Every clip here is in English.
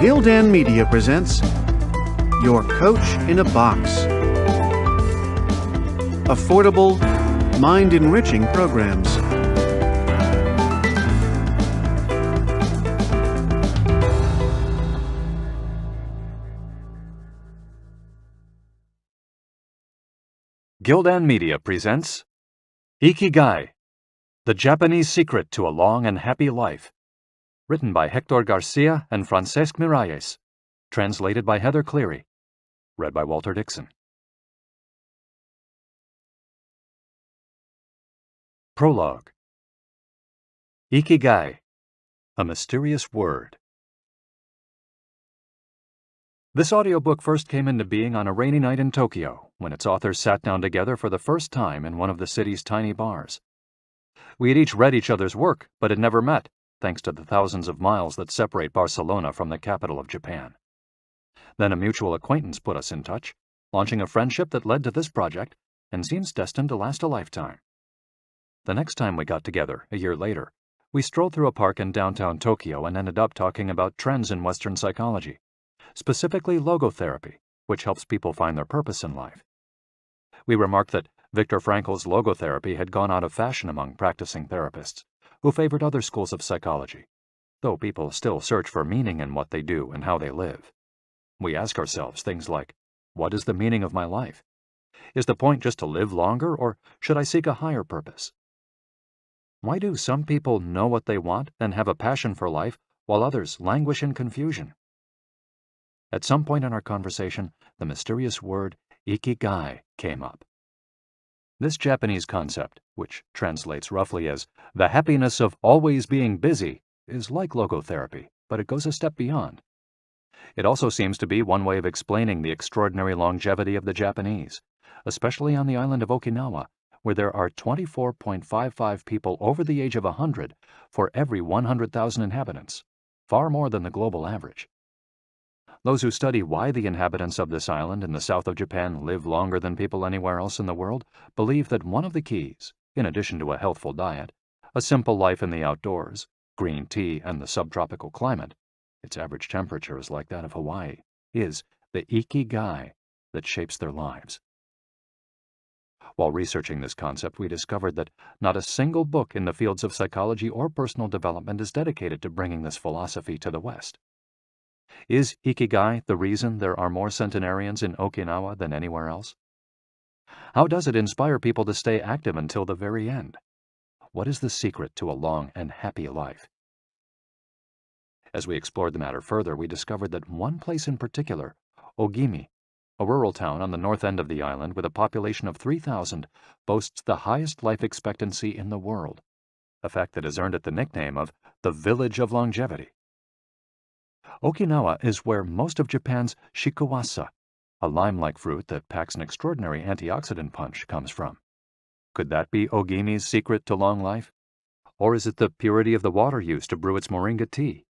Gildan Media presents Your Coach in a Box. Affordable, mind-enriching programs. Gildan Media presents Ikigai, The Japanese Secret to a Long and Happy Life, written by Hector Garcia and Francesc Miralles, translated by Heather Cleary, read by Walter Dixon. Prologue. Ikigai, a mysterious word. This audiobook first came into being on a rainy night in Tokyo, when its authors sat down together for the first time in one of the city's tiny bars. We had each read each other's work, but had never met, thanks to the thousands of miles that separate Barcelona from the capital of Japan. Then a mutual acquaintance put us in touch, launching a friendship that led to this project and seems destined to last a lifetime. The next time we got together, a year later, we strolled through a park in downtown Tokyo and ended up talking about trends in Western psychology, specifically logotherapy, which helps people find their purpose in life. We remarked that Viktor Frankl's logotherapy had gone out of fashion among practicing therapists, who favored other schools of psychology, though people still search for meaning in what they do and how they live. We ask ourselves things like, what is the meaning of my life? Is the point just to live longer, or should I seek a higher purpose? Why do some people know what they want and have a passion for life, while others languish in confusion? At some point in our conversation, the mysterious word Ikigai came up. This Japanese concept, which translates roughly as the happiness of always being busy, is like logotherapy, but it goes a step beyond. It also seems to be one way of explaining the extraordinary longevity of the Japanese, especially on the island of Okinawa, where there are 24.55 people over the age of 100 for every 100,000 inhabitants, far more than the global average. Those who study why the inhabitants of this island in the south of Japan live longer than people anywhere else in the world believe that one of the keys, in addition to a healthful diet, a simple life in the outdoors, green tea, and the subtropical climate — its average temperature is like that of Hawaii — is the Ikigai that shapes their lives. While researching this concept, we discovered that not a single book in the fields of psychology or personal development is dedicated to bringing this philosophy to the West. Is Ikigai the reason there are more centenarians in Okinawa than anywhere else? How does it inspire people to stay active until the very end? What is the secret to a long and happy life? As we explored the matter further, we discovered that one place in particular, Ogimi, a rural town on the north end of the island with a population of 3,000, boasts the highest life expectancy in the world, a fact that has earned it the nickname of the Village of Longevity. Okinawa is where most of Japan's shikuwasa, a lime-like fruit that packs an extraordinary antioxidant punch, comes from. Could that be Ogimi's secret to long life? Or is it the purity of the water used to brew its moringa tea?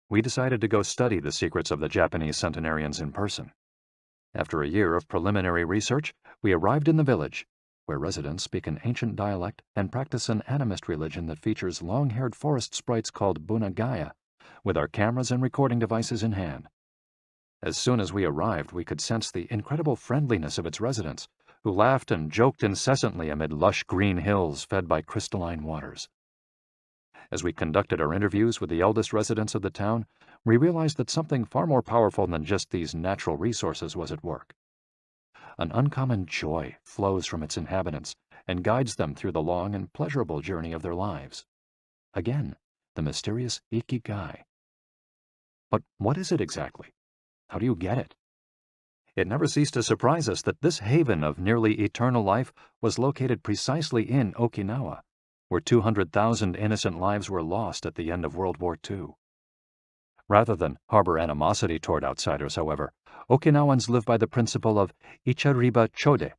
We decided to go study the secrets of the Japanese centenarians in person. After a year of preliminary research, we arrived in the village, where residents speak an ancient dialect and practice an animist religion that features long-haired forest sprites called bunagaya, with our cameras and recording devices in hand. As soon as we arrived, we could sense the incredible friendliness of its residents, who laughed and joked incessantly amid lush green hills fed by crystalline waters. As we conducted our interviews with the eldest residents of the town, we realized that something far more powerful than just these natural resources was at work. An uncommon joy flows from its inhabitants and guides them through the long and pleasurable journey of their lives. Again, the mysterious Ikigai. But what is it exactly? How do you get it? It never ceased to surprise us that this haven of nearly eternal life was located precisely in Okinawa, where 200,000 innocent lives were lost at the end of World War II. Rather than harbor animosity toward outsiders, however, Okinawans live by the principle of ichariba chode,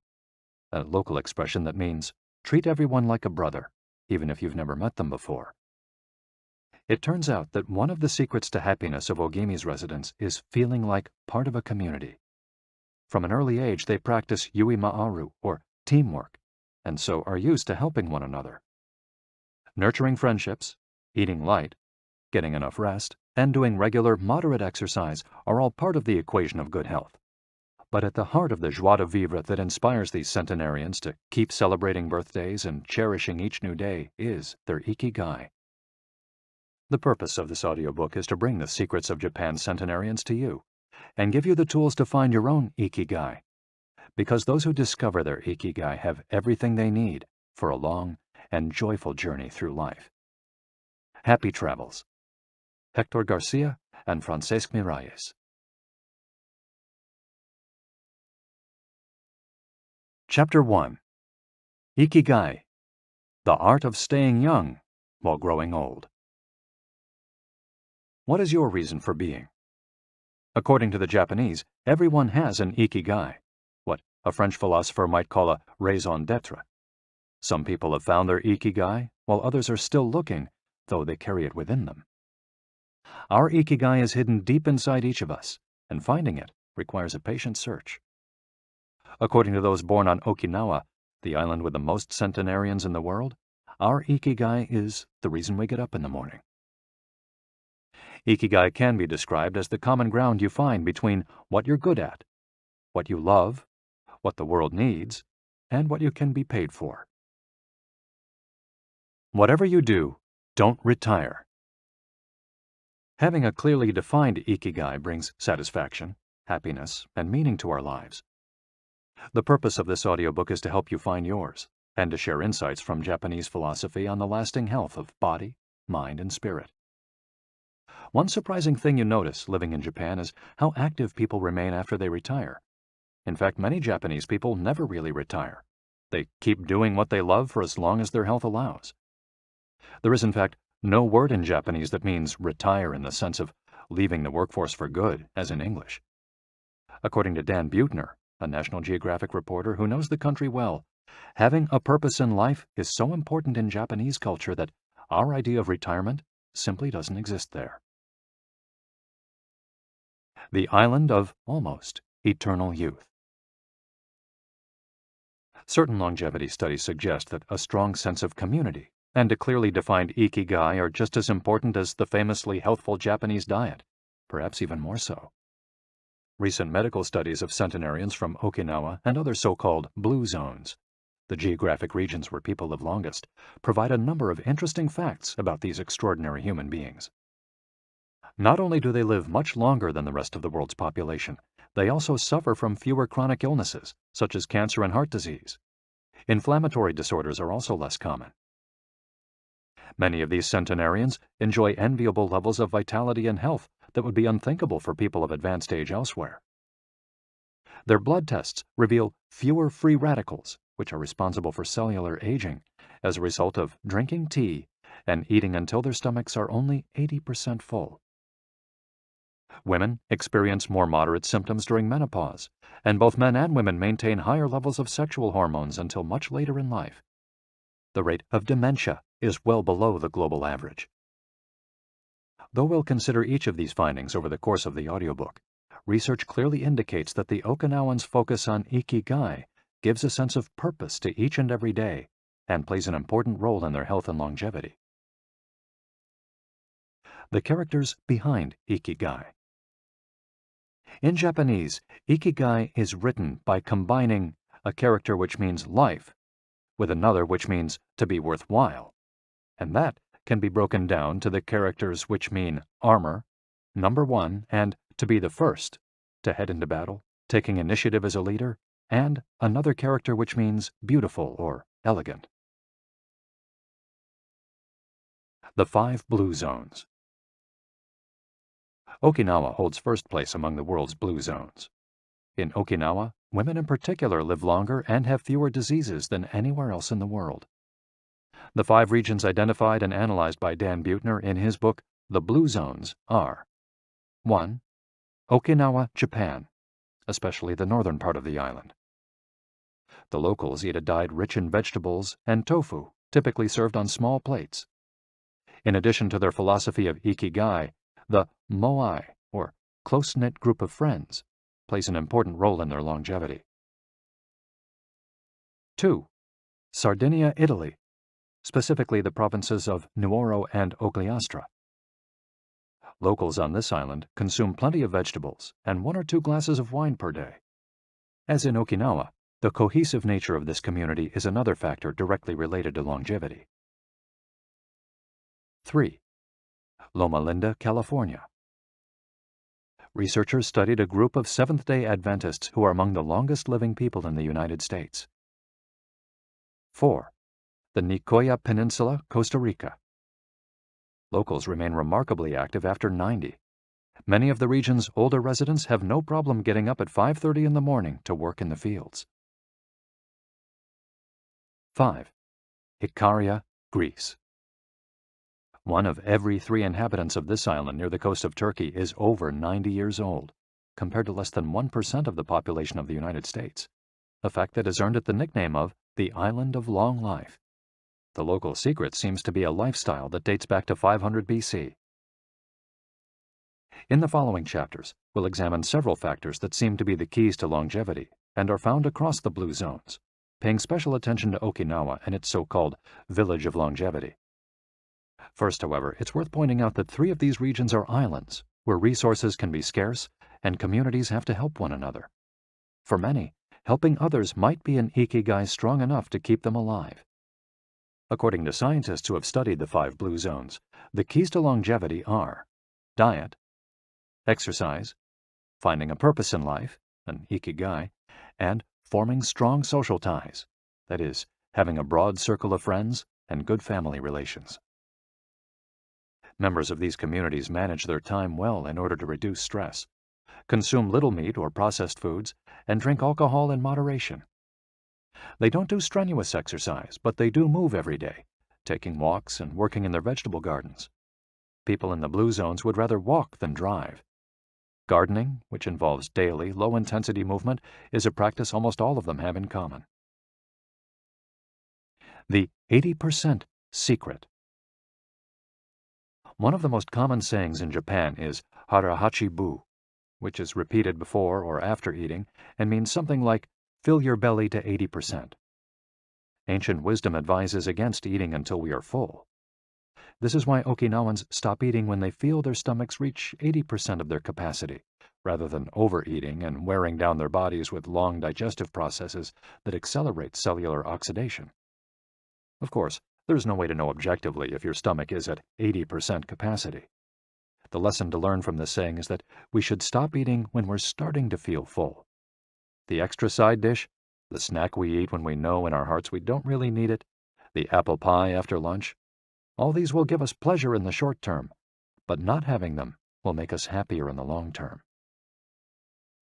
a local expression that means treat everyone like a brother, even if you've never met them before. It turns out that one of the secrets to happiness of Ogimi's residents is feeling like part of a community. From an early age, they practice yui ma'aru, or teamwork, and so are used to helping one another. Nurturing friendships, eating light, getting enough rest, and doing regular, moderate exercise are all part of the equation of good health. But at the heart of the joie de vivre that inspires these centenarians to keep celebrating birthdays and cherishing each new day is their Ikigai. The purpose of this audiobook is to bring the secrets of Japan's centenarians to you and give you the tools to find your own Ikigai, because those who discover their Ikigai have everything they need for a long and joyful journey through life. Happy travels. Hector Garcia and Francesc Miralles. Chapter 1. Ikigai, the art of staying young while growing old. What is your reason for being? According to the Japanese, everyone has an Ikigai, what a French philosopher might call a raison d'être. Some people have found their Ikigai, while others are still looking, though they carry it within them. Our Ikigai is hidden deep inside each of us, and finding it requires a patient search. According to those born on Okinawa, the island with the most centenarians in the world, our Ikigai is the reason we get up in the morning. Ikigai can be described as the common ground you find between what you're good at, what you love, what the world needs, and what you can be paid for. Whatever you do, don't retire. Having a clearly defined Ikigai brings satisfaction, happiness, and meaning to our lives. The purpose of this audiobook is to help you find yours, and to share insights from Japanese philosophy on the lasting health of body, mind, and spirit. One surprising thing you notice living in Japan is how active people remain after they retire. In fact, many Japanese people never really retire. They keep doing what they love for as long as their health allows. There is, in fact, no word in Japanese that means retire in the sense of leaving the workforce for good, as in English. According to Dan Buettner, a National Geographic reporter who knows the country well, having a purpose in life is so important in Japanese culture that our idea of retirement simply doesn't exist there. The island of almost eternal youth. Certain longevity studies suggest that a strong sense of community and a clearly defined Ikigai are just as important as the famously healthful Japanese diet, perhaps even more so. Recent medical studies of centenarians from Okinawa and other so-called blue zones, the geographic regions where people live longest, provide a number of interesting facts about these extraordinary human beings. Not only do they live much longer than the rest of the world's population, they also suffer from fewer chronic illnesses, such as cancer and heart disease. Inflammatory disorders are also less common. Many of these centenarians enjoy enviable levels of vitality and health that would be unthinkable for people of advanced age elsewhere. Their blood tests reveal fewer free radicals, which are responsible for cellular aging, as a result of drinking tea and eating until their stomachs are only 80% full. Women experience more moderate symptoms during menopause, and both men and women maintain higher levels of sexual hormones until much later in life. The rate of dementia is well below the global average. Though we'll consider each of these findings over the course of the audiobook, research clearly indicates that the Okinawans' focus on Ikigai gives a sense of purpose to each and every day and plays an important role in their health and longevity. The characters behind Ikigai. In Japanese, Ikigai is written by combining a character which means life with another which means to be worthwhile, and that can be broken down to the characters which mean armor, number one, and to be the first, to head into battle, taking initiative as a leader, and another character which means beautiful or elegant. The 5 blue zones. Okinawa holds first place among the world's blue zones. In Okinawa, women in particular live longer and have fewer diseases than anywhere else in the world. The 5 regions identified and analyzed by Dan Buettner in his book, The Blue Zones, are 1. Okinawa, Japan, especially the northern part of the island. The locals eat a diet rich in vegetables and tofu, typically served on small plates. In addition to their philosophy of Ikigai, the moai, or close-knit group of friends, plays an important role in their longevity. 2. Sardinia, Italy, specifically the provinces of Nuoro and Ogliastra. Locals on this island consume plenty of vegetables and 1 or 2 glasses of wine per day. As in Okinawa, the cohesive nature of this community is another factor directly related to longevity. 3. Loma Linda, California. Researchers studied a group of Seventh-day Adventists who are among the longest living people in the United States. 4. The Nicoya Peninsula, Costa Rica. Locals remain remarkably active after 90. Many of the region's older residents have no problem getting up at 5:30 in the morning to work in the fields. 5. Ikaria, Greece. 1 of every 3 inhabitants of this island near the coast of Turkey is over 90 years old, compared to less than 1% of the population of the United States, a fact that has earned it the nickname of the Island of Long Life. The local secret seems to be a lifestyle that dates back to 500 BC. In the following chapters, we'll examine several factors that seem to be the keys to longevity and are found across the blue zones, paying special attention to Okinawa and its so-called Village of Longevity. First, however, it's worth pointing out that 3 of these regions are islands, where resources can be scarce and communities have to help one another. For many, helping others might be an Ikigai strong enough to keep them alive. According to scientists who have studied the 5 blue zones, the keys to longevity are diet, exercise, finding a purpose in life, an Ikigai, and forming strong social ties, that is, having a broad circle of friends and good family relations. Members of these communities manage their time well in order to reduce stress, consume little meat or processed foods, and drink alcohol in moderation. They don't do strenuous exercise, but they do move every day, taking walks and working in their vegetable gardens. People in the blue zones would rather walk than drive. Gardening, which involves daily, low-intensity movement, is a practice almost all of them have in common. The 80% secret. One of the most common sayings in Japan is harahachi-bu, which is repeated before or after eating and means something like, fill your belly to 80%. Ancient wisdom advises against eating until we are full. This is why Okinawans stop eating when they feel their stomachs reach 80% of their capacity, rather than overeating and wearing down their bodies with long digestive processes that accelerate cellular oxidation. Of course, there's no way to know objectively if your stomach is at 80% capacity. The lesson to learn from this saying is that we should stop eating when we're starting to feel full. The extra side dish, the snack we eat when we know in our hearts we don't really need it, the apple pie after lunch, all these will give us pleasure in the short term, but not having them will make us happier in the long term.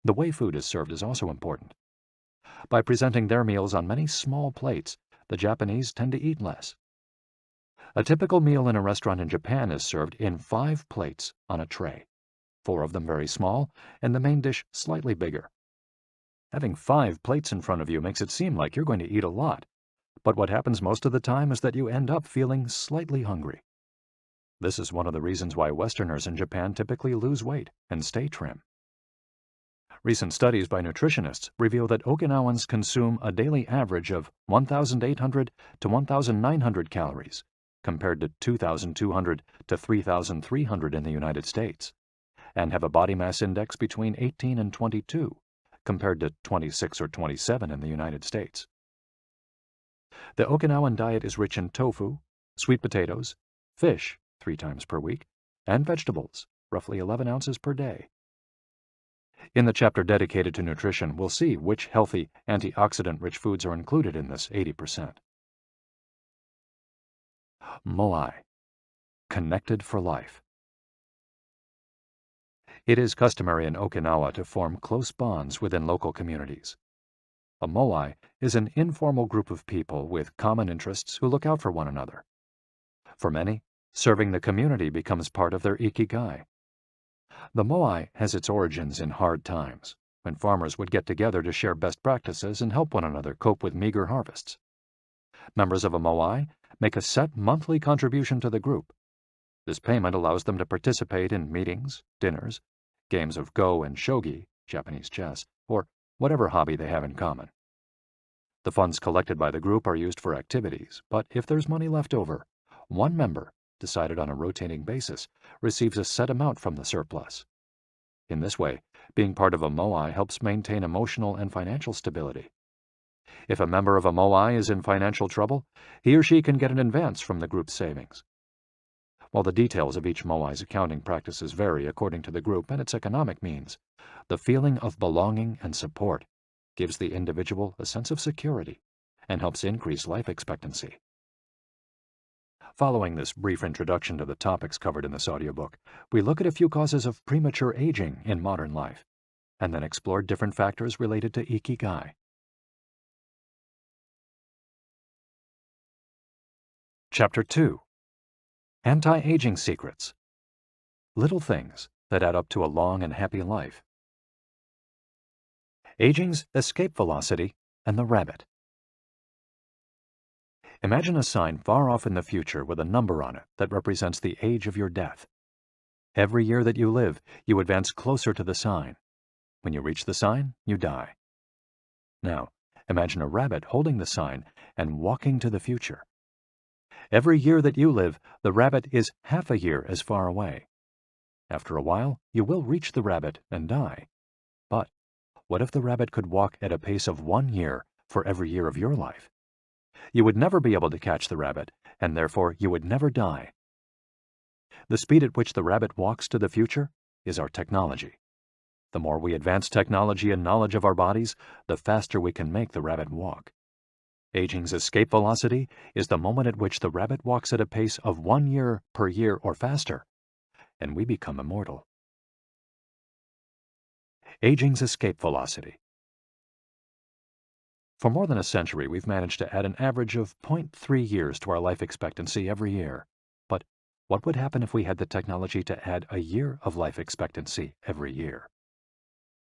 The way food is served is also important. By presenting their meals on many small plates, the Japanese tend to eat less. A typical meal in a restaurant in Japan is served in 5 plates on a tray, 4 of them very small, and the main dish slightly bigger. Having 5 plates in front of you makes it seem like you're going to eat a lot, but what happens most of the time is that you end up feeling slightly hungry. This is one of the reasons why Westerners in Japan typically lose weight and stay trim. Recent studies by nutritionists reveal that Okinawans consume a daily average of 1,800 to 1,900 calories, compared to 2,200 to 3,300 in the United States, and have a body mass index between 18 and 22, compared to 26 or 27 in the United States. The Okinawan diet is rich in tofu, sweet potatoes, fish 3 times per week, and vegetables, roughly 11 ounces per day. In the chapter dedicated to nutrition, we'll see which healthy, antioxidant-rich foods are included in this 80%. Moai, connected for life. It is customary in Okinawa to form close bonds within local communities. A moai is an informal group of people with common interests who look out for one another. For many, serving the community becomes part of their Ikigai. The moai has its origins in hard times, when farmers would get together to share best practices and help one another cope with meager harvests. Members of a moai make a set monthly contribution to the group. This payment allows them to participate in meetings, dinners, games of go and shogi, Japanese chess, or whatever hobby they have in common. The funds collected by the group are used for activities, but if there's money left over, one member decided on a rotating basis, receives a set amount from the surplus. In this way, being part of a moai helps maintain emotional and financial stability. If a member of a moai is in financial trouble, he or she can get an advance from the group's savings. While the details of each moai's accounting practices vary according to the group and its economic means, the feeling of belonging and support gives the individual a sense of security and helps increase life expectancy. Following this brief introduction to the topics covered in this audiobook, we look at a few causes of premature aging in modern life, and then explore different factors related to Ikigai. Chapter 2. Anti-Aging Secrets. Little things that add up to a long and happy life. Aging's escape velocity and the rabbit. Imagine a sign far off in the future with a number on it that represents the age of your death. Every year that you live, you advance closer to the sign. When you reach the sign, you die. Now, imagine a rabbit holding the sign and walking to the future. Every year that you live, the rabbit is half a year as far away. After a while, you will reach the rabbit and die. But what if the rabbit could walk at a pace of 1 year for every year of your life? You would never be able to catch the rabbit, and therefore you would never die. The speed at which the rabbit walks to the future is our technology. The more we advance technology and knowledge of our bodies, the faster we can make the rabbit walk. Aging's escape velocity is the moment at which the rabbit walks at a pace of 1 year per year or faster, and we become immortal. Aging's escape velocity. For more than a century, we've managed to add an average of 0.3 years to our life expectancy every year. But what would happen if we had the technology to add a year of life expectancy every year?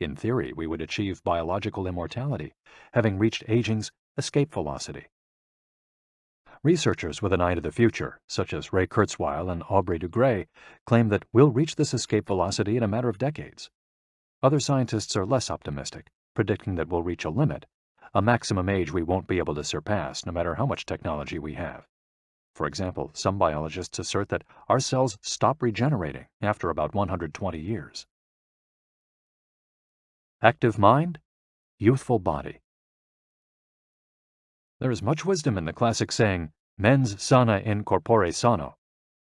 In theory, we would achieve biological immortality, having reached aging's escape velocity. Researchers with an eye to the future, such as Ray Kurzweil and Aubrey de Grey, claim that we'll reach this escape velocity in a matter of decades. Other scientists are less optimistic, predicting that we'll reach a limit, a maximum age we won't be able to surpass no matter how much technology we have. For example, some biologists assert that our cells stop regenerating after about 120 years. Active mind, youthful body. There is much wisdom in the classic saying, mens sana in corpore sano,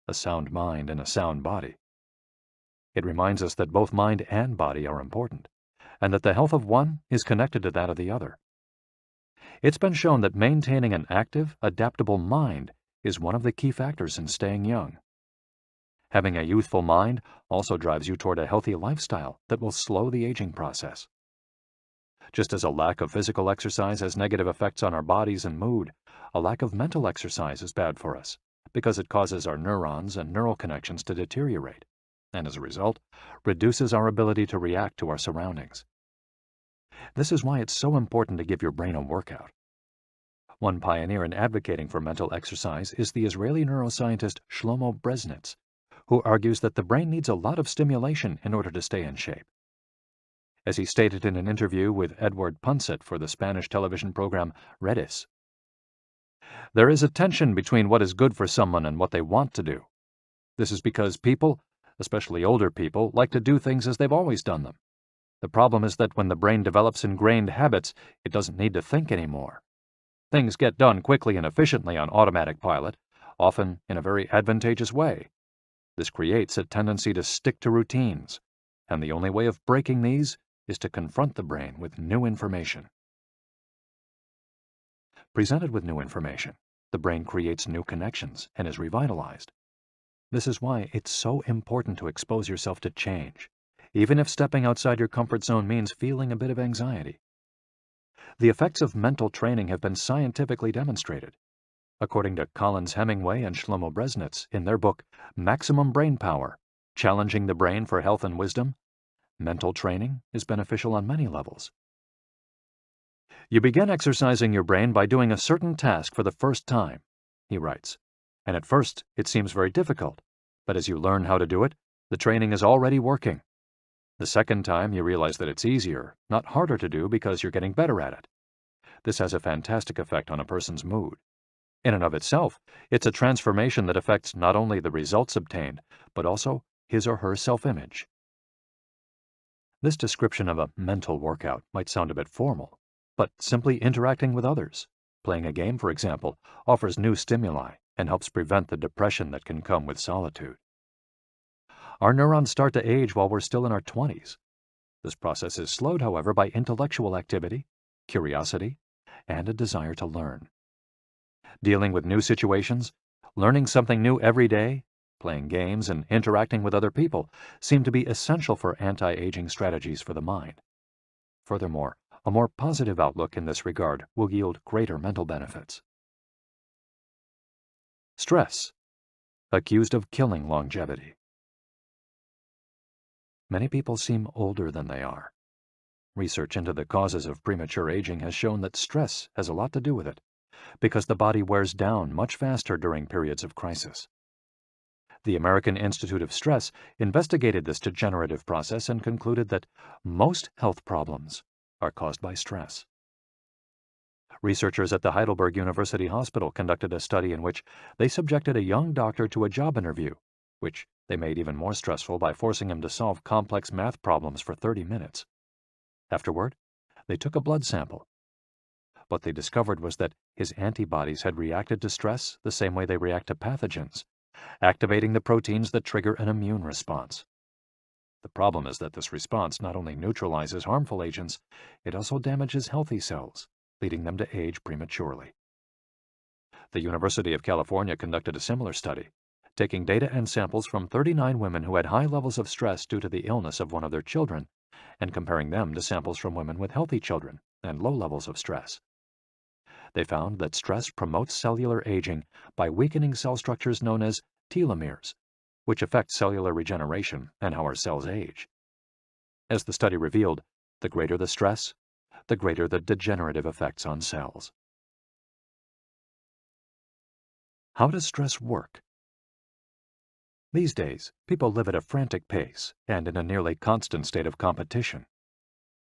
a sound mind in a sound body. It reminds us that both mind and body are important, and that the health of one is connected to that of the other. It's been shown that maintaining an active, adaptable mind is one of the key factors in staying young. Having a youthful mind also drives you toward a healthy lifestyle that will slow the aging process. Just as a lack of physical exercise has negative effects on our bodies and mood, a lack of mental exercise is bad for us because it causes our neurons and neural connections to deteriorate, and as a result, reduces our ability to react to our surroundings. This is why it's so important to give your brain a workout. One pioneer in advocating for mental exercise is the Israeli neuroscientist Shlomo Bresnitz, who argues that the brain needs a lot of stimulation in order to stay in shape. As he stated in an interview with Edward Punset for the Spanish television program Redis, there is a tension between what is good for someone and what they want to do. This is because people, especially older people, like to do things as they've always done them. The problem is that when the brain develops ingrained habits, it doesn't need to think anymore. Things get done quickly and efficiently on automatic pilot, often in a very advantageous way. This creates a tendency to stick to routines, and the only way of breaking these is to confront the brain with new information. Presented with new information, the brain creates new connections and is revitalized. This is why it's so important to expose yourself to change, even if stepping outside your comfort zone means feeling a bit of anxiety. The effects of mental training have been scientifically demonstrated. According to Collins Hemingway and Shlomo Bresnitz in their book Maximum Brain Power, Challenging the Brain for Health and Wisdom, mental training is beneficial on many levels. You begin exercising your brain by doing a certain task for the first time, he writes, and at first it seems very difficult, but as you learn how to do it, the training is already working. The second time you realize that it's easier, not harder to do because you're getting better at it. This has a fantastic effect on a person's mood. In and of itself, it's a transformation that affects not only the results obtained, but also his or her self-image. This description of a mental workout might sound a bit formal, but simply interacting with others, playing a game, for example, offers new stimuli and helps prevent the depression that can come with solitude. Our neurons start to age while we're still in our 20s. This process is slowed, however, by intellectual activity, curiosity, and a desire to learn. Dealing with new situations, learning something new every day, playing games, and interacting with other people seem to be essential for anti-aging strategies for the mind. Furthermore, a more positive outlook in this regard will yield greater mental benefits. Stress, accused of killing longevity. Many people seem older than they are. Research into the causes of premature aging has shown that stress has a lot to do with it, because the body wears down much faster during periods of crisis. The American Institute of Stress investigated this degenerative process and concluded that most health problems are caused by stress. Researchers at the Heidelberg University Hospital conducted a study in which they subjected a young doctor to a job interview, which they made even more stressful by forcing him to solve complex math problems for 30 minutes. Afterward, they took a blood sample. What they discovered was that his antibodies had reacted to stress the same way they react to pathogens, activating the proteins that trigger an immune response. The problem is that this response not only neutralizes harmful agents, it also damages healthy cells, leading them to age prematurely. The University of California conducted a similar study, taking data and samples from 39 women who had high levels of stress due to the illness of one of their children, and comparing them to samples from women with healthy children and low levels of stress. They found that stress promotes cellular aging by weakening cell structures known as telomeres, which affect cellular regeneration and how our cells age. As the study revealed, the greater the stress, the greater the degenerative effects on cells. How does stress work? These days, people live at a frantic pace and in a nearly constant state of competition.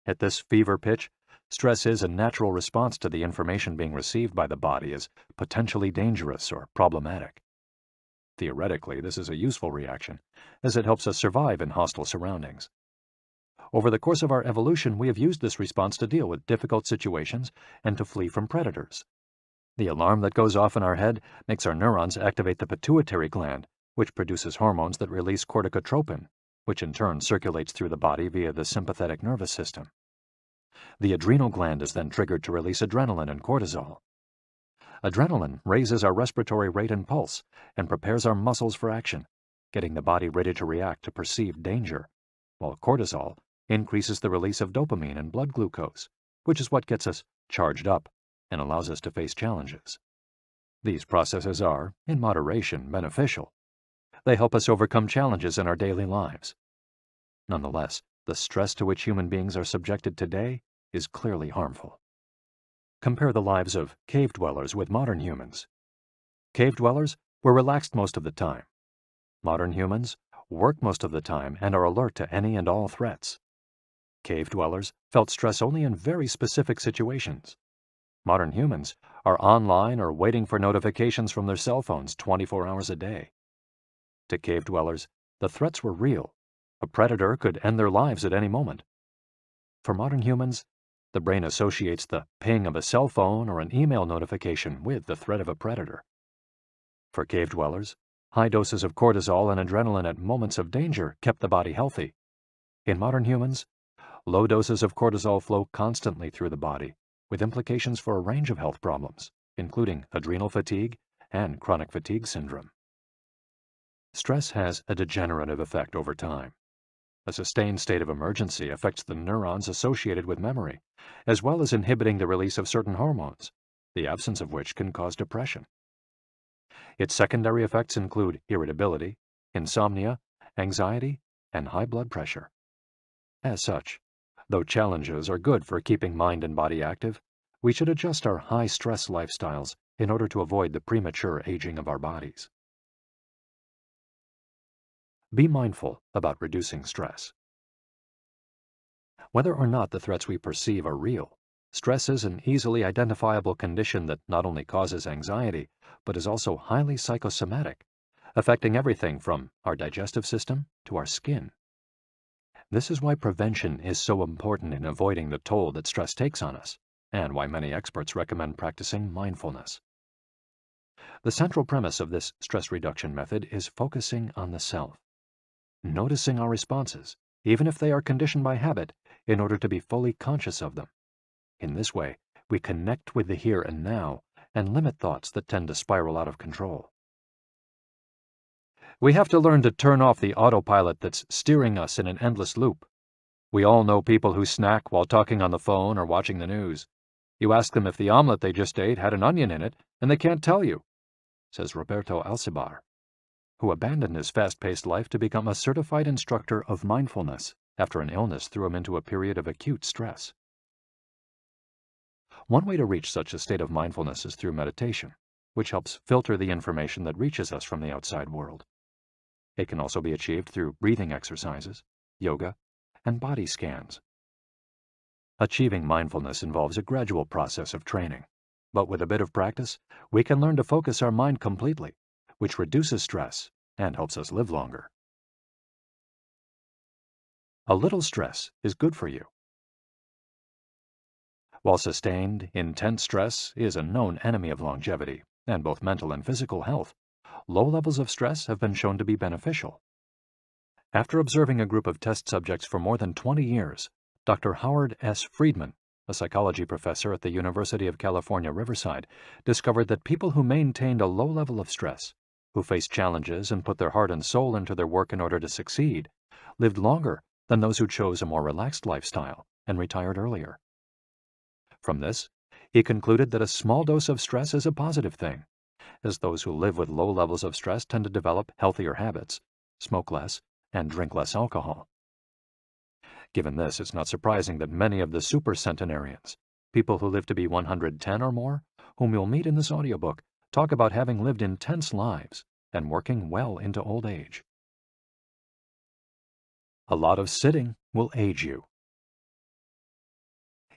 At this fever pitch, stress is a natural response to the information being received by the body as potentially dangerous or problematic. Theoretically, this is a useful reaction, as it helps us survive in hostile surroundings. Over the course of our evolution, we have used this response to deal with difficult situations and to flee from predators. The alarm that goes off in our head makes our neurons activate the pituitary gland, which produces hormones that release corticotropin, which in turn circulates through the body via the sympathetic nervous system. The adrenal gland is then triggered to release adrenaline and cortisol. Adrenaline raises our respiratory rate and pulse and prepares our muscles for action, getting the body ready to react to perceived danger, while cortisol increases the release of dopamine and blood glucose, which is what gets us charged up and allows us to face challenges. These processes are, in moderation, beneficial. They help us overcome challenges in our daily lives. Nonetheless, the stress to which human beings are subjected today is clearly harmful. Compare the lives of cave dwellers with modern humans. Cave dwellers were relaxed most of the time. Modern humans work most of the time and are alert to any and all threats. Cave dwellers felt stress only in very specific situations. Modern humans are online or waiting for notifications from their cell phones 24 hours a day. To cave dwellers, the threats were real. A predator could end their lives at any moment. For modern humans, the brain associates the ping of a cell phone or an email notification with the threat of a predator. For cave dwellers, high doses of cortisol and adrenaline at moments of danger kept the body healthy. In modern humans, low doses of cortisol flow constantly through the body, with implications for a range of health problems, including adrenal fatigue and chronic fatigue syndrome. Stress has a degenerative effect over time. A sustained state of emergency affects the neurons associated with memory, as well as inhibiting the release of certain hormones, the absence of which can cause depression. Its secondary effects include irritability, insomnia, anxiety, and high blood pressure. As such, though challenges are good for keeping mind and body active, we should adjust our high-stress lifestyles in order to avoid the premature aging of our bodies. Be mindful about reducing stress. Whether or not the threats we perceive are real, Stress is an easily identifiable condition that not only causes anxiety, but is also highly psychosomatic, affecting everything from our digestive system to our skin. This is why prevention is so important in avoiding the toll that stress takes on us, and why many experts recommend practicing mindfulness. The central premise of this stress reduction method is focusing on the self, noticing our responses, even if they are conditioned by habit, in order to be fully conscious of them. In this way, we connect with the here and now and limit thoughts that tend to spiral out of control. We have to learn to turn off the autopilot that's steering us in an endless loop. We all know people who snack while talking on the phone or watching the news. You ask them if the omelet they just ate had an onion in it, and they can't tell you, says Roberto Alcibar, who abandoned his fast-paced life to become a certified instructor of mindfulness after an illness threw him into a period of acute stress. One way to reach such a state of mindfulness is through meditation, which helps filter the information that reaches us from the outside world. It can also be achieved through breathing exercises, yoga, and body scans. Achieving mindfulness involves a gradual process of training, but with a bit of practice, we can learn to focus our mind completely, which reduces stress and helps us live longer. A little stress is good for you. While sustained, intense stress is a known enemy of longevity and both mental and physical health, low levels of stress have been shown to be beneficial. After observing a group of test subjects for more than 20 years, Dr. Howard S. Friedman, a psychology professor at the University of California, Riverside, discovered that people who maintained a low level of stress, who faced challenges and put their heart and soul into their work in order to succeed, lived longer than those who chose a more relaxed lifestyle and retired earlier. From this, he concluded that a small dose of stress is a positive thing, as those who live with low levels of stress tend to develop healthier habits, smoke less, and drink less alcohol. Given this, it's not surprising that many of the supercentenarians, people who live to be 110 or more, whom you'll meet in this audiobook, talk about having lived intense lives and working well into old age. A lot of sitting will age you.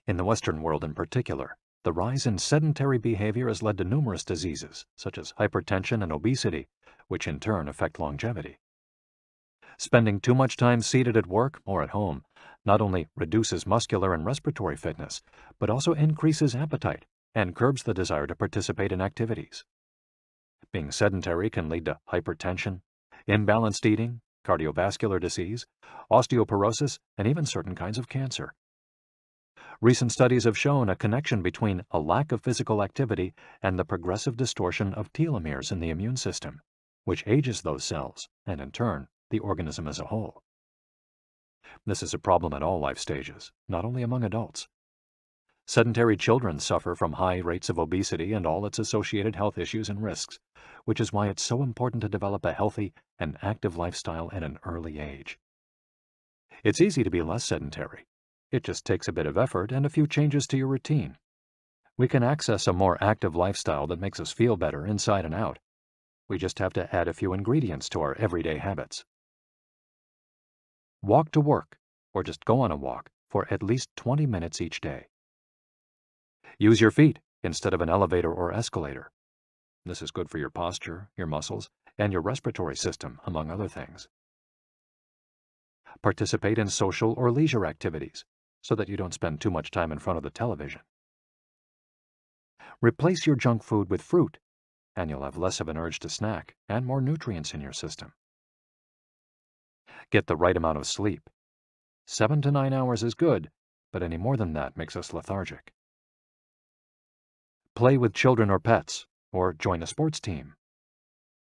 In the Western world in particular, the rise in sedentary behavior has led to numerous diseases, such as hypertension and obesity, which in turn affect longevity. Spending too much time seated at work or at home not only reduces muscular and respiratory fitness, but also increases appetite and curbs the desire to participate in activities. Being sedentary can lead to hypertension, imbalanced eating, cardiovascular disease, osteoporosis, and even certain kinds of cancer. Recent studies have shown a connection between a lack of physical activity and the progressive distortion of telomeres in the immune system, which ages those cells and, in turn, the organism as a whole. This is a problem at all life stages, not only among adults. Sedentary children suffer from high rates of obesity and all its associated health issues and risks, which is why it's so important to develop a healthy and active lifestyle at an early age. It's easy to be less sedentary. It just takes a bit of effort and a few changes to your routine. We can access a more active lifestyle that makes us feel better inside and out. We just have to add a few ingredients to our everyday habits. Walk to work, or just go on a walk, for at least 20 minutes each day. Use your feet instead of an elevator or escalator. This is good for your posture, your muscles, and your respiratory system, among other things. Participate in social or leisure activities, so that you don't spend too much time in front of the television. Replace your junk food with fruit, and you'll have less of an urge to snack and more nutrients in your system. Get the right amount of sleep. 7 to 9 hours is good, but any more than that makes us lethargic. Play with children or pets, or join a sports team.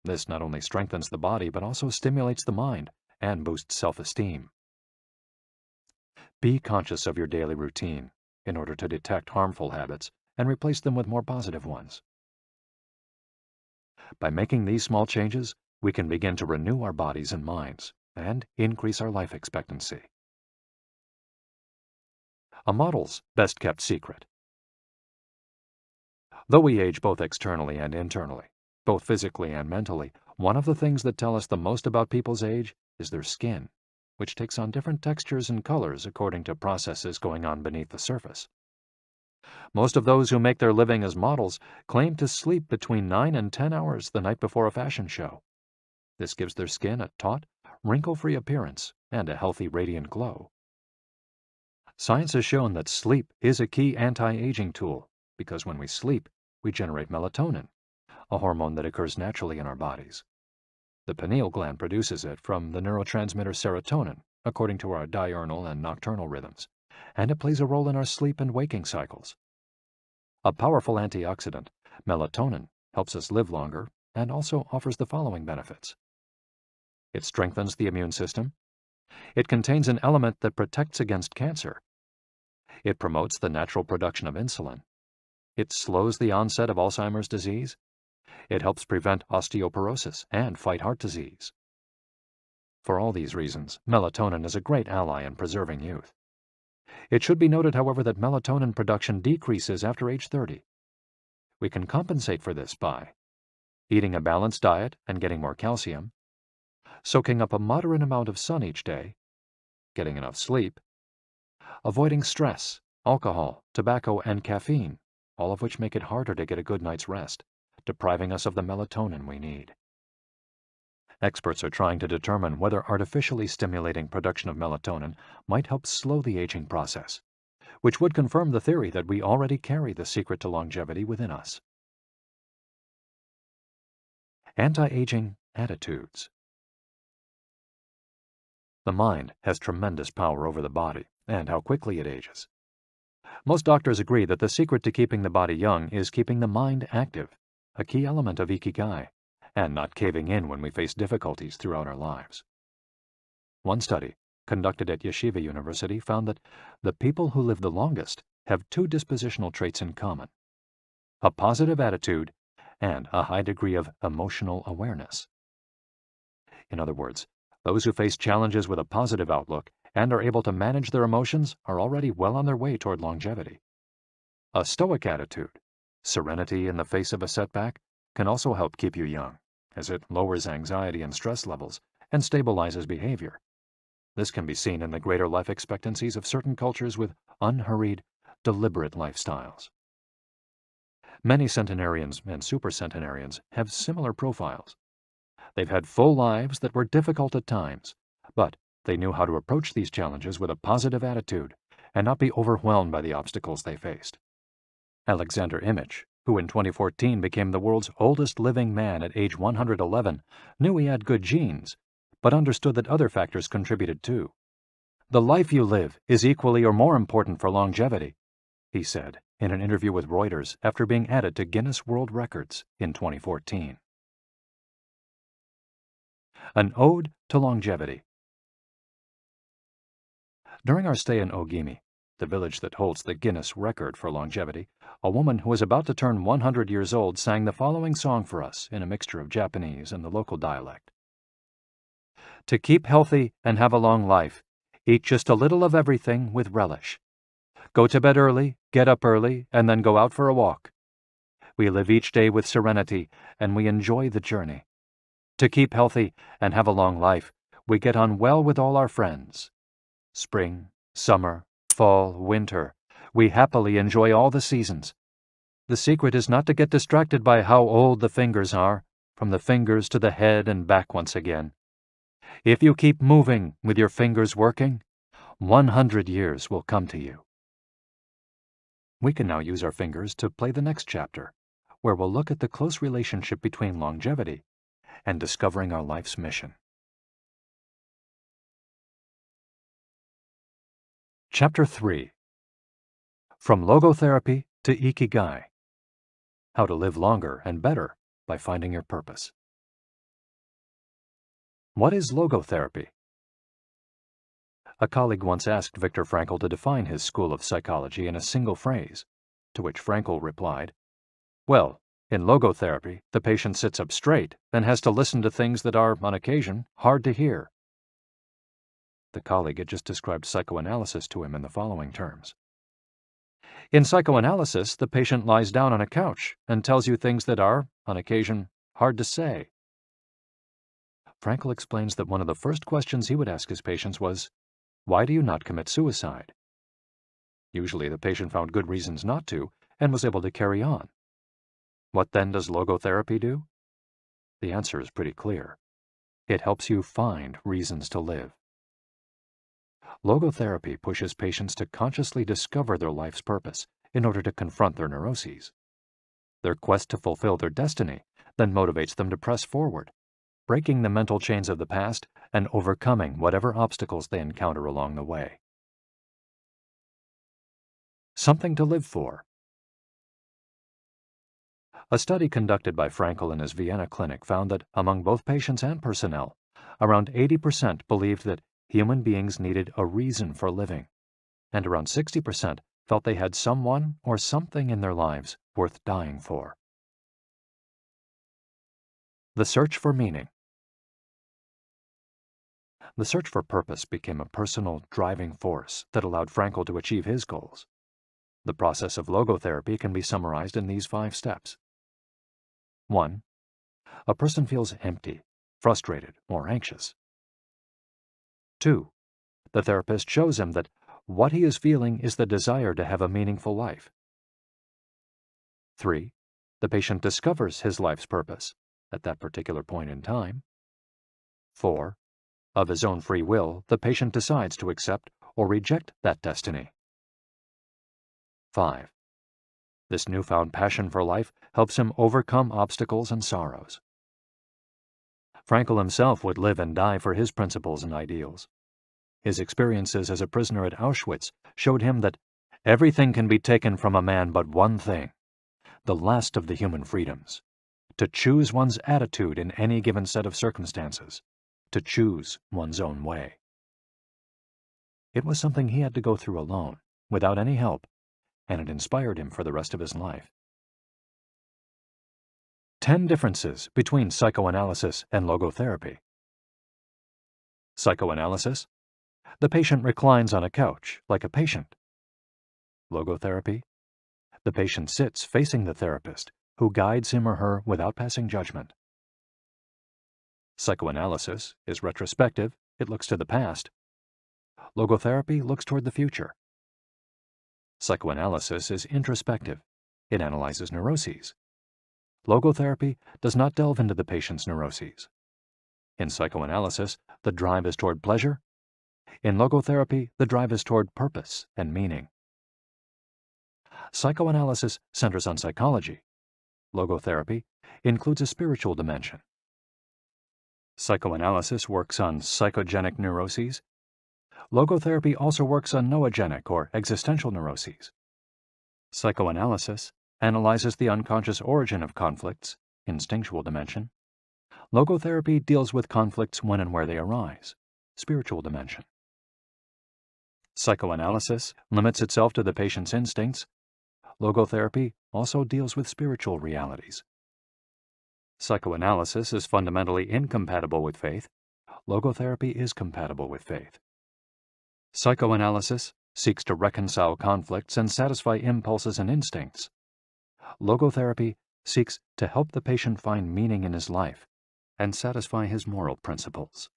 This not only strengthens the body, but also stimulates the mind and boosts self-esteem. Be conscious of your daily routine in order to detect harmful habits and replace them with more positive ones. By making these small changes, we can begin to renew our bodies and minds and increase our life expectancy. A model's best-kept secret. Though we age both externally and internally, both physically and mentally, one of the things that tell us the most about people's age is their skin, which takes on different textures and colors according to processes going on beneath the surface. Most of those who make their living as models claim to sleep between 9 and 10 hours the night before a fashion show. This gives their skin a taut, wrinkle-free appearance and a healthy, radiant glow. Science has shown that sleep is a key anti-aging tool because when we sleep, we generate melatonin, a hormone that occurs naturally in our bodies. The pineal gland produces it from the neurotransmitter serotonin, according to our diurnal and nocturnal rhythms, and it plays a role in our sleep and waking cycles. A powerful antioxidant, melatonin, helps us live longer and also offers the following benefits. It strengthens the immune system. It contains an element that protects against cancer. It promotes the natural production of insulin. It slows the onset of Alzheimer's disease. It helps prevent osteoporosis and fight heart disease. For all these reasons, melatonin is a great ally in preserving youth. It should be noted, however, that melatonin production decreases after age 30. We can compensate for this by eating a balanced diet and getting more calcium, soaking up a moderate amount of sun each day, getting enough sleep, avoiding stress, alcohol, tobacco, and caffeine, all of which make it harder to get a good night's rest, depriving us of the melatonin we need. Experts are trying to determine whether artificially stimulating production of melatonin might help slow the aging process, which would confirm the theory that we already carry the secret to longevity within us. Anti-aging attitudes. The mind has tremendous power over the body and how quickly it ages. Most doctors agree that the secret to keeping the body young is keeping the mind active, a key element of Ikigai, and not caving in when we face difficulties throughout our lives. One study, conducted at Yeshiva University, found that the people who live the longest have two dispositional traits in common: a positive attitude and a high degree of emotional awareness. In other words, those who face challenges with a positive outlook and are able to manage their emotions are already well on their way toward longevity. A stoic attitude, serenity in the face of a setback, can also help keep you young, as it lowers anxiety and stress levels and stabilizes behavior. This can be seen in the greater life expectancies of certain cultures with unhurried, deliberate lifestyles. Many centenarians and supercentenarians have similar profiles. They've had full lives that were difficult at times, but they knew how to approach these challenges with a positive attitude and not be overwhelmed by the obstacles they faced. Alexander Imich, who in 2014 became the world's oldest living man at age 111, knew he had good genes, but understood that other factors contributed too. "The life you live is equally or more important for longevity," he said in an interview with Reuters after being added to Guinness World Records in 2014. An Ode to Longevity. During our stay in Ogimi, the village that holds the Guinness record for longevity, a woman who was about to turn 100 years old sang the following song for us in a mixture of Japanese and the local dialect. "To keep healthy and have a long life, eat just a little of everything with relish. Go to bed early, get up early, and then go out for a walk. We live each day with serenity, and we enjoy the journey. To keep healthy and have a long life, we get on well with all our friends. Spring, summer, fall, winter, we happily enjoy all the seasons. The secret is not to get distracted by how old the fingers are, from the fingers to the head and back once again. If you keep moving with your fingers working, 100 years will come to you." We can now use our fingers to play the next chapter, where we'll look at the close relationship between longevity and discovering our life's mission. Chapter 3. From Logotherapy to Ikigai. How to live longer and better by finding your purpose. What is logotherapy? A colleague once asked Viktor Frankl to define his school of psychology in a single phrase, to which Frankl replied, "Well, in logotherapy, the patient sits up straight and has to listen to things that are, on occasion, hard to hear." The colleague had just described psychoanalysis to him in the following terms. In psychoanalysis, the patient lies down on a couch and tells you things that are, on occasion, hard to say. Frankl explains that one of the first questions he would ask his patients was, "Why do you not commit suicide?" Usually the patient found good reasons not to and was able to carry on. What then does logotherapy do? The answer is pretty clear. It helps you find reasons to live. Logotherapy pushes patients to consciously discover their life's purpose in order to confront their neuroses. Their quest to fulfill their destiny then motivates them to press forward, breaking the mental chains of the past and overcoming whatever obstacles they encounter along the way. Something to live for. A study conducted by Frankl in his Vienna clinic found that among both patients and personnel, around 80% believed that human beings needed a reason for living, and around 60% felt they had someone or something in their lives worth dying for. The search for meaning. The search for purpose became a personal driving force that allowed Frankl to achieve his goals. The process of logotherapy can be summarized in these 5 steps. 1. A person feels empty, frustrated, or anxious. 2. The therapist shows him that what he is feeling is the desire to have a meaningful life. 3. The patient discovers his life's purpose at that particular point in time. 4. Of his own free will, the patient decides to accept or reject that destiny. 5. This newfound passion for life helps him overcome obstacles and sorrows. Frankl himself would live and die for his principles and ideals. His experiences as a prisoner at Auschwitz showed him that everything can be taken from a man but one thing, the last of the human freedoms: to choose one's attitude in any given set of circumstances, to choose one's own way. It was something he had to go through alone, without any help, and it inspired him for the rest of his life. 10 differences between psychoanalysis and logotherapy. Psychoanalysis: the patient reclines on a couch like a patient. Logotherapy: the patient sits facing the therapist, who guides him or her without passing judgment. Psychoanalysis is retrospective, it looks to the past. Logotherapy looks toward the future. Psychoanalysis is introspective, it analyzes neuroses. Logotherapy does not delve into the patient's neuroses. In psychoanalysis, the drive is toward pleasure. In logotherapy, the drive is toward purpose and meaning. Psychoanalysis centers on psychology. Logotherapy includes a spiritual dimension. Psychoanalysis works on psychogenic neuroses. Logotherapy also works on noogenic or existential neuroses. Psychoanalysis analyzes the unconscious origin of conflicts, instinctual dimension. Logotherapy deals with conflicts when and where they arise, spiritual dimension. Psychoanalysis limits itself to the patient's instincts. Logotherapy also deals with spiritual realities. Psychoanalysis is fundamentally incompatible with faith. Logotherapy is compatible with faith. Psychoanalysis seeks to reconcile conflicts and satisfy impulses and instincts. Logotherapy seeks to help the patient find meaning in his life and satisfy his moral principles.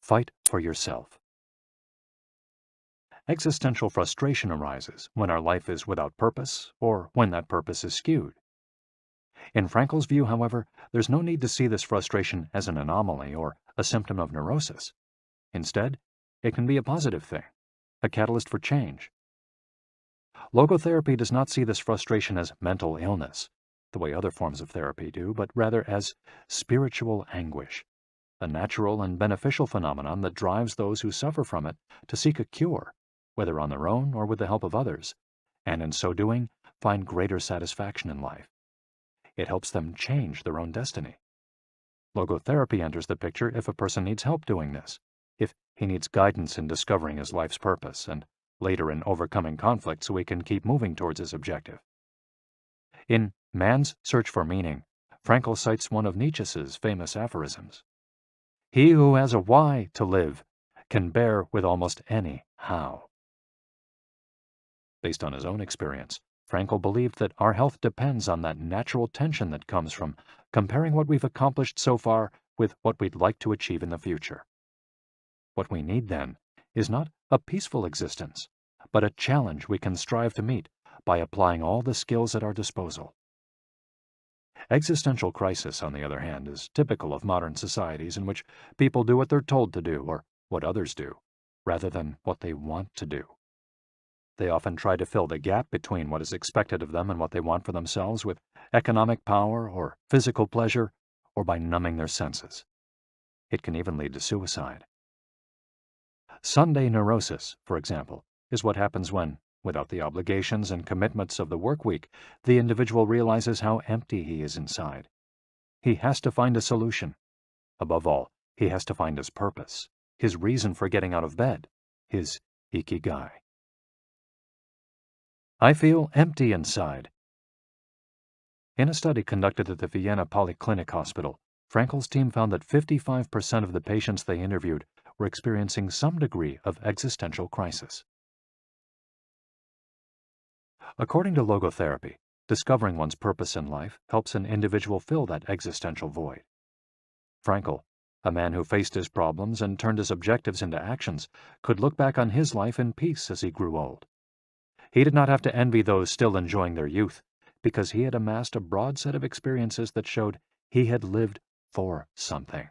Fight for yourself. Existential frustration arises when our life is without purpose or when that purpose is skewed. In Frankl's view, however, there's no need to see this frustration as an anomaly or a symptom of neurosis. Instead, it can be a positive thing, a catalyst for change. Logotherapy does not see this frustration as mental illness, the way other forms of therapy do, but rather as spiritual anguish, a natural and beneficial phenomenon that drives those who suffer from it to seek a cure, whether on their own or with the help of others, and in so doing, find greater satisfaction in life. It helps them change their own destiny. Logotherapy enters the picture if a person needs help doing this, if he needs guidance in discovering his life's purpose, and later in overcoming conflict so he can keep moving towards his objective. In Man's Search for Meaning, Frankl cites one of Nietzsche's famous aphorisms: "He who has a why to live can bear with almost any how." Based on his own experience, Frankl believed that our health depends on that natural tension that comes from comparing what we've accomplished so far with what we'd like to achieve in the future. What we need, then, is not a peaceful existence, but a challenge we can strive to meet by applying all the skills at our disposal. Existential crisis, on the other hand, is typical of modern societies in which people do what they're told to do or what others do, rather than what they want to do. They often try to fill the gap between what is expected of them and what they want for themselves with economic power or physical pleasure, or by numbing their senses. It can even lead to suicide. Sunday neurosis, for example, is what happens when, without the obligations and commitments of the work week, the individual realizes how empty he is inside. He has to find a solution. Above all, he has to find his purpose, his reason for getting out of bed, his Ikigai. I feel empty inside. In a study conducted at the Vienna Polyclinic Hospital, Frankel's team found that 55% of the patients they interviewed were experiencing some degree of existential crisis. According to logotherapy, discovering one's purpose in life helps an individual fill that existential void. Frankel, a man who faced his problems and turned his objectives into actions, could look back on his life in peace as he grew old. He did not have to envy those still enjoying their youth, because he had amassed a broad set of experiences that showed he had lived for something.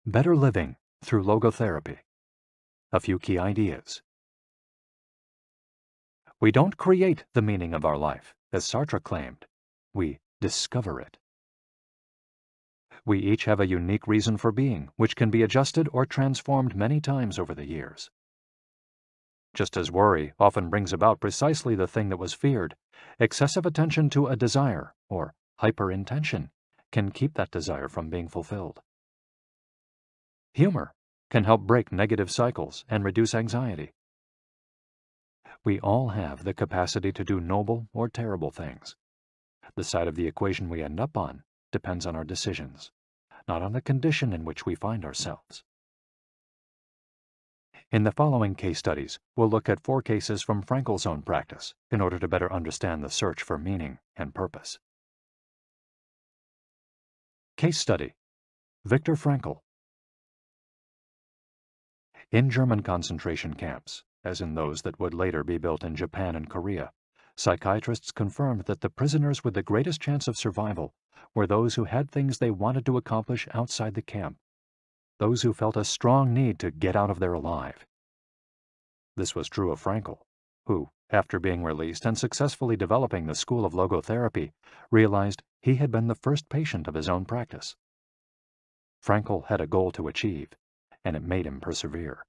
Better living through logotherapy. A few key ideas. We don't create the meaning of our life, as Sartre claimed. We discover it. We each have a unique reason for being, which can be adjusted or transformed many times over the years. Just as worry often brings about precisely the thing that was feared, excessive attention to a desire, or hyperintention, can keep that desire from being fulfilled. Humor can help break negative cycles and reduce anxiety. We all have the capacity to do noble or terrible things. The side of the equation we end up on depends on our decisions, not on the condition in which we find ourselves. In the following case studies, we'll look at 4 cases from Frankel's own practice in order to better understand the search for meaning and purpose. Case study: Viktor Frankl. In German concentration camps, as in those that would later be built in Japan and Korea, psychiatrists confirmed that the prisoners with the greatest chance of survival were those who had things they wanted to accomplish outside the camp, those who felt a strong need to get out of there alive. This was true of Frankl, who, after being released and successfully developing the school of logotherapy, realized he had been the first patient of his own practice. Frankl had a goal to achieve, and it made him persevere.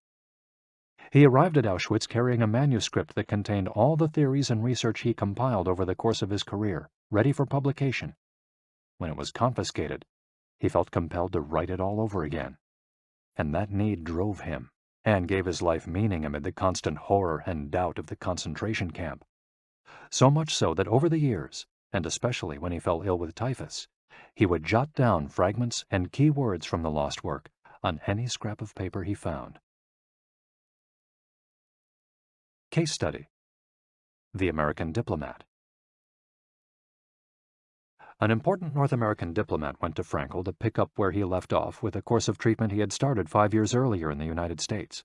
He arrived at Auschwitz carrying a manuscript that contained all the theories and research he compiled over the course of his career, ready for publication. When it was confiscated, he felt compelled to write it all over again. And that need drove him, and gave his life meaning amid the constant horror and doubt of the concentration camp. So much so that over the years, and especially when he fell ill with typhus, he would jot down fragments and key words from the lost work on any scrap of paper he found. Case study: The American Diplomat. An important North American diplomat went to Frankl to pick up where he left off with a course of treatment he had started 5 years earlier in the United States.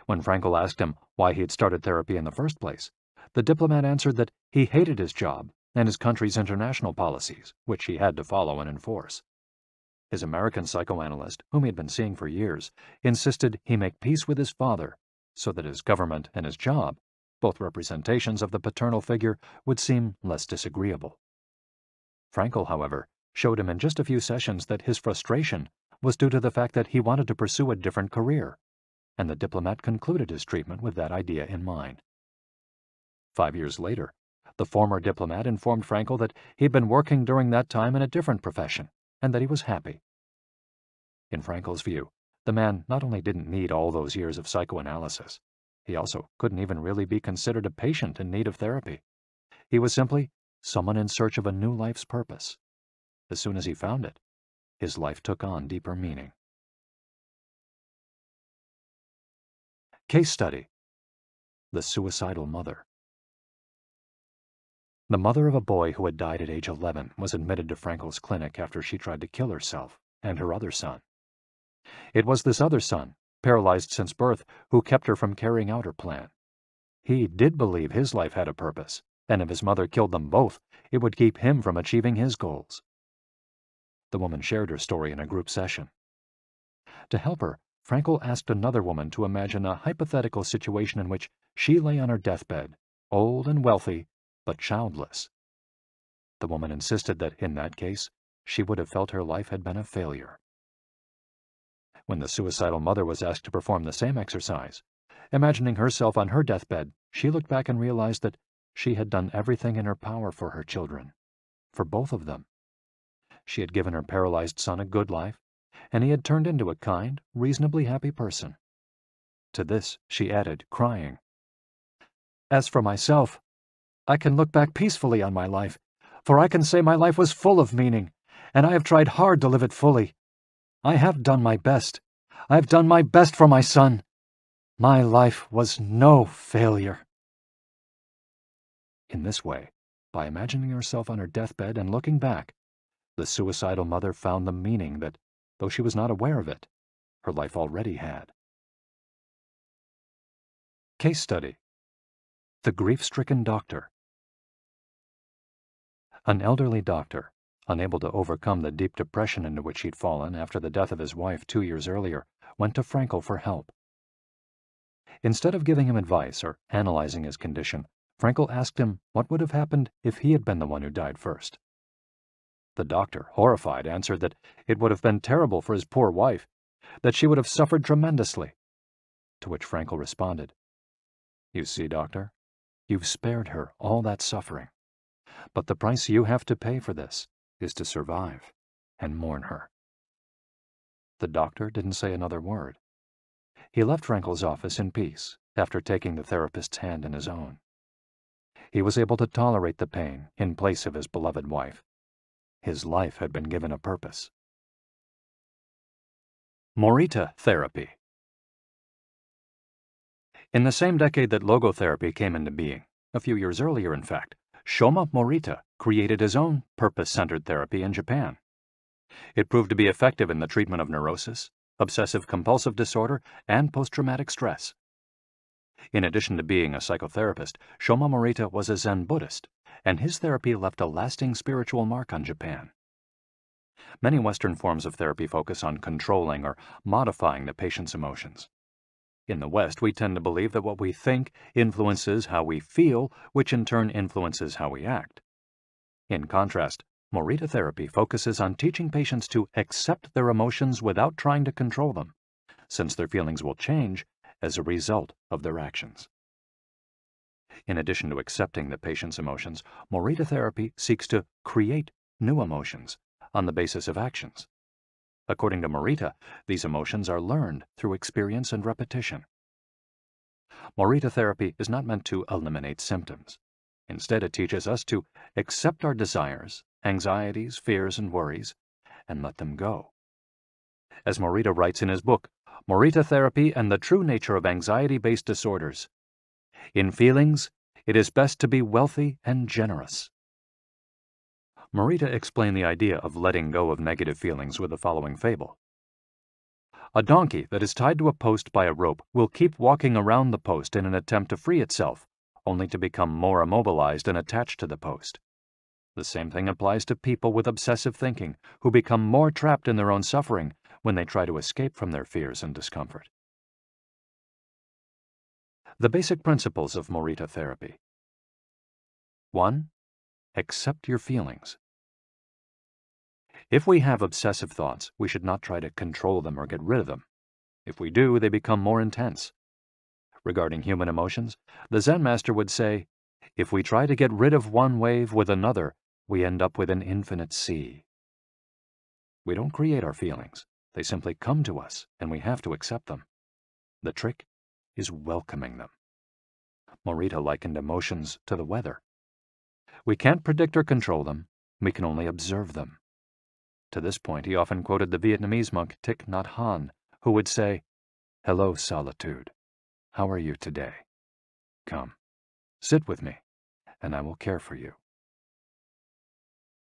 When Frankl asked him why he had started therapy in the first place, the diplomat answered that he hated his job and his country's international policies, which he had to follow and enforce. His American psychoanalyst, whom he had been seeing for years, insisted he make peace with his father so that his government and his job, both representations of the paternal figure, would seem less disagreeable. Frankl, however, showed him in just a few sessions that his frustration was due to the fact that he wanted to pursue a different career, and the diplomat concluded his treatment with that idea in mind. 5 years later, the former diplomat informed Frankl that he had been working during that time in a different profession, and that he was happy. In Frankl's view, the man not only didn't need all those years of psychoanalysis, he also couldn't even really be considered a patient in need of therapy. He was simply someone in search of a new life's purpose. As soon as he found it, his life took on deeper meaning. Case study: The Suicidal Mother. The mother of a boy who had died at age 11 was admitted to Frankl's clinic after she tried to kill herself and her other son. It was this other son, paralyzed since birth, who kept her from carrying out her plan. He did believe his life had a purpose, and if his mother killed them both, it would keep him from achieving his goals. The woman shared her story in a group session. To help her, Frankel asked another woman to imagine a hypothetical situation in which she lay on her deathbed, old and wealthy, but childless. The woman insisted that, in that case, she would have felt her life had been a failure. When the suicidal mother was asked to perform the same exercise, imagining herself on her deathbed, she looked back and realized that she had done everything in her power for her children, for both of them. She had given her paralyzed son a good life, and he had turned into a kind, reasonably happy person. To this she added, crying, "As for myself, I can look back peacefully on my life, for I can say my life was full of meaning, and I have tried hard to live it fully. I have done my best. I have done my best for my son. My life was no failure." In this way, by imagining herself on her deathbed and looking back, the suicidal mother found the meaning that, though she was not aware of it, her life already had. Case study: The grief-stricken doctor. An elderly doctor, unable to overcome the deep depression into which he'd fallen after the death of his wife 2 years earlier, went to Frankel for help. Instead of giving him advice or analyzing his condition, Frankel asked him what would have happened if he had been the one who died first. The doctor, horrified, answered that it would have been terrible for his poor wife, that she would have suffered tremendously. To which Frankel responded, "You see, doctor, you've spared her all that suffering, but the price you have to pay for this is to survive and mourn her." The doctor didn't say another word. He left Frankel's office in peace after taking the therapist's hand in his own. He was able to tolerate the pain in place of his beloved wife. His life had been given a purpose. Morita therapy. In the same decade that logotherapy came into being, a few years earlier in fact, Shoma Morita created his own purpose-centered therapy in Japan. It proved to be effective in the treatment of neurosis, obsessive-compulsive disorder, and post-traumatic stress. In addition to being a psychotherapist, Shoma Morita was a Zen Buddhist, and his therapy left a lasting spiritual mark on Japan. Many Western forms of therapy focus on controlling or modifying the patient's emotions. In the West, we tend to believe that what we think influences how we feel, which in turn influences how we act. In contrast, Morita therapy focuses on teaching patients to accept their emotions without trying to control them, since their feelings will change as a result of their actions. In addition to accepting the patient's emotions, Morita therapy seeks to create new emotions on the basis of actions. According to Morita, these emotions are learned through experience and repetition. Morita therapy is not meant to eliminate symptoms. Instead, it teaches us to accept our desires, anxieties, fears, and worries, and let them go. As Morita writes in his book, Morita Therapy and the True Nature of Anxiety-Based Disorders, "In feelings, it is best to be wealthy and generous." Morita explained the idea of letting go of negative feelings with the following fable. A donkey that is tied to a post by a rope will keep walking around the post in an attempt to free itself, only to become more immobilized and attached to the post. The same thing applies to people with obsessive thinking, who become more trapped in their own suffering when they try to escape from their fears and discomfort. The basic principles of Morita therapy. 1. Accept your feelings. If we have obsessive thoughts, we should not try to control them or get rid of them. If we do, they become more intense. Regarding human emotions, the Zen master would say, if we try to get rid of one wave with another, we end up with an infinite sea. We don't create our feelings. They simply come to us, and we have to accept them. The trick is welcoming them. Morita likened emotions to the weather. We can't predict or control them. We can only observe them. To this point, he often quoted the Vietnamese monk Thich Nhat Hanh, who would say, "Hello, solitude. How are you today? Come, sit with me, and I will care for you."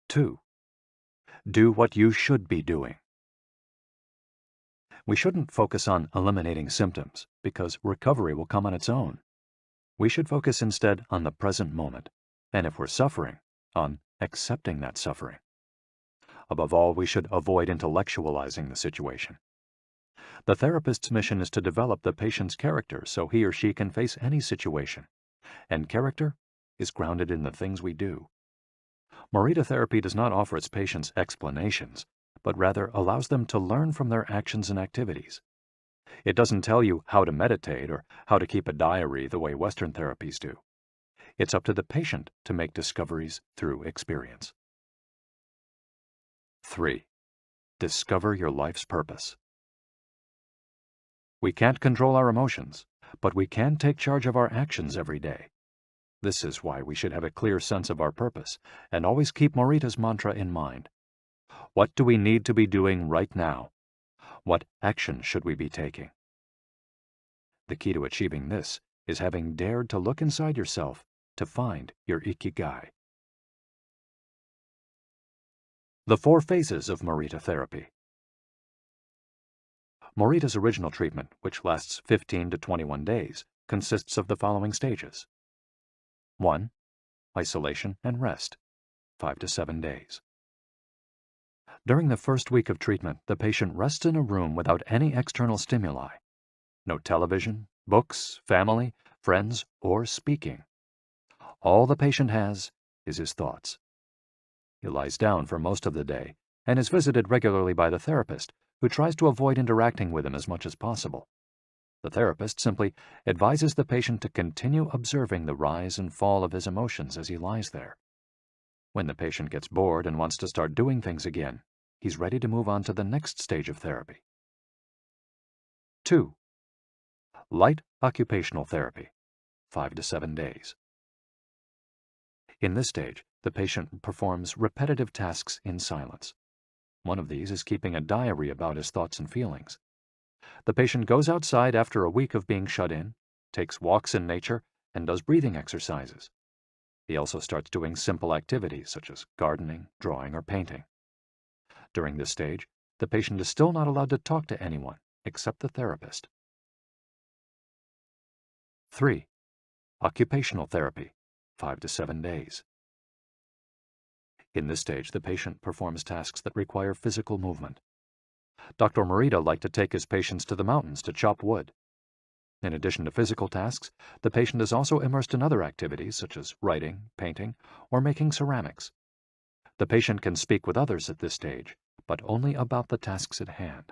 2. Do what you should be doing. We shouldn't focus on eliminating symptoms, because recovery will come on its own. We should focus instead on the present moment, and if we're suffering, on accepting that suffering. Above all, we should avoid intellectualizing the situation. The therapist's mission is to develop the patient's character so he or she can face any situation, and character is grounded in the things we do. Morita therapy does not offer its patients explanations, but rather allows them to learn from their actions and activities. It doesn't tell you how to meditate or how to keep a diary the way Western therapies do. It's up to the patient to make discoveries through experience. 3. Discover your life's purpose. We can't control our emotions, but we can take charge of our actions every day. This is why we should have a clear sense of our purpose and always keep Morita's mantra in mind. What do we need to be doing right now? What action should we be taking? The key to achieving this is having dared to look inside yourself to find your Ikigai. The 4 phases of Morita therapy. Morita's original treatment, which lasts 15 to 21 days, consists of the following stages. 1. Isolation and rest, 5 to 7 days. During the first week of treatment, the patient rests in a room without any external stimuli. No television, books, family, friends, or speaking. All the patient has is his thoughts. He lies down for most of the day and is visited regularly by the therapist, who tries to avoid interacting with him as much as possible. The therapist simply advises the patient to continue observing the rise and fall of his emotions as he lies there. When the patient gets bored and wants to start doing things again, he's ready to move on to the next stage of therapy. 2. Light occupational therapy, 5 to 7 days. In this stage, the patient performs repetitive tasks in silence. One of these is keeping a diary about his thoughts and feelings. The patient goes outside after a week of being shut in, takes walks in nature, and does breathing exercises. He also starts doing simple activities such as gardening, drawing, or painting. During this stage, the patient is still not allowed to talk to anyone except the therapist. 3. Occupational therapy, 5 to 7 days. In this stage, the patient performs tasks that require physical movement. Dr. Morita liked to take his patients to the mountains to chop wood. In addition to physical tasks, the patient is also immersed in other activities such as writing, painting, or making ceramics. The patient can speak with others at this stage, but only about the tasks at hand.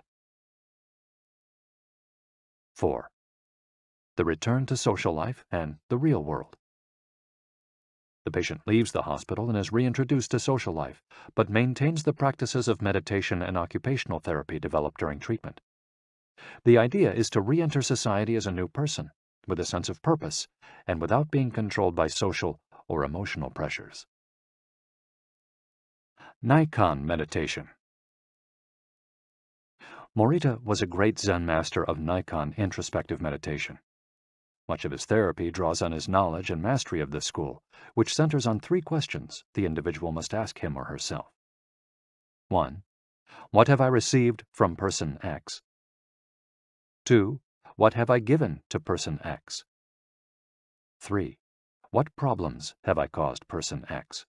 4. The return to social life and the real world. The patient leaves the hospital and is reintroduced to social life, but maintains the practices of meditation and occupational therapy developed during treatment. The idea is to re-enter society as a new person, with a sense of purpose, and without being controlled by social or emotional pressures. Nikon meditation. Morita was a great Zen master of Nikon introspective meditation. Much of his therapy draws on his knowledge and mastery of this school, which centers on 3 questions the individual must ask him or herself. 1. What have I received from person X? 2. What have I given to person X? 3. What problems have I caused person X?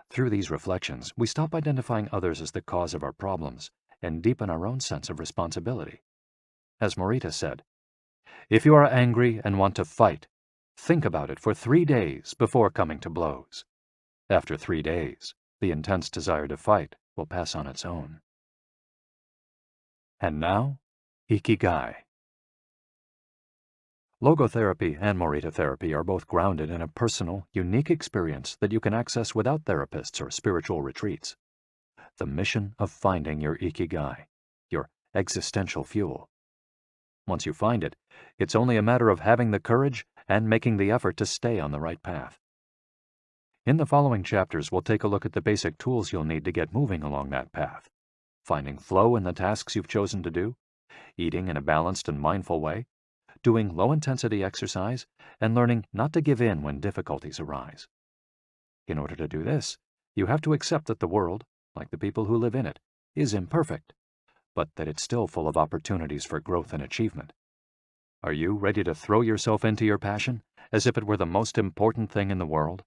Through these reflections, we stop identifying others as the cause of our problems and deepen our own sense of responsibility. As Morita said, if you are angry and want to fight, think about it for 3 days before coming to blows. After 3 days, the intense desire to fight will pass on its own. And now, Ikigai. Logotherapy and Morita therapy are both grounded in a personal, unique experience that you can access without therapists or spiritual retreats. The mission of finding your Ikigai, your existential fuel. Once you find it, it's only a matter of having the courage and making the effort to stay on the right path. In the following chapters, we'll take a look at the basic tools you'll need to get moving along that path. Finding flow in the tasks you've chosen to do, eating in a balanced and mindful way, doing low-intensity exercise, and learning not to give in when difficulties arise. In order to do this, you have to accept that the world, like the people who live in it, is imperfect. but that it's still full of opportunities for growth and achievement. Are you ready to throw yourself into your passion as if it were the most important thing in the world?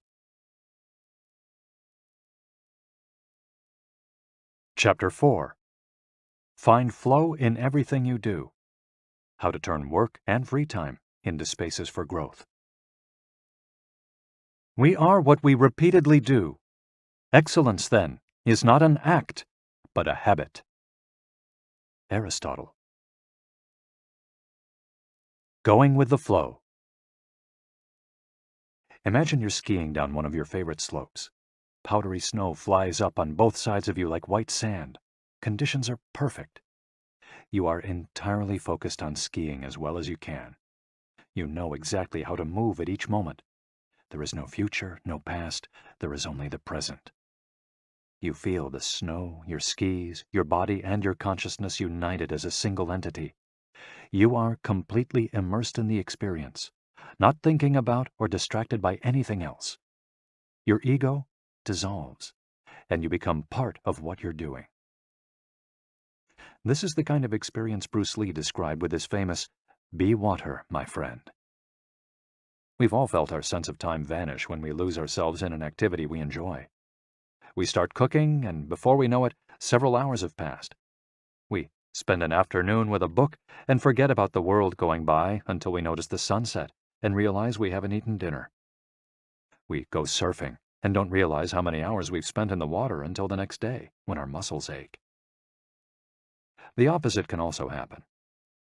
Chapter 4. Find flow in everything you do. How to turn work and free time into spaces for growth. We are what we repeatedly do. Excellence, then, is not an act, but a habit. Aristotle. Going with the flow. Imagine you're skiing down one of your favorite slopes. Powdery snow flies up on both sides of you like white sand. Conditions are perfect. You are entirely focused on skiing as well as you can. You know exactly how to move at each moment. There is no future, no past. There is only the present. You feel the snow, your skis, your body, and your consciousness united as a single entity. You are completely immersed in the experience, not thinking about or distracted by anything else. Your ego dissolves, and you become part of what you're doing. This is the kind of experience Bruce Lee described with his famous, "Be water, my friend." We've all felt our sense of time vanish when we lose ourselves in an activity we enjoy. We start cooking, and before we know it, several hours have passed. We spend an afternoon with a book and forget about the world going by until we notice the sunset and realize we haven't eaten dinner. We go surfing and don't realize how many hours we've spent in the water until the next day when our muscles ache. The opposite can also happen.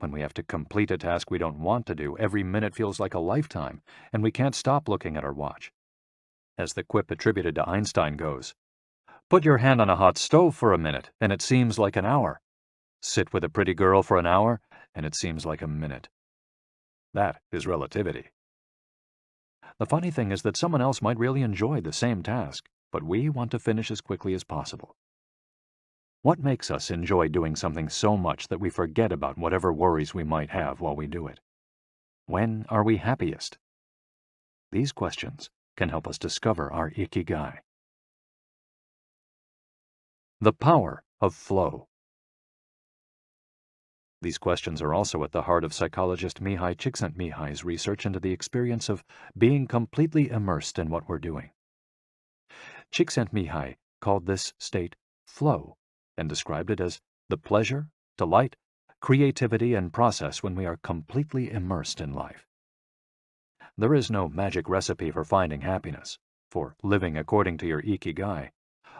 When we have to complete a task we don't want to do, every minute feels like a lifetime, and we can't stop looking at our watch. As the quip attributed to Einstein goes, "Put your hand on a hot stove for a minute, and it seems like an hour. Sit with a pretty girl for an hour, and it seems like a minute." That is relativity. The funny thing is that someone else might really enjoy the same task, but we want to finish as quickly as possible. What makes us enjoy doing something so much that we forget about whatever worries we might have while we do it? When are we happiest? These questions can help us discover our Ikigai. The power of flow. These questions are also at the heart of psychologist Mihai Csikszentmihalyi's research into the experience of being completely immersed in what we're doing. Csikszentmihalyi called this state flow and described it as the pleasure, delight, creativity, and process when we are completely immersed in life. There is no magic recipe for finding happiness, for living according to your Ikigai,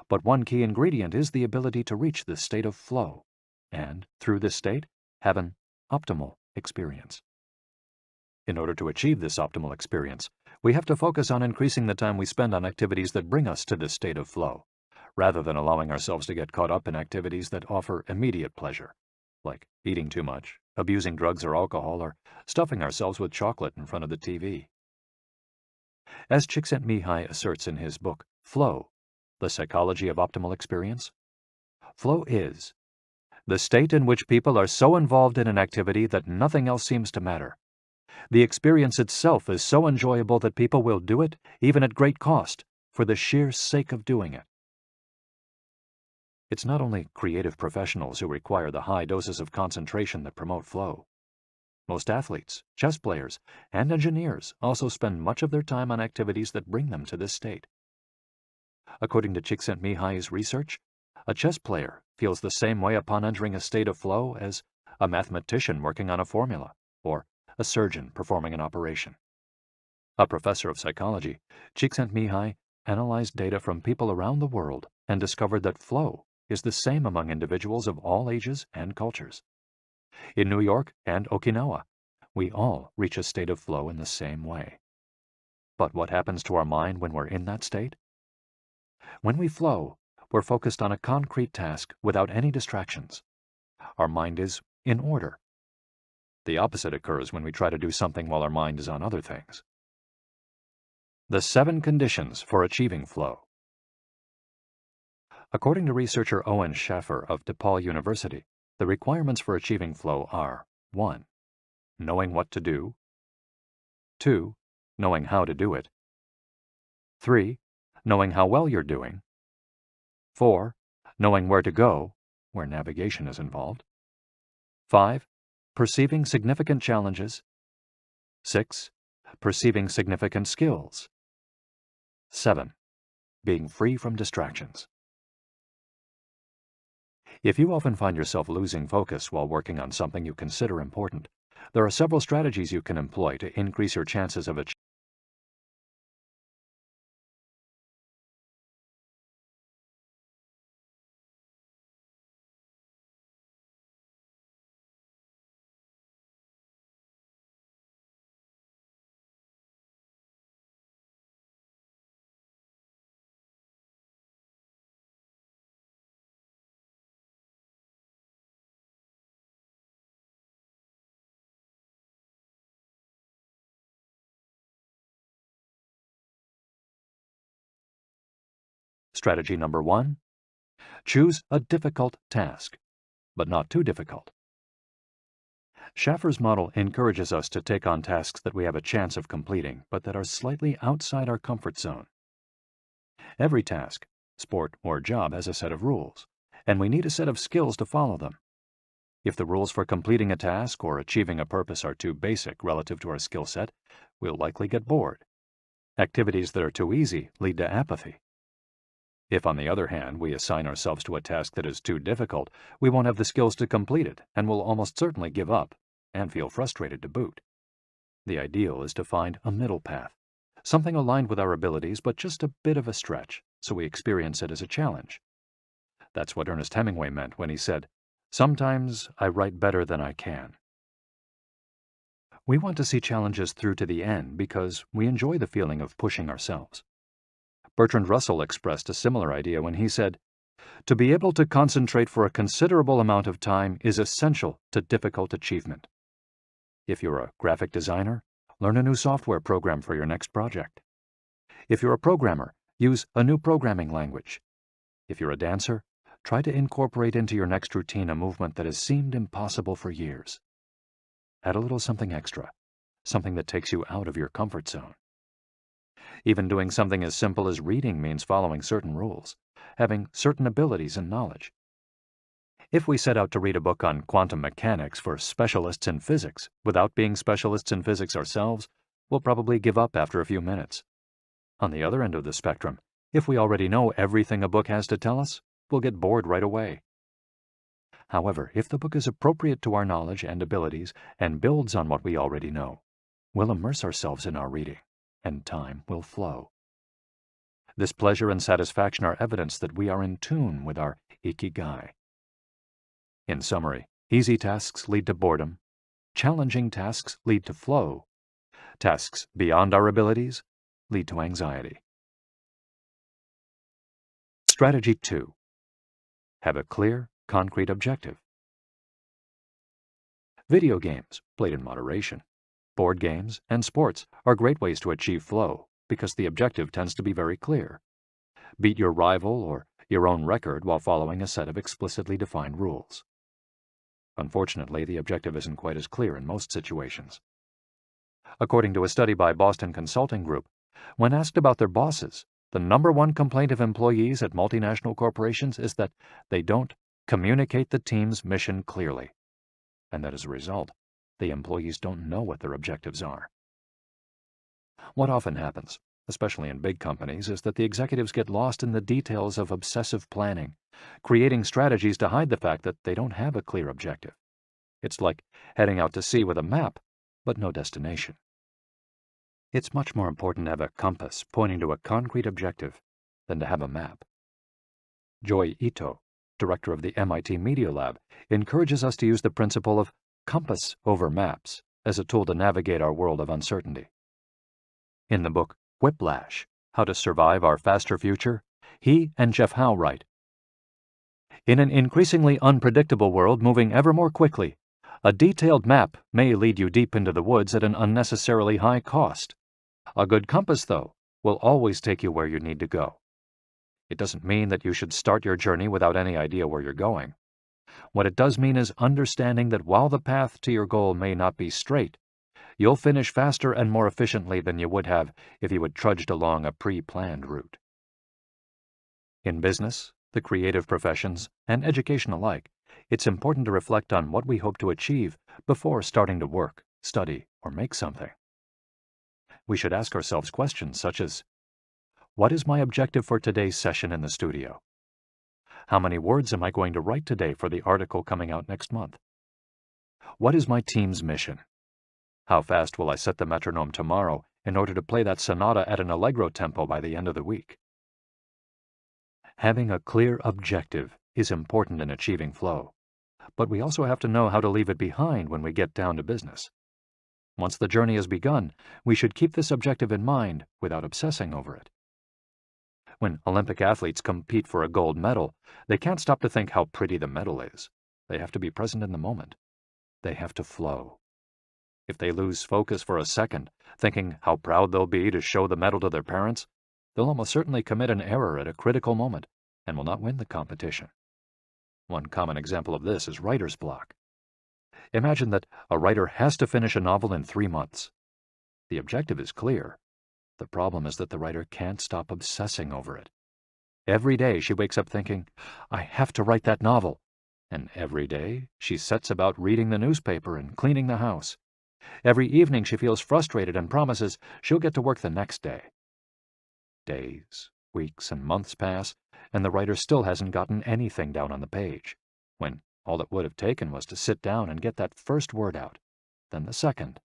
but one key ingredient is the ability to reach this state of flow, and, through this state, have an optimal experience. In order to achieve this optimal experience, we have to focus on increasing the time we spend on activities that bring us to this state of flow, rather than allowing ourselves to get caught up in activities that offer immediate pleasure, like eating too much, abusing drugs or alcohol, or stuffing ourselves with chocolate in front of the TV. As Csikszentmihalyi asserts in his book, Flow, The Psychology of Optimal Experience, flow is the state in which people are so involved in an activity that nothing else seems to matter. The experience itself is so enjoyable that people will do it, even at great cost, for the sheer sake of doing it. It's not only creative professionals who require the high doses of concentration that promote flow. Most athletes, chess players, and engineers also spend much of their time on activities that bring them to this state. According to Csikszentmihalyi's research, a chess player feels the same way upon entering a state of flow as a mathematician working on a formula, or a surgeon performing an operation. A professor of psychology, Csikszentmihalyi analyzed data from people around the world and discovered that flow is the same among individuals of all ages and cultures. In New York and Okinawa, we all reach a state of flow in the same way. But what happens to our mind when we're in that state? When we flow, we're focused on a concrete task without any distractions. Our mind is in order. The opposite occurs when we try to do something while our mind is on other things. The 7 conditions for achieving flow. According to researcher Owen Schaffer of DePaul University, the requirements for achieving flow are 1. Knowing what to do. 2. Knowing how to do it. 3. Knowing how well you're doing. 4. Knowing where to go, where navigation is involved. 5. Perceiving significant challenges. 6. Perceiving significant skills. 7. Being free from distractions. If you often find yourself losing focus while working on something you consider important, there are several strategies you can employ to increase your chances of achieving. Strategy number 1. Choose a difficult task, but not too difficult. Schaffer's model encourages us to take on tasks that we have a chance of completing, but that are slightly outside our comfort zone. Every task, sport or job, has a set of rules, and we need a set of skills to follow them. If the rules for completing a task or achieving a purpose are too basic relative to our skill set, we'll likely get bored. Activities that are too easy lead to apathy. If, on the other hand, we assign ourselves to a task that is too difficult, we won't have the skills to complete it and will almost certainly give up and feel frustrated to boot. The ideal is to find a middle path, something aligned with our abilities but just a bit of a stretch, so we experience it as a challenge. That's what Ernest Hemingway meant when he said, "Sometimes I write better than I can." We want to see challenges through to the end because we enjoy the feeling of pushing ourselves. Bertrand Russell expressed a similar idea when he said, "To be able to concentrate for a considerable amount of time is essential to difficult achievement." If you're a graphic designer, learn a new software program for your next project. If you're a programmer, use a new programming language. If you're a dancer, try to incorporate into your next routine a movement that has seemed impossible for years. Add a little something extra, something that takes you out of your comfort zone. Even doing something as simple as reading means following certain rules, having certain abilities and knowledge. If we set out to read a book on quantum mechanics for specialists in physics without being specialists in physics ourselves, we'll probably give up after a few minutes. On the other end of the spectrum, if we already know everything a book has to tell us, we'll get bored right away. However, if the book is appropriate to our knowledge and abilities and builds on what we already know, we'll immerse ourselves in our reading, and time will flow. This pleasure and satisfaction are evidence that we are in tune with our Ikigai. In summary, easy tasks lead to boredom, challenging tasks lead to flow, tasks beyond our abilities lead to anxiety. Strategy 2. Have a clear, concrete objective. Video games, played in moderation, board games, and sports are great ways to achieve flow because the objective tends to be very clear. Beat your rival or your own record while following a set of explicitly defined rules. Unfortunately, the objective isn't quite as clear in most situations. According to a study by Boston Consulting Group, when asked about their bosses, the #1 complaint of employees at multinational corporations is that they don't communicate the team's mission clearly, and that as a result, the employees don't know what their objectives are. What often happens, especially in big companies, is that the executives get lost in the details of obsessive planning, creating strategies to hide the fact that they don't have a clear objective. It's like heading out to sea with a map, but no destination. It's much more important to have a compass pointing to a concrete objective than to have a map. Joy Ito, director of the MIT Media Lab, encourages us to use the principle of compass over maps as a tool to navigate our world of uncertainty. In the book Whiplash, How to Survive Our Faster Future, he and Jeff Howe write, "In an increasingly unpredictable world moving ever more quickly, a detailed map may lead you deep into the woods at an unnecessarily high cost. A good compass, though, will always take you where you need to go. It doesn't mean that you should start your journey without any idea where you're going. What it does mean is understanding that while the path to your goal may not be straight, you'll finish faster and more efficiently than you would have if you had trudged along a pre-planned route." In business, the creative professions, and education alike, it's important to reflect on what we hope to achieve before starting to work, study, or make something. We should ask ourselves questions such as, what is my objective for today's session in the studio? How many words am I going to write today for the article coming out next month? What is my team's mission? How fast will I set the metronome tomorrow in order to play that sonata at an allegro tempo by the end of the week? Having a clear objective is important in achieving flow, but we also have to know how to leave it behind when we get down to business. Once the journey has begun, we should keep this objective in mind without obsessing over it. When Olympic athletes compete for a gold medal, they can't stop to think how pretty the medal is. They have to be present in the moment. They have to flow. If they lose focus for a second, thinking how proud they'll be to show the medal to their parents, they'll almost certainly commit an error at a critical moment and will not win the competition. One common example of this is writer's block. Imagine that a writer has to finish a novel in 3 months. The objective is clear. The problem is that the writer can't stop obsessing over it. Every day she wakes up thinking, I have to write that novel. And every day she sets about reading the newspaper and cleaning the house. Every evening she feels frustrated and promises she'll get to work the next day. Days, weeks, and months pass, and the writer still hasn't gotten anything down on the page, when all it would have taken was to sit down and get that first word out, then the second,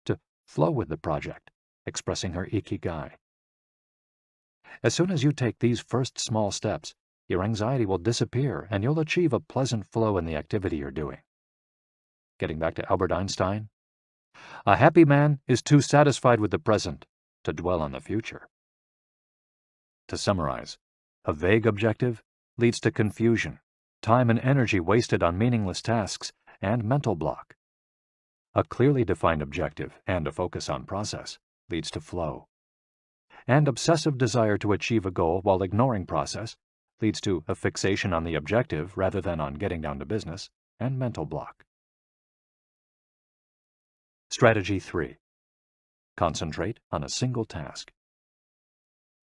to flow with the project, expressing her Ikigai. As soon as you take these first small steps, your anxiety will disappear and you'll achieve a pleasant flow in the activity you're doing. Getting back to Albert Einstein, a happy man is too satisfied with the present to dwell on the future. To summarize, a vague objective leads to confusion, time and energy wasted on meaningless tasks, and mental block. A clearly defined objective and a focus on process leads to flow. And obsessive desire to achieve a goal while ignoring process leads to a fixation on the objective rather than on getting down to business, and mental block. Strategy 3. Concentrate on a single task.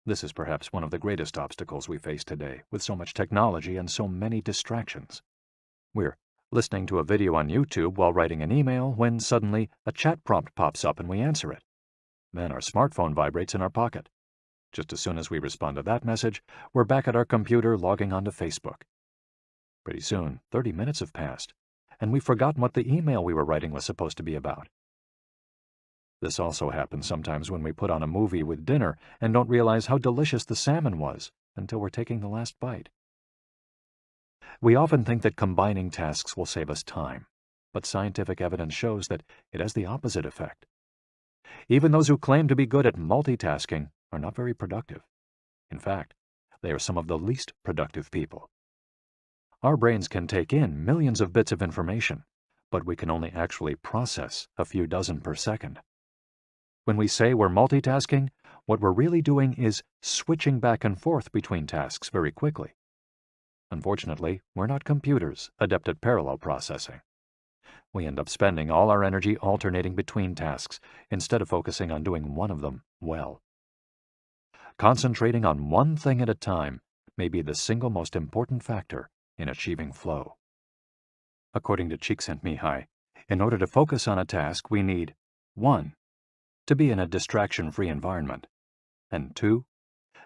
This is perhaps one of the greatest obstacles we face today, with so much technology and so many distractions. We're listening to a video on YouTube while writing an email when suddenly a chat prompt pops up and we answer it. Then our smartphone vibrates in our pocket. Just as soon as we respond to that message, we're back at our computer logging onto Facebook. Pretty soon, 30 minutes have passed, and we've forgotten what the email we were writing was supposed to be about. This also happens sometimes when we put on a movie with dinner and don't realize how delicious the salmon was until we're taking the last bite. We often think that combining tasks will save us time, but scientific evidence shows that it has the opposite effect. Even those who claim to be good at multitasking are not very productive. In fact, they are some of the least productive people. Our brains can take in millions of bits of information, but we can only actually process a few dozen per second. When we say we're multitasking, what we're really doing is switching back and forth between tasks very quickly. Unfortunately, we're not computers adept at parallel processing. We end up spending all our energy alternating between tasks instead of focusing on doing one of them well. Concentrating on one thing at a time may be the single most important factor in achieving flow. According to Csikszentmihalyi, in order to focus on a task, we need 1. To be in a distraction-free environment, and 2.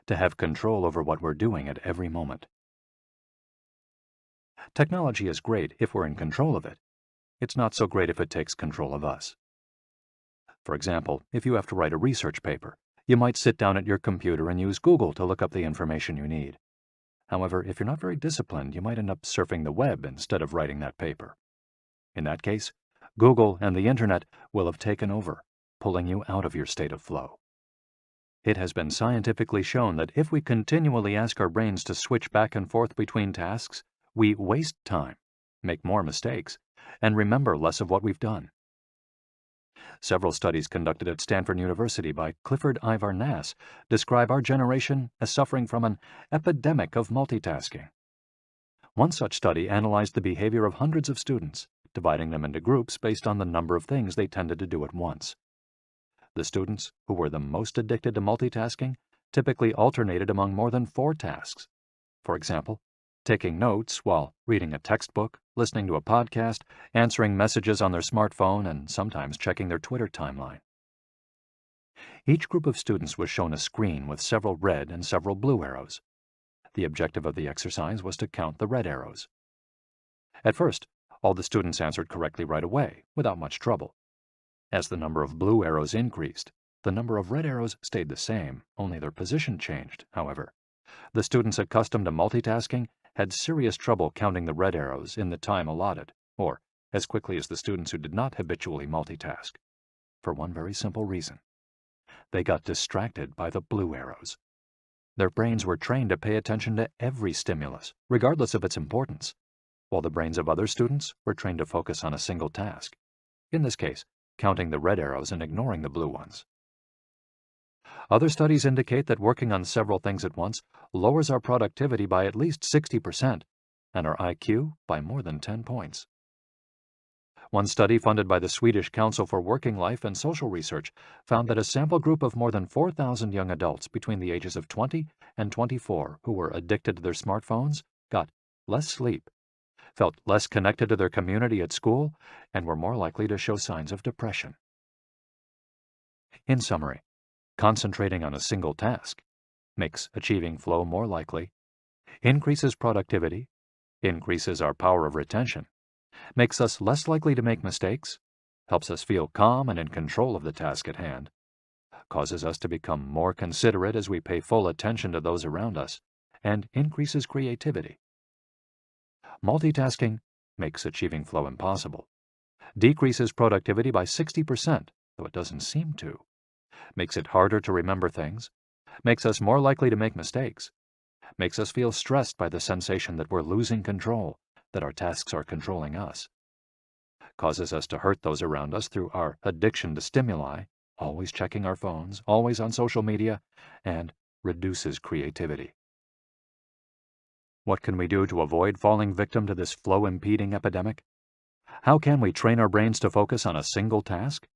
To have control over what we're doing at every moment. Technology is great if we're in control of it. It's not so great if it takes control of us. For example, if you have to write a research paper, you might sit down at your computer and use Google to look up the information you need. However, if you're not very disciplined, you might end up surfing the web instead of writing that paper. In that case, Google and the Internet will have taken over, pulling you out of your state of flow. It has been scientifically shown that if we continually ask our brains to switch back and forth between tasks, we waste time, make more mistakes, and remember less of what we've done. Several studies conducted at Stanford University by Clifford Ivar Nass describe our generation as suffering from an epidemic of multitasking. One such study analyzed the behavior of hundreds of students, dividing them into groups based on the number of things they tended to do at once. The students who were the most addicted to multitasking typically alternated among more than 4 tasks. For example, taking notes while reading a textbook, listening to a podcast, answering messages on their smartphone, and sometimes checking their Twitter timeline. Each group of students was shown a screen with several red and several blue arrows. The objective of the exercise was to count the red arrows. At first, all the students answered correctly right away, without much trouble. As the number of blue arrows increased, the number of red arrows stayed the same, only their position changed, however. The students accustomed to multitasking had serious trouble counting the red arrows in the time allotted, or as quickly as the students who did not habitually multitask, for one very simple reason. They got distracted by the blue arrows. Their brains were trained to pay attention to every stimulus, regardless of its importance, while the brains of other students were trained to focus on a single task, in this case, counting the red arrows and ignoring the blue ones. Other studies indicate that working on several things at once lowers our productivity by at least 60% and our IQ by more than 10 points. One study funded by the Swedish Council for Working Life and Social Research found that a sample group of more than 4,000 young adults between the ages of 20 and 24 who were addicted to their smartphones got less sleep, felt less connected to their community at school, and were more likely to show signs of depression. In summary, concentrating on a single task makes achieving flow more likely, increases productivity, increases our power of retention, makes us less likely to make mistakes, helps us feel calm and in control of the task at hand, causes us to become more considerate as we pay full attention to those around us, and increases creativity. Multitasking makes achieving flow impossible, decreases productivity by 60%, though it doesn't seem to, makes it harder to remember things, makes us more likely to make mistakes, makes us feel stressed by the sensation that we're losing control, that our tasks are controlling us, causes us to hurt those around us through our addiction to stimuli, always checking our phones, always on social media, and reduces creativity. What can we do to avoid falling victim to this flow-impeding epidemic? How can we train our brains to focus on a single task?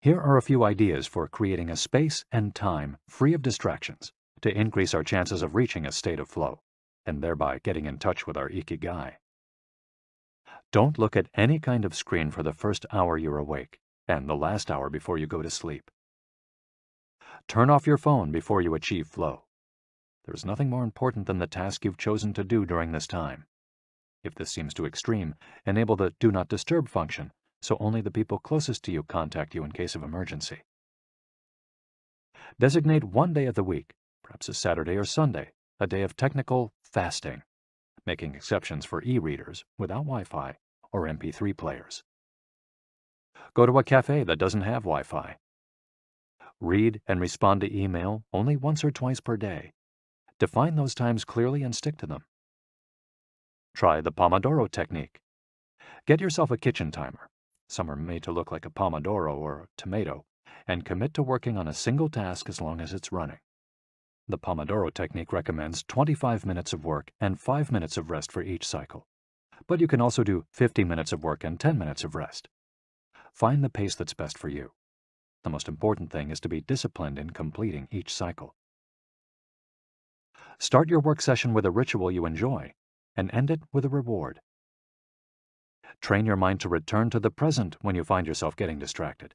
Here are a few ideas for creating a space and time free of distractions to increase our chances of reaching a state of flow, and thereby getting in touch with our Ikigai. Don't look at any kind of screen for the first hour you're awake and the last hour before you go to sleep. Turn off your phone before you achieve flow. There is nothing more important than the task you've chosen to do during this time. If this seems too extreme, enable the Do Not Disturb function, so only the people closest to you contact you in case of emergency. Designate one day of the week, perhaps a Saturday or Sunday, a day of technical fasting, making exceptions for e-readers without Wi-Fi or MP3 players. Go to a cafe that doesn't have Wi-Fi. Read and respond to email only once or twice per day. Define those times clearly and stick to them. Try the Pomodoro technique. Get yourself a kitchen timer. Some are made to look like a pomodoro or a tomato, and commit to working on a single task as long as it's running. The Pomodoro technique recommends 25 minutes of work and 5 minutes of rest for each cycle, but you can also do 50 minutes of work and 10 minutes of rest. Find the pace that's best for you. The most important thing is to be disciplined in completing each cycle. Start your work session with a ritual you enjoy, and end it with a reward. Train your mind to return to the present when you find yourself getting distracted.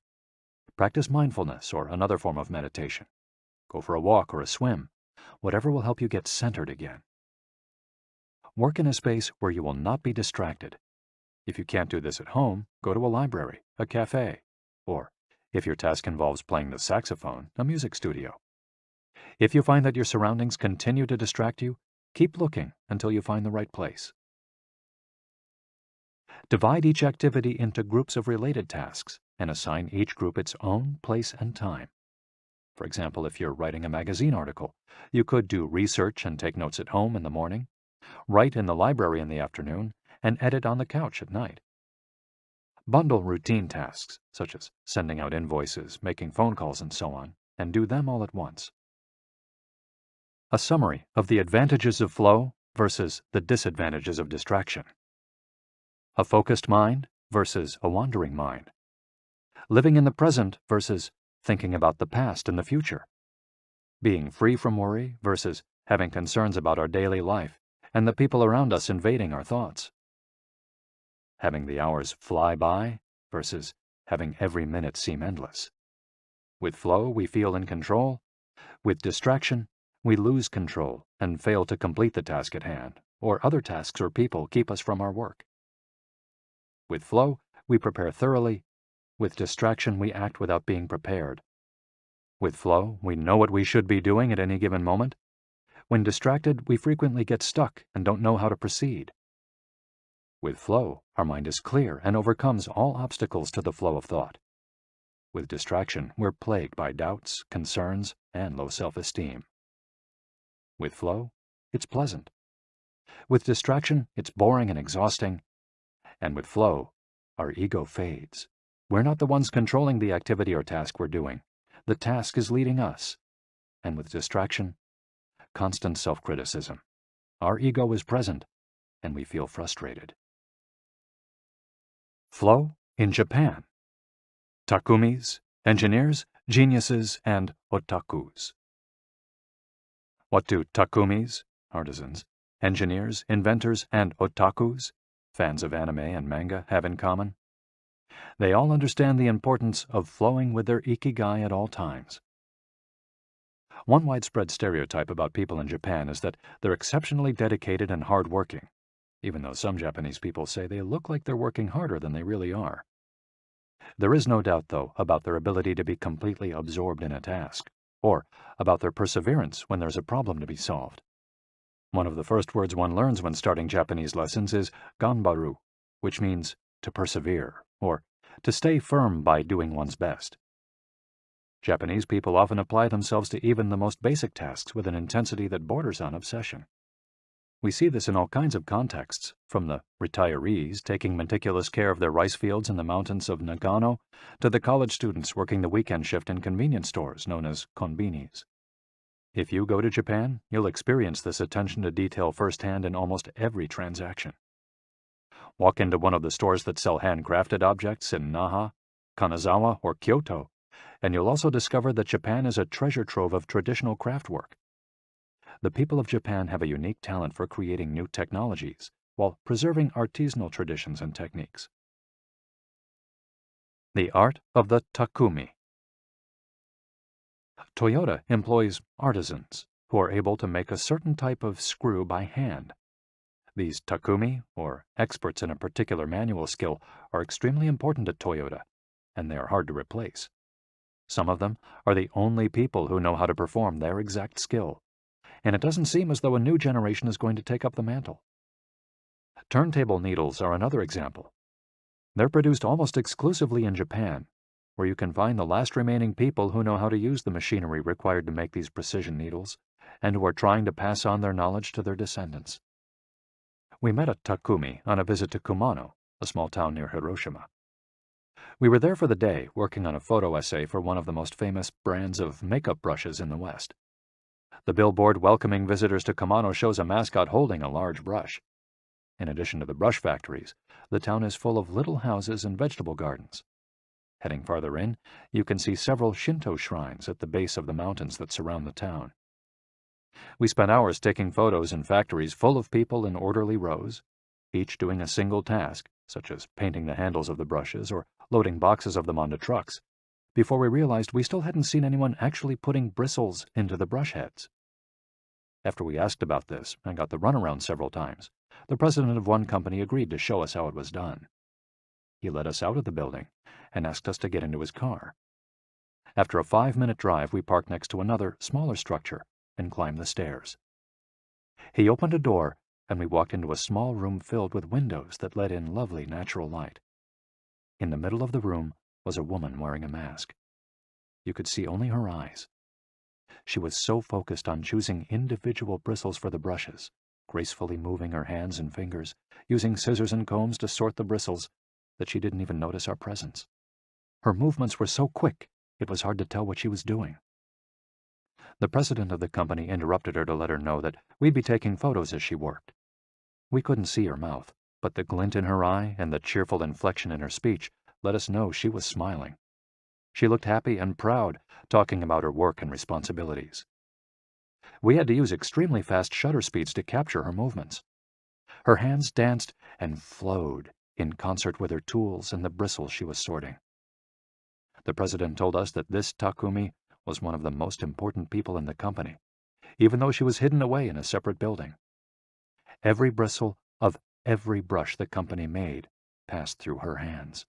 Practice mindfulness or another form of meditation. Go for a walk or a swim, whatever will help you get centered again. Work in a space where you will not be distracted. If you can't do this at home, go to a library, a cafe, or, if your task involves playing the saxophone, a music studio. If you find that your surroundings continue to distract you, keep looking until you find the right place. Divide each activity into groups of related tasks and assign each group its own place and time. For example, if you're writing a magazine article, you could do research and take notes at home in the morning, write in the library in the afternoon, and edit on the couch at night. Bundle routine tasks, such as sending out invoices, making phone calls, and so on, and do them all at once. A summary of the advantages of flow versus the disadvantages of distraction. A focused mind versus a wandering mind. Living in the present versus thinking about the past and the future. Being free from worry versus having concerns about our daily life and the people around us invading our thoughts. having the hours fly by versus having every minute seem endless. With flow, we feel in control. With distraction, we lose control and fail to complete the task at hand, or other tasks or people keep us from our work. With flow, we prepare thoroughly. With distraction, we act without being prepared. With flow, we know what we should be doing at any given moment. When distracted, we frequently get stuck and don't know how to proceed. With flow, our mind is clear and overcomes all obstacles to the flow of thought. With distraction, we're plagued by doubts, concerns, and low self-esteem. With flow, it's pleasant. With distraction, it's boring and exhausting. And with flow, our ego fades. We're not the ones controlling the activity or task we're doing. The task is leading us. And with distraction, constant self-criticism. Our ego is present, and we feel frustrated. Flow in Japan. Takumis, engineers, geniuses, and otakus. What do takumis, artisans, engineers, inventors, and otakus, fans of anime and manga, have in common? They all understand the importance of flowing with their Ikigai at all times. One widespread stereotype about people in Japan is that they're exceptionally dedicated and hard-working, even though some Japanese people say they look like they're working harder than they really are. There is no doubt, though, about their ability to be completely absorbed in a task, or about their perseverance when there's a problem to be solved. One of the first words one learns when starting Japanese lessons is ganbaru, which means to persevere, or to stay firm by doing one's best. Japanese people often apply themselves to even the most basic tasks with an intensity that borders on obsession. We see this in all kinds of contexts, from the retirees taking meticulous care of their rice fields in the mountains of Nagano to the college students working the weekend shift in convenience stores known as konbinis. If you go to Japan, you'll experience this attention to detail firsthand in almost every transaction. Walk into one of the stores that sell handcrafted objects in Naha, Kanazawa, or Kyoto, and you'll also discover that Japan is a treasure trove of traditional craftwork. The people of Japan have a unique talent for creating new technologies while preserving artisanal traditions and techniques. The art of the takumi. Toyota employs artisans who are able to make a certain type of screw by hand. These takumi, or experts in a particular manual skill, are extremely important at Toyota, and they are hard to replace. Some of them are the only people who know how to perform their exact skill, and it doesn't seem as though a new generation is going to take up the mantle. Turntable needles are another example. They're produced almost exclusively in Japan, where you can find the last remaining people who know how to use the machinery required to make these precision needles, and who are trying to pass on their knowledge to their descendants. We met a takumi on a visit to Kumano, a small town near Hiroshima. We were there for the day, working on a photo essay for one of the most famous brands of makeup brushes in the West. The billboard welcoming visitors to Kumano shows a mascot holding a large brush. In addition to the brush factories, the town is full of little houses and vegetable gardens. Heading farther in, you can see several Shinto shrines at the base of the mountains that surround the town. We spent hours taking photos in factories full of people in orderly rows, each doing a single task, such as painting the handles of the brushes or loading boxes of them onto trucks, before we realized we still hadn't seen anyone actually putting bristles into the brush heads. After we asked about this and got the runaround several times, the president of one company agreed to show us how it was done. He led us out of the building and asked us to get into his car. After a 5-minute drive, we parked next to another, smaller structure and climbed the stairs. He opened a door, and we walked into a small room filled with windows that let in lovely natural light. In the middle of the room was a woman wearing a mask. You could see only her eyes. She was so focused on choosing individual bristles for the brushes, gracefully moving her hands and fingers, using scissors and combs to sort the bristles, that she didn't even notice our presence. Her movements were so quick, it was hard to tell what she was doing. The president of the company interrupted her to let her know that we'd be taking photos as she worked. We couldn't see her mouth, but the glint in her eye and the cheerful inflection in her speech let us know she was smiling. She looked happy and proud, talking about her work and responsibilities. We had to use extremely fast shutter speeds to capture her movements. Her hands danced and flowed in concert with her tools and the bristles she was sorting. The president told us that this Takumi was one of the most important people in the company, even though she was hidden away in a separate building. Every bristle of every brush the company made passed through her hands.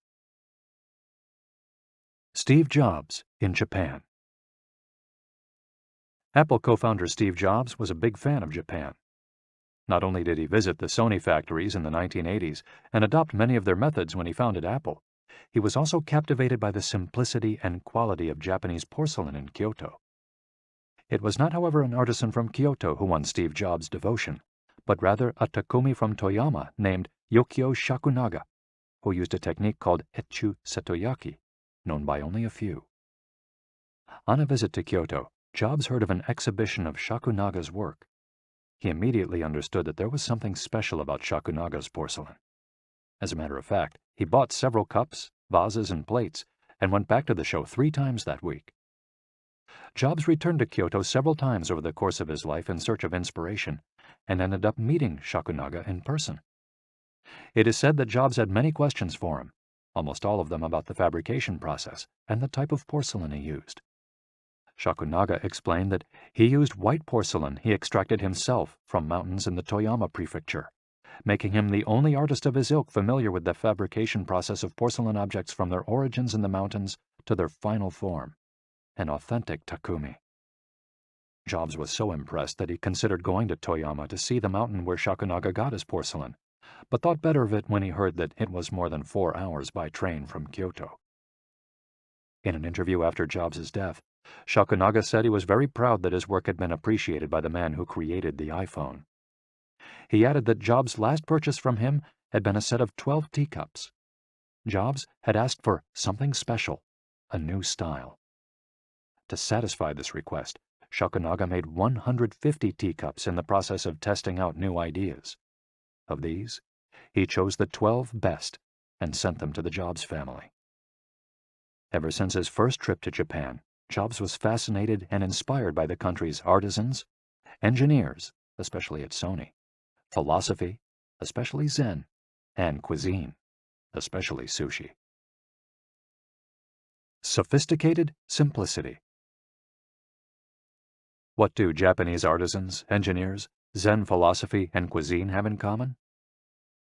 Steve Jobs in Japan. Apple co-founder Steve Jobs was a big fan of Japan. Not only did he visit the Sony factories in the 1980s and adopt many of their methods when he founded Apple, he was also captivated by the simplicity and quality of Japanese porcelain in Kyoto. It was not, however, an artisan from Kyoto who won Steve Jobs' devotion, but rather a Takumi from Toyama named Yukio Shakunaga, who used a technique called Etchu Setoyaki, known by only a few. On a visit to Kyoto, Jobs heard of an exhibition of Shakunaga's work. He immediately understood that there was something special about Shakunaga's porcelain. As a matter of fact, he bought several cups, vases, and plates, and went back to the show 3 times that week. Jobs returned to Kyoto several times over the course of his life in search of inspiration, and ended up meeting Shakunaga in person. It is said that Jobs had many questions for him, almost all of them about the fabrication process and the type of porcelain he used. Shakunaga explained that he used white porcelain he extracted himself from mountains in the Toyama prefecture, making him the only artist of his ilk familiar with the fabrication process of porcelain objects from their origins in the mountains to their final form, an authentic Takumi. Jobs was so impressed that he considered going to Toyama to see the mountain where Shakunaga got his porcelain, but thought better of it when he heard that it was more than 4 hours by train from Kyoto. In an interview after Jobs' death, Shakunaga said he was very proud that his work had been appreciated by the man who created the iPhone. He added that Jobs' last purchase from him had been a set of 12 teacups. Jobs had asked for something special, a new style. To satisfy this request, Shakunaga made 150 teacups in the process of testing out new ideas. Of these, he chose the 12 best and sent them to the Jobs family. Ever since his first trip to Japan, Jobs was fascinated and inspired by the country's artisans, engineers, especially at Sony, philosophy, especially Zen, and cuisine, especially sushi. Sophisticated simplicity. What do Japanese artisans, engineers, Zen philosophy, and cuisine have in common?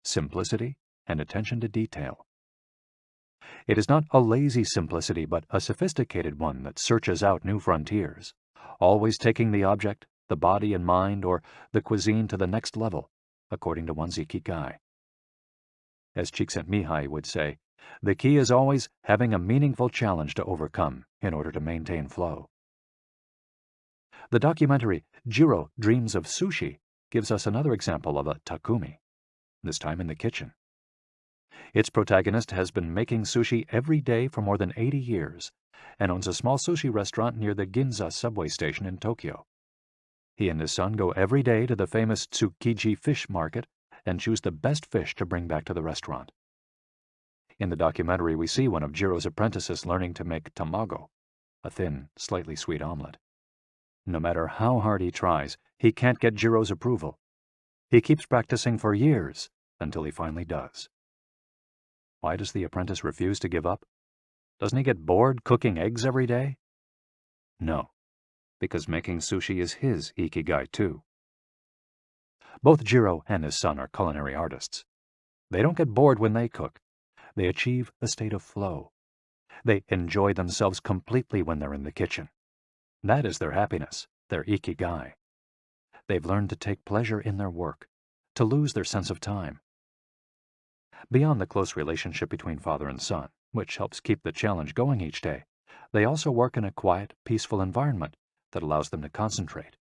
Simplicity and attention to detail. It is not a lazy simplicity, but a sophisticated one that searches out new frontiers, always taking the object, the body and mind, or the cuisine to the next level, according to one's Ikigai. As Csikszentmihalyi would say, the key is always having a meaningful challenge to overcome in order to maintain flow. The documentary Jiro Dreams of Sushi gives us another example of a Takumi, this time in the kitchen. Its protagonist has been making sushi every day for more than 80 years and owns a small sushi restaurant near the Ginza subway station in Tokyo. He and his son go every day to the famous Tsukiji fish market and choose the best fish to bring back to the restaurant. In the documentary, we see one of Jiro's apprentices learning to make tamago, a thin, slightly sweet omelet. No matter how hard he tries, he can't get Jiro's approval. He keeps practicing for years until he finally does. Why does the apprentice refuse to give up? Doesn't he get bored cooking eggs every day? No, because making sushi is his Ikigai too. Both Jiro and his son are culinary artists. They don't get bored when they cook. They achieve a state of flow. They enjoy themselves completely when they're in the kitchen. That is their happiness, their Ikigai. They've learned to take pleasure in their work, to lose their sense of time. Beyond the close relationship between father and son, which helps keep the challenge going each day, they also work in a quiet, peaceful environment that allows them to concentrate.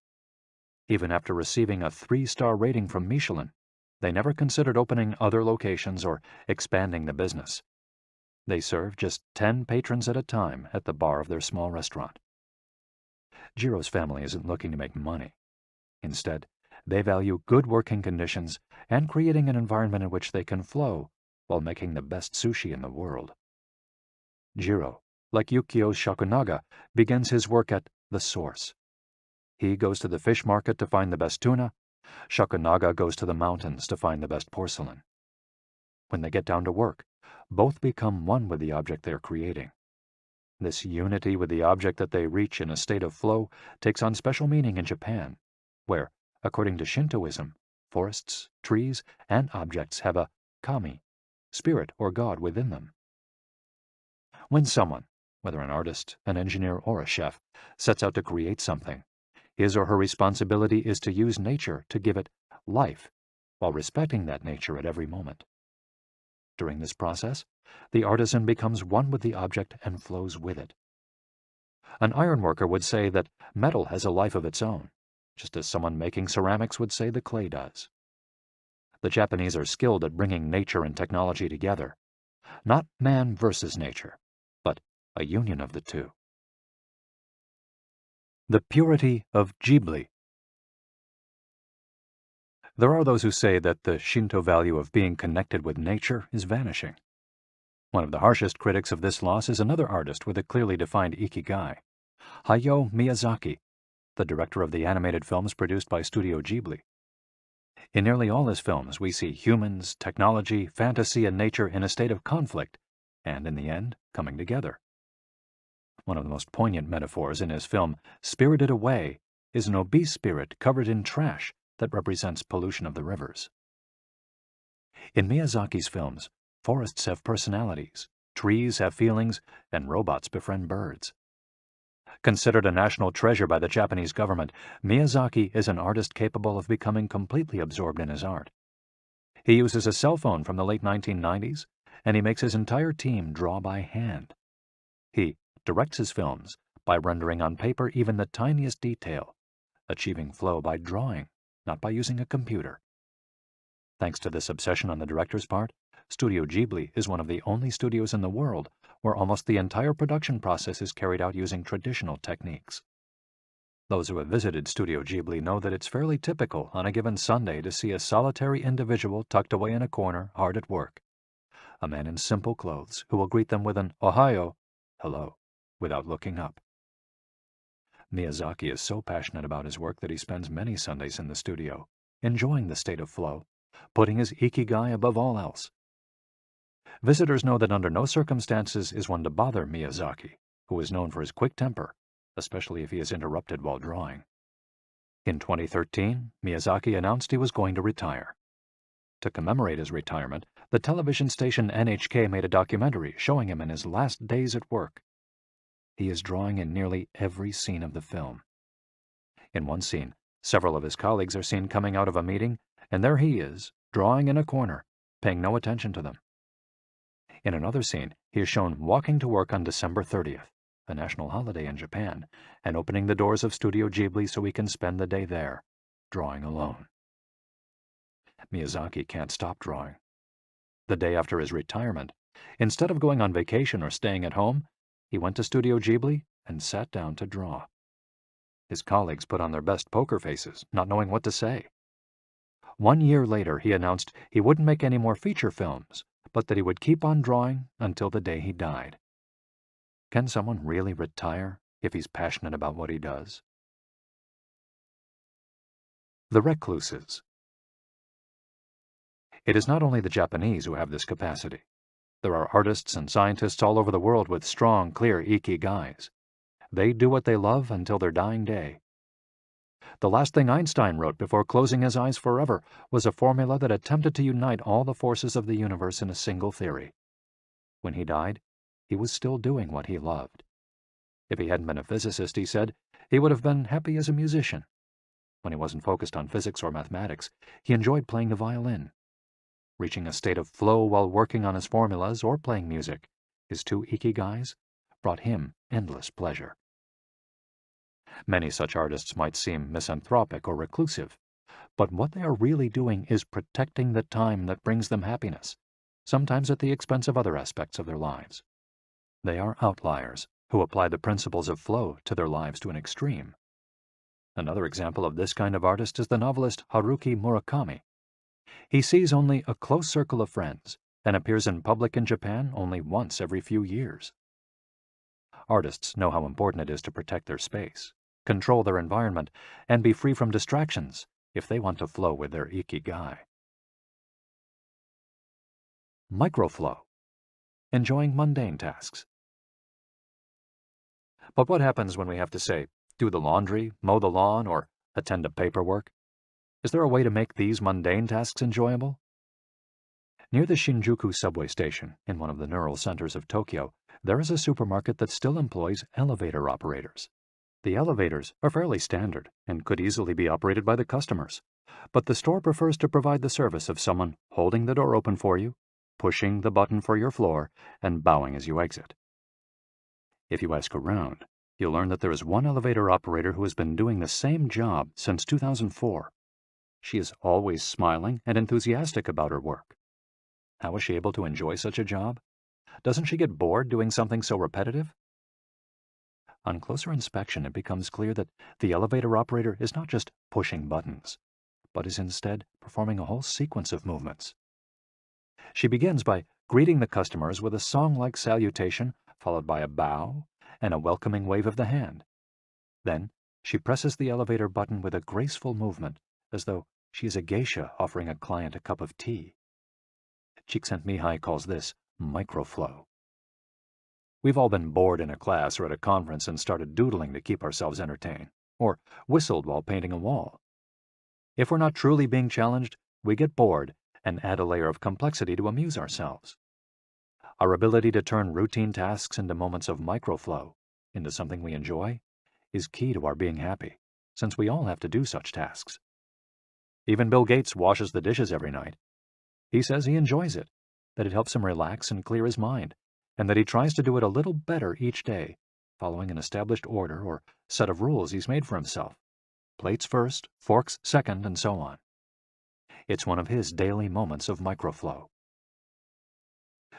Even after receiving a 3-star rating from Michelin, they never considered opening other locations or expanding the business. They serve just 10 patrons at a time at the bar of their small restaurant. Jiro's family isn't looking to make money. Instead, they value good working conditions and creating an environment in which they can flow while making the best sushi in the world. Jiro, like Yukio Shakunaga, begins his work at the source. He goes to the fish market to find the best tuna. Shakunaga goes to the mountains to find the best porcelain. when they get down to work, both become one with the object they are creating. This unity with the object that they reach in a state of flow takes on special meaning in Japan, where, according to Shintoism, forests, trees, and objects have a kami, spirit or god within them. When someone, whether an artist, an engineer, or a chef, sets out to create something, his or her responsibility is to use nature to give it life, while respecting that nature at every moment. During this process, the artisan becomes one with the object and flows with it. An ironworker would say that metal has a life of its own, just as someone making ceramics would say the clay does. The Japanese are skilled at bringing nature and technology together, not man versus nature, but a union of the two. The purity of Ghibli. There are those who say that the Shinto value of being connected with nature is vanishing. One of the harshest critics of this loss is another artist with a clearly defined Ikigai, Hayao Miyazaki, the director of the animated films produced by Studio Ghibli. In nearly all his films, we see humans, technology, fantasy, and nature in a state of conflict, and in the end, coming together. One of the most poignant metaphors in his film, Spirited Away, is an obese spirit covered in trash that represents pollution of the rivers. In Miyazaki's films, forests have personalities, trees have feelings, and robots befriend birds. Considered a national treasure by the Japanese government, Miyazaki is an artist capable of becoming completely absorbed in his art. He uses a cell phone from the late 1990s, and he makes his entire team draw by hand. He directs his films by rendering on paper even the tiniest detail, achieving flow by drawing, not by using a computer. Thanks to this obsession on the director's part, Studio Ghibli is one of the only studios in the world where almost the entire production process is carried out using traditional techniques. Those who have visited Studio Ghibli know that it's fairly typical on a given Sunday to see a solitary individual tucked away in a corner, hard at work. A man in simple clothes who will greet them with an "Ohayo," hello, without looking up. Miyazaki is so passionate about his work that he spends many Sundays in the studio, enjoying the state of flow, putting his Ikigai above all else. Visitors know that under no circumstances is one to bother Miyazaki, who is known for his quick temper, especially if he is interrupted while drawing. In 2013, Miyazaki announced he was going to retire. To commemorate his retirement, the television station NHK made a documentary showing him in his last days at work. He is drawing in nearly every scene of the film. In one scene, several of his colleagues are seen coming out of a meeting, and there he is, drawing in a corner, paying no attention to them. In another scene, he is shown walking to work on December 30th, a national holiday in Japan, and opening the doors of Studio Ghibli so he can spend the day there, drawing alone. Miyazaki can't stop drawing. The day after his retirement, instead of going on vacation or staying at home, he went to Studio Ghibli and sat down to draw. His colleagues put on their best poker faces, not knowing what to say. 1 year later, he announced he wouldn't make any more feature films, but that he would keep on drawing until the day he died. Can someone really retire if he's passionate about what he does? The recluses. It is not only the Japanese who have this capacity. There are artists and scientists all over the world with strong, clear ikigais. They do what they love until their dying day. The last thing Einstein wrote before closing his eyes forever was a formula that attempted to unite all the forces of the universe in a single theory. When he died, he was still doing what he loved. If he hadn't been a physicist, he said, he would have been happy as a musician. When he wasn't focused on physics or mathematics, he enjoyed playing the violin. Reaching a state of flow while working on his formulas or playing music, his two ikigais, brought him endless pleasure. Many such artists might seem misanthropic or reclusive, but what they are really doing is protecting the time that brings them happiness, sometimes at the expense of other aspects of their lives. They are outliers who apply the principles of flow to their lives to an extreme. Another example of this kind of artist is the novelist Haruki Murakami. He sees only a close circle of friends and appears in public in Japan only once every few years. Artists know how important it is to protect their space, control their environment, and be free from distractions if they want to flow with their ikigai. microflow, enjoying mundane tasks. But what happens when we have to, say, do the laundry, mow the lawn, or attend to paperwork? Is there a way to make these mundane tasks enjoyable? Near the Shinjuku subway station, in one of the neural centers of Tokyo, there is a supermarket that still employs elevator operators. The elevators are fairly standard and could easily be operated by the customers, but the store prefers to provide the service of someone holding the door open for you, pushing the button for your floor, and bowing as you exit. If you ask around, you'll learn that there is one elevator operator who has been doing the same job since 2004. She is always smiling and enthusiastic about her work. How is she able to enjoy such a job? Doesn't she get bored doing something so repetitive? On closer inspection, it becomes clear that the elevator operator is not just pushing buttons, but is instead performing a whole sequence of movements. She begins by greeting the customers with a song-like salutation, followed by a bow and a welcoming wave of the hand. Then, she presses the elevator button with a graceful movement, as though she is a geisha offering a client a cup of tea. Csikszentmihalyi calls this microflow. We've all been bored in a class or at a conference and started doodling to keep ourselves entertained, or whistled while painting a wall. If we're not truly being challenged, we get bored and add a layer of complexity to amuse ourselves. Our ability to turn routine tasks into moments of microflow, into something we enjoy, is key to our being happy, since we all have to do such tasks. Even Bill Gates washes the dishes every night. He says he enjoys it, that it helps him relax and clear his mind, and that he tries to do it a little better each day, following an established order or set of rules he's made for himself. Plates first, forks second, and so on. It's one of his daily moments of microflow.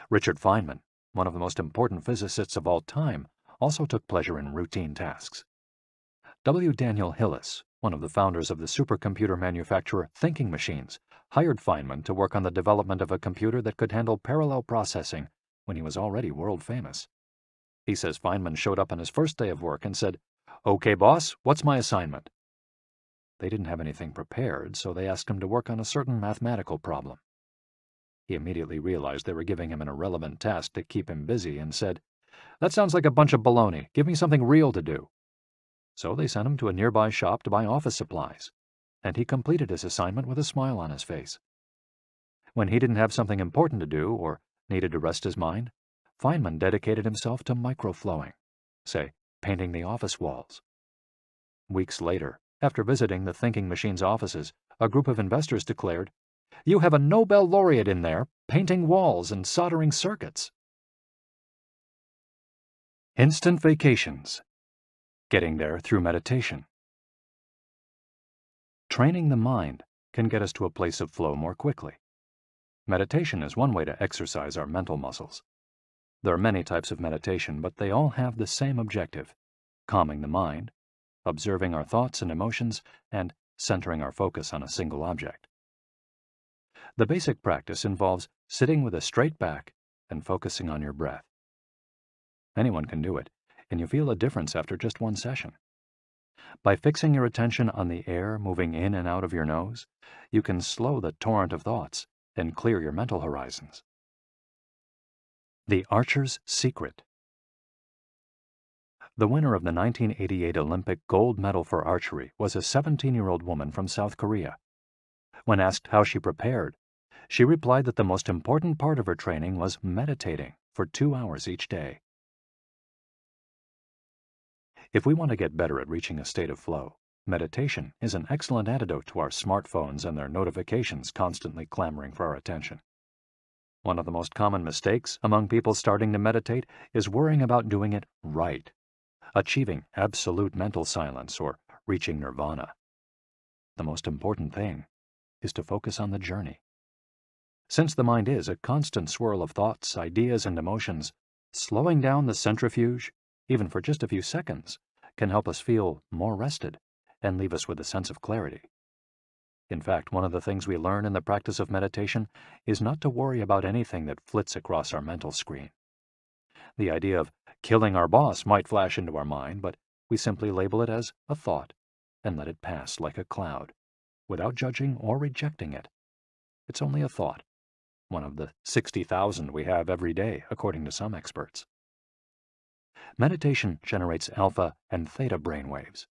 Richard Feynman, one of the most important physicists of all time, also took pleasure in routine tasks. W. Daniel Hillis, one of the founders of the supercomputer manufacturer Thinking Machines, hired Feynman to work on the development of a computer that could handle parallel processing when he was already world famous. He says Feynman showed up on his first day of work and said, "Okay, boss, what's my assignment?" They didn't have anything prepared, so they asked him to work on a certain mathematical problem. He immediately realized they were giving him an irrelevant task to keep him busy and said, "That sounds like a bunch of baloney. Give me something real to do." So they sent him to a nearby shop to buy office supplies, and he completed his assignment with a smile on his face. When he didn't have something important to do or needed to rest his mind, Feynman dedicated himself to microflowing, say, painting the office walls. Weeks later, after visiting the Thinking Machines offices, a group of investors declared, "You have a Nobel laureate in there, painting walls and soldering circuits." Instant vacations. Getting there through meditation. Training the mind can get us to a place of flow more quickly. Meditation is one way to exercise our mental muscles. There are many types of meditation, but they all have the same objective: calming the mind, observing our thoughts and emotions, and centering our focus on a single object. The basic practice involves sitting with a straight back and focusing on your breath. Anyone can do it, and you feel a difference after just one session. By fixing your attention on the air moving in and out of your nose, you can slow the torrent of thoughts and clear your mental horizons. The Archer's Secret. The winner of the 1988 Olympic gold medal for archery was a 17-year-old woman from South Korea. When asked how she prepared, she replied that the most important part of her training was meditating for 2 hours each day. If we want to get better at reaching a state of flow, meditation is an excellent antidote to our smartphones and their notifications constantly clamoring for our attention. One of the most common mistakes among people starting to meditate is worrying about doing it right, achieving absolute mental silence or reaching nirvana. The most important thing is to focus on the journey. Since the mind is a constant swirl of thoughts, ideas, and emotions, slowing down the centrifuge, even for just a few seconds, can help us feel more rested and leave us with a sense of clarity. In fact, one of the things we learn in the practice of meditation is not to worry about anything that flits across our mental screen. The idea of killing our boss might flash into our mind, but we simply label it as a thought and let it pass like a cloud, without judging or rejecting it. It's only a thought, one of the 60,000 we have every day, according to some experts. Meditation generates alpha and theta brainwaves.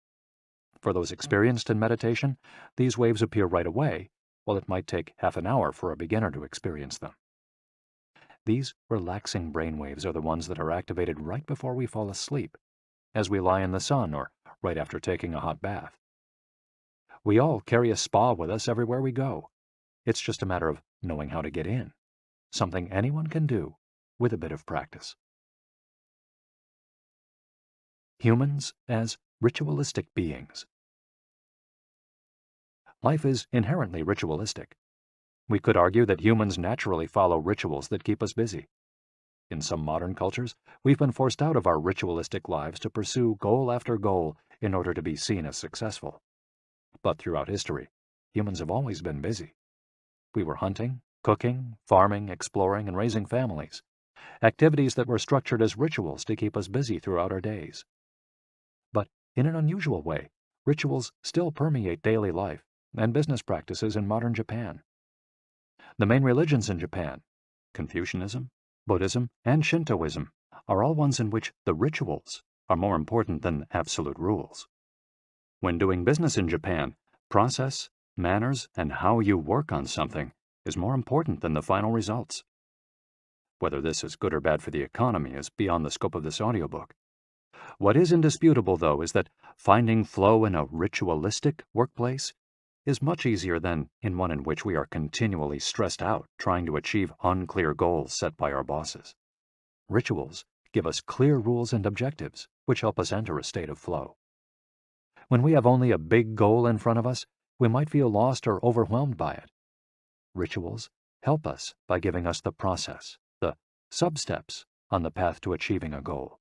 For those experienced in meditation, these waves appear right away, while it might take half an hour for a beginner to experience them. These relaxing brainwaves are the ones that are activated right before we fall asleep, as we lie in the sun or right after taking a hot bath. We all carry a spa with us everywhere we go. It's just a matter of knowing how to get in, something anyone can do with a bit of practice. Humans as ritualistic beings. Life is inherently ritualistic. We could argue that humans naturally follow rituals that keep us busy. In some modern cultures, we've been forced out of our ritualistic lives to pursue goal after goal in order to be seen as successful. But throughout history, humans have always been busy. We were hunting, cooking, farming, exploring, and raising families, activities that were structured as rituals to keep us busy throughout our days. But in an unusual way, rituals still permeate daily life and business practices in modern Japan. The main religions in Japan, Confucianism, Buddhism, and Shintoism, are all ones in which the rituals are more important than absolute rules. When doing business in Japan, process, manners, and how you work on something is more important than the final results. Whether this is good or bad for the economy is beyond the scope of this audiobook. What is indisputable, though, is that finding flow in a ritualistic workplace is much easier than in one in which we are continually stressed out trying to achieve unclear goals set by our bosses. Rituals give us clear rules and objectives, which help us enter a state of flow. When we have only a big goal in front of us, we might feel lost or overwhelmed by it. Rituals help us by giving us the process, the sub-steps on the path to achieving a goal.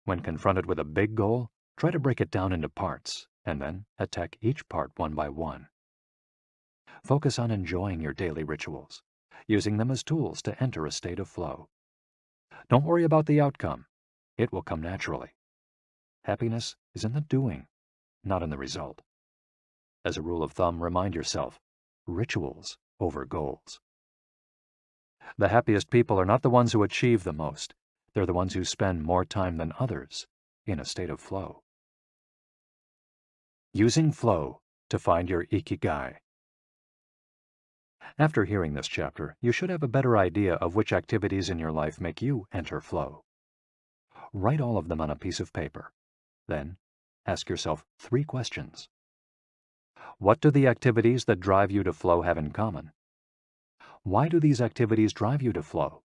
When confronted with a big goal, try to break it down into parts, and then attack each part one by one. Focus on enjoying your daily rituals, using them as tools to enter a state of flow. Don't worry about the outcome. It will come naturally. Happiness is in the doing, not in the result. As a rule of thumb, remind yourself, rituals over goals. The happiest people are not the ones who achieve the most. They're the ones who spend more time than others in a state of flow. Using flow to find your Ikigai. After hearing this chapter, you should have a better idea of which activities in your life make you enter flow. Write all of them on a piece of paper. Then, ask yourself 3 questions. What do the activities that drive you to flow have in common? Why do these activities drive you to flow?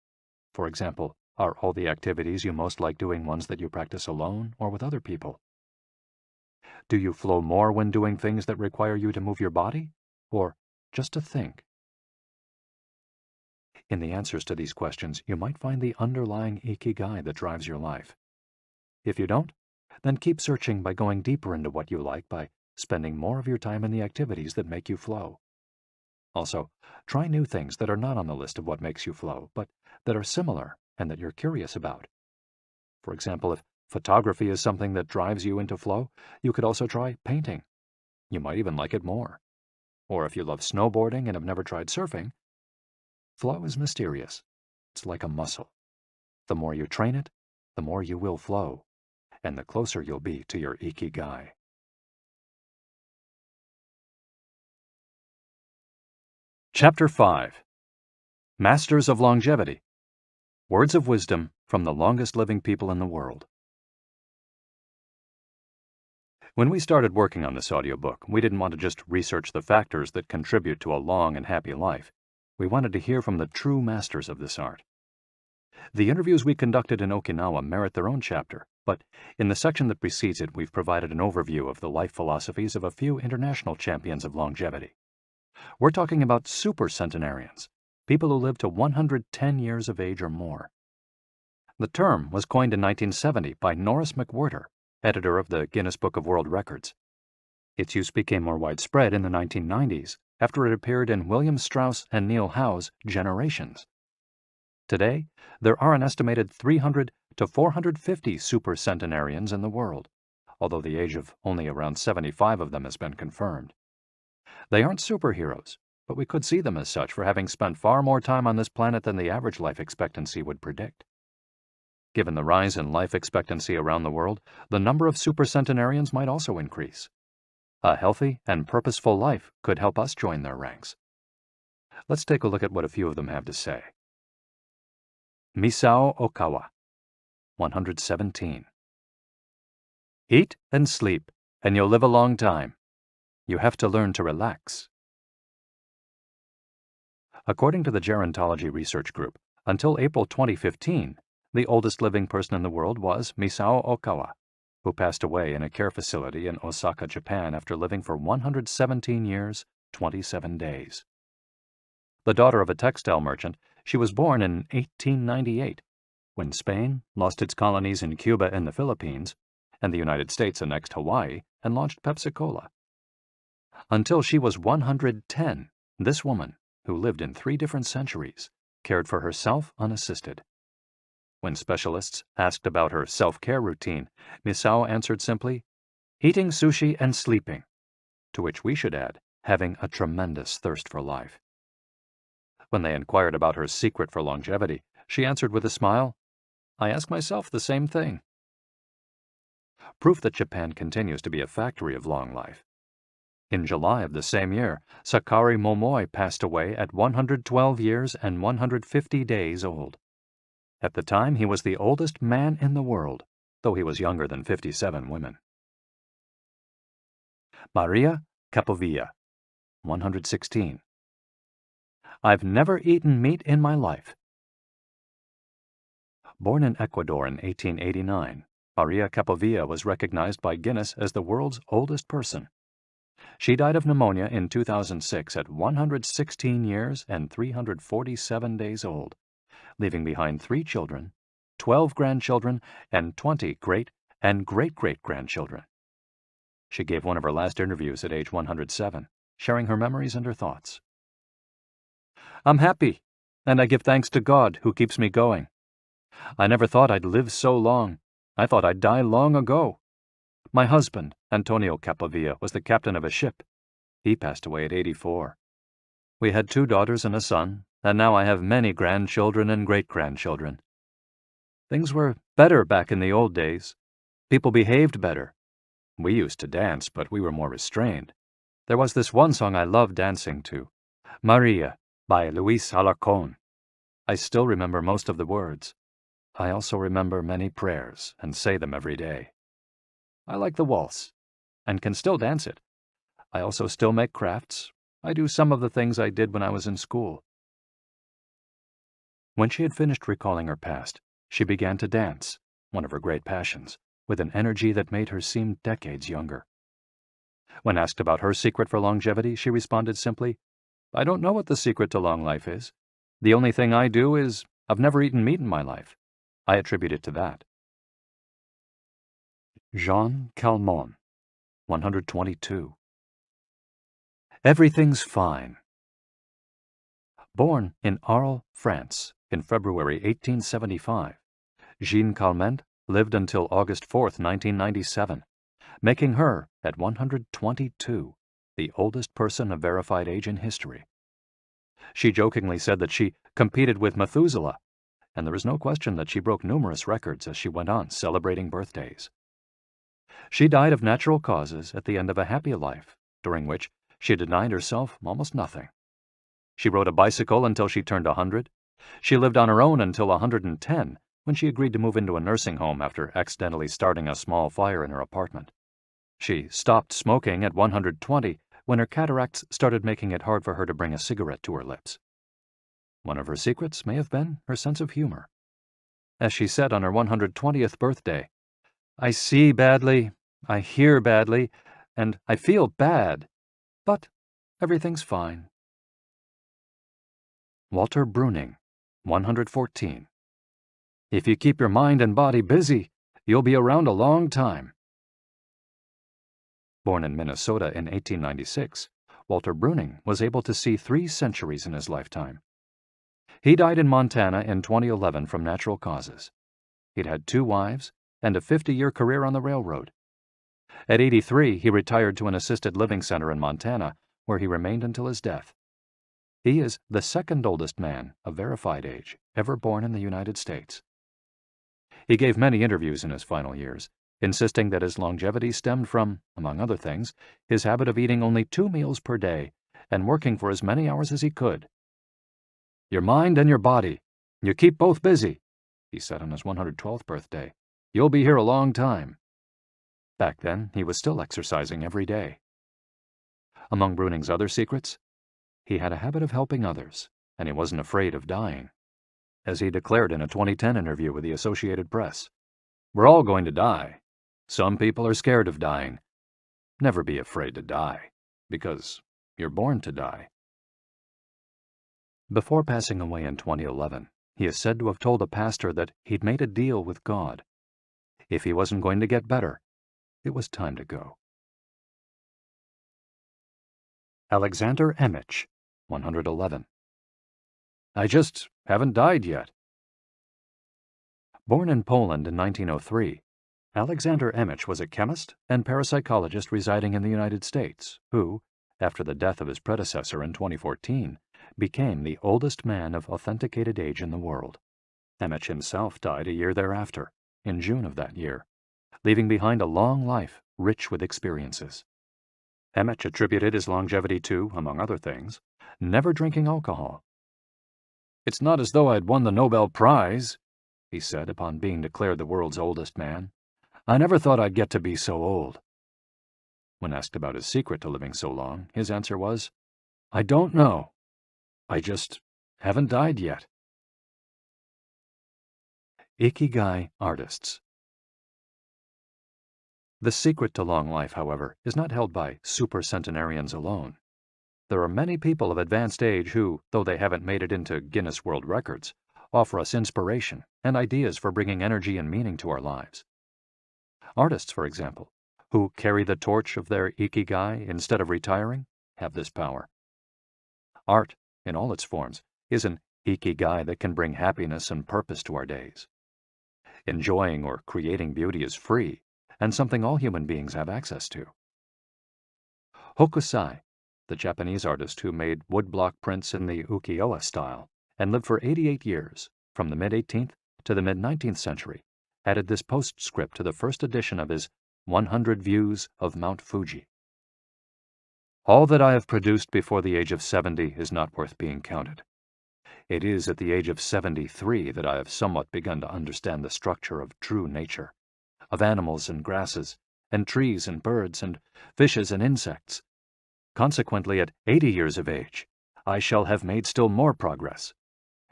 For example, are all the activities you most like doing ones that you practice alone or with other people? Do you flow more when doing things that require you to move your body, or just to think? In the answers to these questions, you might find the underlying Ikigai that drives your life. If you don't, then keep searching by going deeper into what you like by spending more of your time in the activities that make you flow. Also, try new things that are not on the list of what makes you flow, but that are similar and that you're curious about. For example, if photography is something that drives you into flow, you could also try painting. You might even like it more. Or if you love snowboarding and have never tried surfing, flow is mysterious. It's like a muscle. The more you train it, the more you will flow, and the closer you'll be to your Ikigai. Chapter 5. Masters of Longevity. Words of wisdom from the longest living people in the world. When we started working on this audiobook, we didn't want to just research the factors that contribute to a long and happy life. We wanted to hear from the true masters of this art. The interviews we conducted in Okinawa merit their own chapter, but in the section that precedes it, we've provided an overview of the life philosophies of a few international champions of longevity. We're talking about super centenarians, people who live to 110 years of age or more. The term was coined in 1970 by Norris McWhirter, editor of the Guinness Book of World Records. Its use became more widespread in the 1990s after it appeared in William Strauss and Neil Howe's Generations. Today, there are an estimated 300 to 450 supercentenarians in the world, although the age of only around 75 of them has been confirmed. They aren't superheroes, but we could see them as such for having spent far more time on this planet than the average life expectancy would predict. Given the rise in life expectancy around the world, the number of supercentenarians might also increase. A healthy and purposeful life could help us join their ranks. Let's take a look at what a few of them have to say. Misao Okawa, 117. Eat and sleep, and you'll live a long time. You have to learn to relax. According to the Gerontology Research Group, until April 2015, the oldest living person in the world was Misao Okawa, who passed away in a care facility in Osaka, Japan after living for 117 years, 27 days. The daughter of a textile merchant, she was born in 1898, when Spain lost its colonies in Cuba and the Philippines, and the United States annexed Hawaii and launched Pepsi-Cola. Until she was 110, this woman, who lived in 3 different centuries, cared for herself unassisted. When specialists asked about her self-care routine, Misao answered simply, eating sushi and sleeping, to which we should add, having a tremendous thirst for life. When they inquired about her secret for longevity, she answered with a smile, I ask myself the same thing. Proof that Japan continues to be a factory of long life. In July of the same year, Sakari Momoi passed away at 112 years and 150 days old. At the time, he was the oldest man in the world, though he was younger than 57 women. Maria Capovilla, 116. I've never eaten meat in my life. Born in Ecuador in 1889, Maria Capovilla was recognized by Guinness as the world's oldest person. She died of pneumonia in 2006 at 116 years and 347 days old, leaving behind 3 children, 12 grandchildren, and 20 great and great-great-grandchildren. She gave one of her last interviews at age 107, sharing her memories and her thoughts. I'm happy, and I give thanks to God who keeps me going. I never thought I'd live so long. I thought I'd die long ago. My husband, Antonio Capovilla, was the captain of a ship. He passed away at 84. We had 2 daughters and a son, and now I have many grandchildren and great-grandchildren. Things were better back in the old days. People behaved better. We used to dance, but we were more restrained. There was this one song I loved dancing to, Maria, by Luis Alarcón. I still remember most of the words. I also remember many prayers and say them every day. I like the waltz, and can still dance it. I also still make crafts. I do some of the things I did when I was in school. When she had finished recalling her past, she began to dance, one of her great passions, with an energy that made her seem decades younger. When asked about her secret for longevity, she responded simply, I don't know what the secret to long life is. The only thing I do is, I've never eaten meat in my life. I attribute it to that. Jean Calment, 122. Everything's fine. Born in Arles, France, in February 1875, Jean Calment lived until August 4, 1997, making her, at 122, the oldest person of verified age in history. She jokingly said that she competed with Methuselah, and there is no question that she broke numerous records as she went on celebrating birthdays. She died of natural causes at the end of a happy life, during which she denied herself almost nothing. She rode a bicycle until she turned 100. She lived on her own until 110, when she agreed to move into a nursing home after accidentally starting a small fire in her apartment. She stopped smoking at 120 when her cataracts started making it hard for her to bring a cigarette to her lips. One of her secrets may have been her sense of humor. As she said on her 120th birthday, I see badly, I hear badly, and I feel bad, but everything's fine. Walter Bruning, 114. If you keep your mind and body busy, you'll be around a long time. Born in Minnesota in 1896, Walter Bruning was able to see 3 centuries in his lifetime. He died in Montana in 2011 from natural causes. He'd had 2 wives and a 50-year career on the railroad. At 83, he retired to an assisted living center in Montana, where he remained until his death. He is the second oldest man of verified age ever born in the United States. He gave many interviews in his final years, insisting that his longevity stemmed from, among other things, his habit of eating only 2 meals per day and working for as many hours as he could. "Your mind and your body, you keep both busy," he said on his 112th birthday. "You'll be here a long time." Back then, he was still exercising every day. Among Bruning's other secrets, he had a habit of helping others, and he wasn't afraid of dying. As he declared in a 2010 interview with the Associated Press, "We're all going to die. Some people are scared of dying. Never be afraid to die, because you're born to die." Before passing away in 2011, he is said to have told a pastor that he'd made a deal with God. If he wasn't going to get better, it was time to go. Alexander Emich, 111. "I just haven't died yet." Born in Poland in 1903, Alexander Emich was a chemist and parapsychologist residing in the United States who, after the death of his predecessor in 2014, became the oldest man of authenticated age in the world. Emich himself died a year thereafter, in June of that year, leaving behind a long life rich with experiences. Emich attributed his longevity to, among other things, never drinking alcohol. "It's not as though I'd won the Nobel Prize," he said upon being declared the world's oldest man. "I never thought I'd get to be so old." When asked about his secret to living so long, his answer was, "I don't know. I just haven't died yet." Ikigai artists. The secret to long life, however, is not held by supercentenarians alone. There are many people of advanced age who, though they haven't made it into Guinness World Records, offer us inspiration and ideas for bringing energy and meaning to our lives. Artists, for example, who carry the torch of their Ikigai instead of retiring, have this power. Art, in all its forms, is an Ikigai that can bring happiness and purpose to our days. Enjoying or creating beauty is free, and something all human beings have access to. Hokusai, the Japanese artist who made woodblock prints in the ukiyo-e style and lived for 88 years, from the mid-18th to the mid-19th century, added this postscript to the first edition of his 100 Views of Mount Fuji. "All that I have produced before the age of 70 is not worth being counted. It is at the age of 73 that I have somewhat begun to understand the structure of true nature, of animals and grasses, and trees and birds, and fishes and insects. Consequently, at 80 years of age, I shall have made still more progress.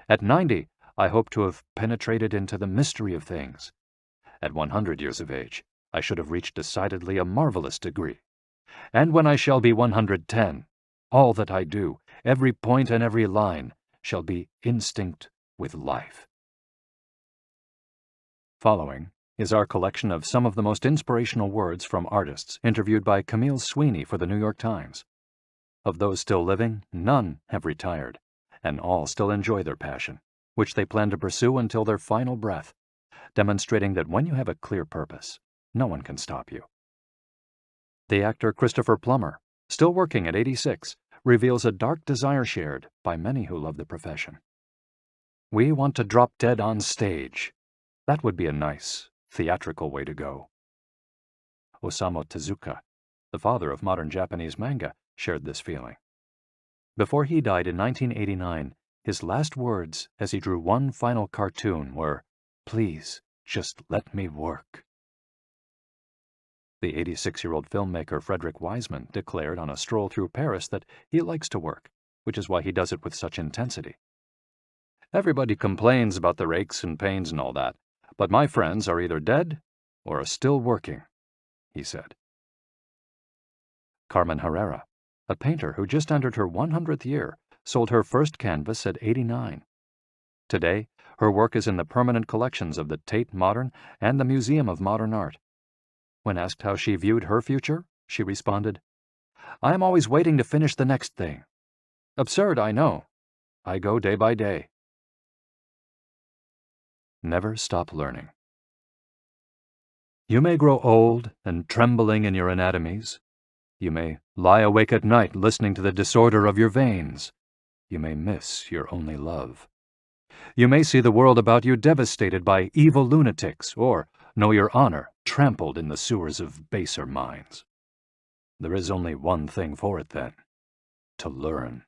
At 90, I hope to have penetrated into the mystery of things. At 100 years of age, I should have reached decidedly a marvelous degree. And when I shall be 110, all that I do, every point and every line, shall be instinct with life." Following is our collection of some of the most inspirational words from artists interviewed by Camille Sweeney for the New York Times. Of those still living, none have retired, and all still enjoy their passion, which they plan to pursue until their final breath, demonstrating that when you have a clear purpose, no one can stop you. The actor Christopher Plummer, still working at 86, reveals a dark desire shared by many who love the profession. "We want to drop dead on stage. That would be a nice, theatrical way to go." Osamu Tezuka, the father of modern Japanese manga, shared this feeling. Before he died in 1989, his last words as he drew one final cartoon were, "Please, just let me work." The 86-year-old filmmaker Frederick Wiseman declared on a stroll through Paris that he likes to work, which is why he does it with such intensity. "Everybody complains about their aches and pains and all that, but my friends are either dead or are still working," he said. Carmen Herrera, a painter who just entered her 100th year, sold her first canvas at 89. Today, her work is in the permanent collections of the Tate Modern and the Museum of Modern Art. When asked how she viewed her future, she responded, "I am always waiting to finish the next thing. Absurd, I know. I go day by day." Never stop learning. You may grow old and trembling in your anatomies. You may lie awake at night listening to the disorder of your veins. you may miss your only love. You may see the world about you devastated by evil lunatics, or know your honor trampled in the sewers of baser minds. There is only one thing for it, then: to learn.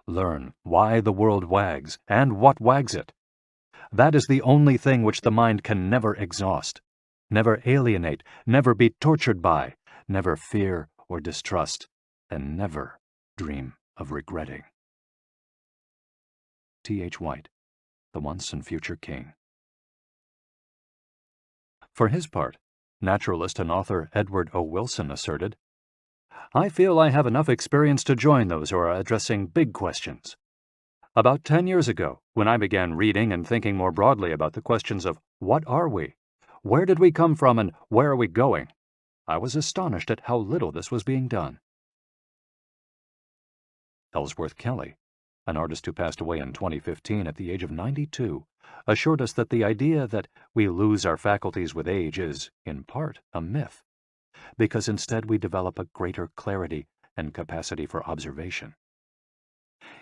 Learn why the world wags, and what wags it. That is the only thing which the mind can never exhaust, never alienate, never be tortured by, never fear or distrust, and never dream of regretting. T.H. White, the once and future king. For his part, naturalist and author Edward O. Wilson asserted, "I feel I have enough experience to join those who are addressing big questions. About 10 years ago, when I began reading and thinking more broadly about the questions of what are we, where did we come from, and where are we going, I was astonished at how little this was being done." Ellsworth Kelly, an artist who passed away in 2015 at the age of 92, assured us that the idea that we lose our faculties with age is, in part, a myth, because instead we develop a greater clarity and capacity for observation.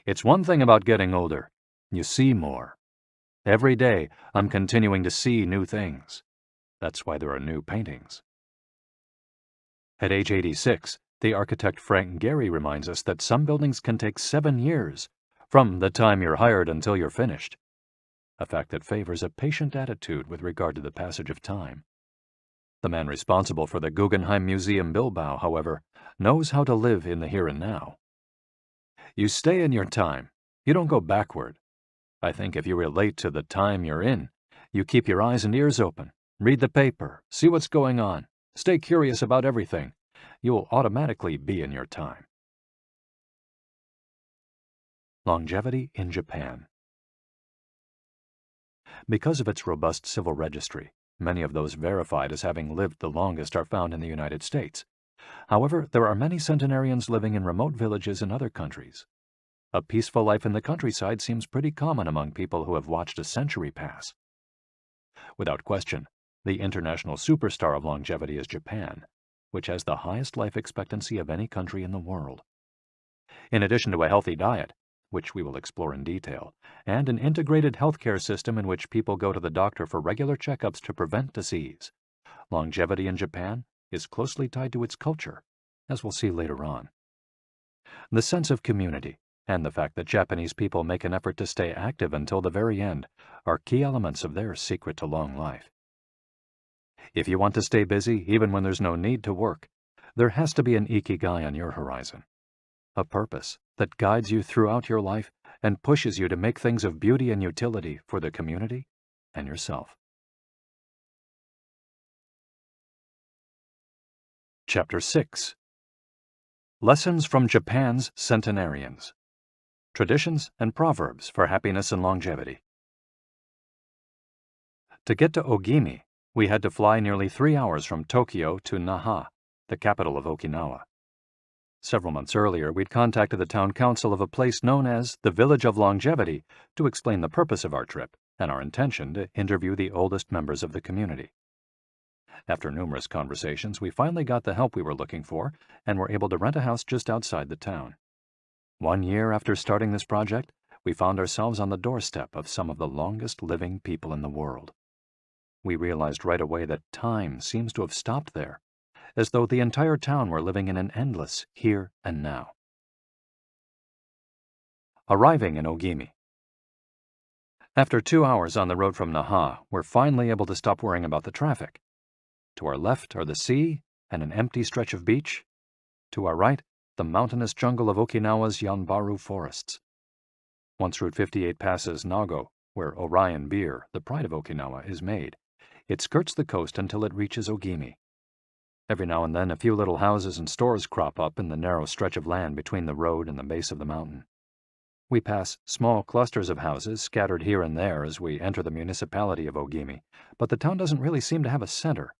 It's one thing about getting older: you see more. Every day, I'm continuing to see new things. That's why there are new paintings. At age 86, the architect Frank Gehry reminds us that some buildings can take 7 years, from the time you're hired until you're finished, a fact that favors a patient attitude with regard to the passage of time. The man responsible for the Guggenheim Museum Bilbao, however, knows how to live in the here and now. You stay in your time. You don't go backward. I think if you relate to the time you're in, you keep your eyes and ears open, read the paper, see what's going on, stay curious about everything, you will automatically be in your time. Longevity in Japan. Because of its robust civil registry, many of those verified as having lived the longest are found in the United States. However, there are many centenarians living in remote villages in other countries. A peaceful life in the countryside seems pretty common among people who have watched a century pass. Without question, the international superstar of longevity is Japan, which has the highest life expectancy of any country in the world. In addition to a healthy diet, which we will explore in detail, and an integrated healthcare system in which people go to the doctor for regular checkups to prevent disease, longevity in Japan is closely tied to its culture, as we'll see later on. The sense of community and the fact that Japanese people make an effort to stay active until the very end are key elements of their secret to long life. If you want to stay busy even when there's no need to work, there has to be an Ikigai on your horizon, a purpose that guides you throughout your life and pushes you to make things of beauty and utility for the community and yourself. Chapter 6. Lessons from Japan's Centenarians. Traditions and Proverbs for Happiness and Longevity. To get to Ogimi, we had to fly nearly 3 hours from Tokyo to Naha, the capital of Okinawa. Several months earlier, we'd contacted the town council of a place known as the Village of Longevity to explain the purpose of our trip and our intention to interview the oldest members of the community. After numerous conversations, we finally got the help we were looking for and were able to rent a house just outside the town. 1 year after starting this project, we found ourselves on the doorstep of some of the longest living people in the world. We realized right away that time seems to have stopped there, as though the entire town were living in an endless here and now. Arriving in Ogimi. After 2 hours on the road from Naha, we're finally able to stop worrying about the traffic. To our left are the sea and an empty stretch of beach. To our right, the mountainous jungle of Okinawa's Yanbaru forests. Once Route 58 passes Nago, where Orion beer, the pride of Okinawa, is made, it skirts the coast until it reaches Ogimi. Every now and then a few little houses and stores crop up in the narrow stretch of land between the road and the base of the mountain. We pass small clusters of houses scattered here and there as we enter the municipality of Ogimi, but the town doesn't really seem to have a center.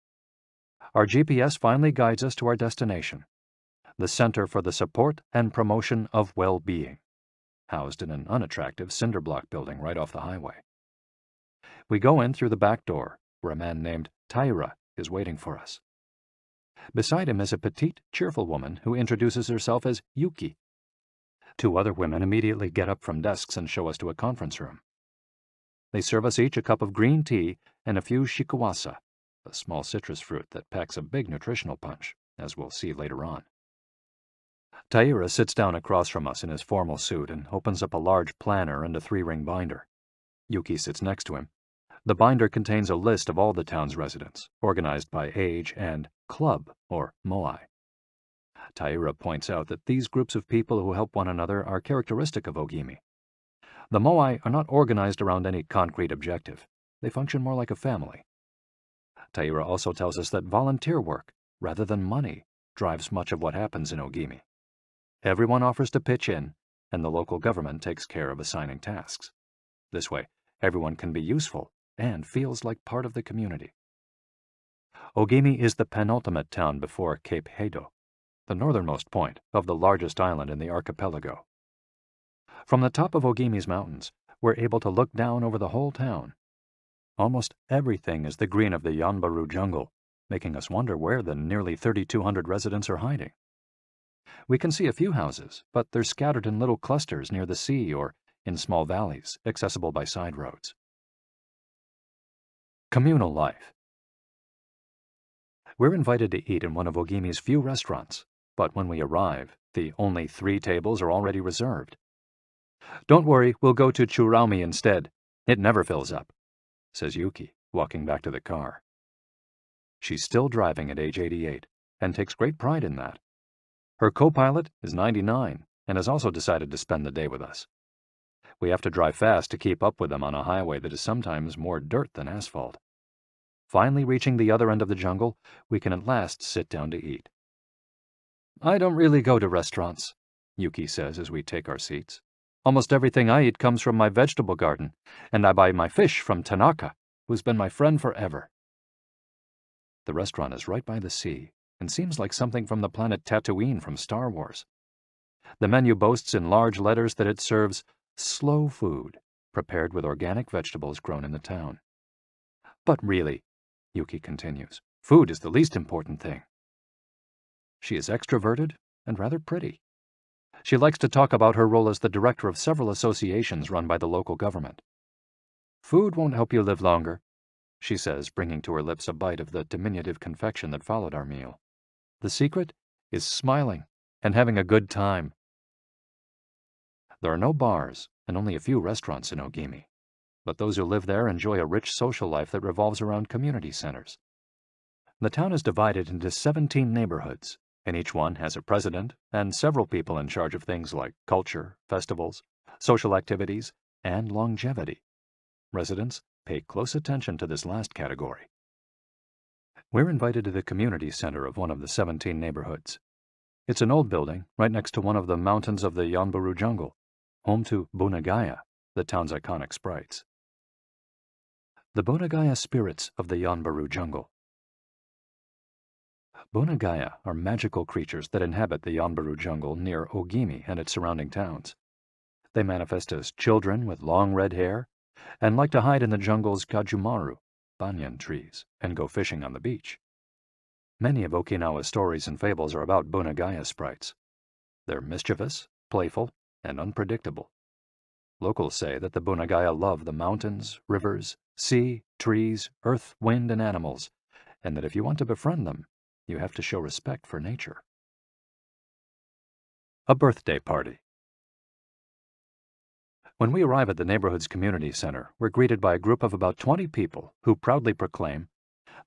Our GPS finally guides us to our destination, the Center for the Support and Promotion of Well-Being, housed in an unattractive cinder block building right off the highway. We go in through the back door, where a man named Taira is waiting for us. Beside him is a petite, cheerful woman who introduces herself as Yuki. Two other women immediately get up from desks and show us to a conference room. They serve us each a cup of green tea and a few shikuwasa, a small citrus fruit that packs a big nutritional punch, as we'll see later on. Taira sits down across from us in his formal suit and opens up a large planner and a 3-ring binder. Yuki sits next to him. The binder contains a list of all the town's residents, organized by age and club, or moai. Taira points out that these groups of people who help one another are characteristic of Ogimi. The moai are not organized around any concrete objective. They function more like a family. Taira also tells us that volunteer work, rather than money, drives much of what happens in Ogimi. Everyone offers to pitch in, and the local government takes care of assigning tasks. This way, everyone can be useful and feels like part of the community. Ogimi is the penultimate town before Cape Heido, the northernmost point of the largest island in the archipelago. From the top of Ogimi's mountains, we're able to look down over the whole town. Almost everything is the green of the Yanbaru jungle, making us wonder where the nearly 3,200 residents are hiding. We can see a few houses, but they're scattered in little clusters near the sea or in small valleys, accessible by side roads. Communal life. We're invited to eat in one of Ogimi's few restaurants, but when we arrive, the only 3 tables are already reserved. "Don't worry, we'll go to Churaumi instead. It never fills up," says Yuki, walking back to the car. She's still driving at age 88, and takes great pride in that. Her co-pilot is 99, and has also decided to spend the day with us. We have to drive fast to keep up with them on a highway that is sometimes more dirt than asphalt. Finally reaching the other end of the jungle, we can at last sit down to eat. "I don't really go to restaurants," Yuki says as we take our seats. "Almost everything I eat comes from my vegetable garden, and I buy my fish from Tanaka, who's been my friend forever." The restaurant is right by the sea, and seems like something from the planet Tatooine from Star Wars. The menu boasts in large letters that it serves slow food, prepared with organic vegetables grown in the town. "But really," Yuki continues, "food is the least important thing." She is extroverted and rather pretty. She likes to talk about her role as the director of several associations run by the local government. "Food won't help you live longer," she says, bringing to her lips a bite of the diminutive confection that followed our meal. "The secret is smiling and having a good time." There are no bars and only a few restaurants in Ogimi, but those who live there enjoy a rich social life that revolves around community centers. The town is divided into 17 neighborhoods, and each one has a president and several people in charge of things like culture, festivals, social activities, and longevity. Residents pay close attention to this last category. We're invited to the community center of one of the 17 neighborhoods. It's an old building right next to one of the mountains of the Yanbaru jungle, home to Bunagaya, the town's iconic sprites. The Bunagaya spirits of the Yanbaru jungle. Bunagaya are magical creatures that inhabit the Yanbaru jungle near Ogimi and its surrounding towns. They manifest as children with long red hair and like to hide in the jungle's kajumaru, banyan trees, and go fishing on the beach. Many of Okinawa's stories and fables are about Bunagaya sprites. They're mischievous, playful, and unpredictable. Locals say that the Bunagaya love the mountains, rivers, sea, trees, earth, wind, and animals, and that if you want to befriend them, you have to show respect for nature. A birthday party. When we arrive at the neighborhood's community center, we're greeted by a group of about 20 people who proudly proclaim,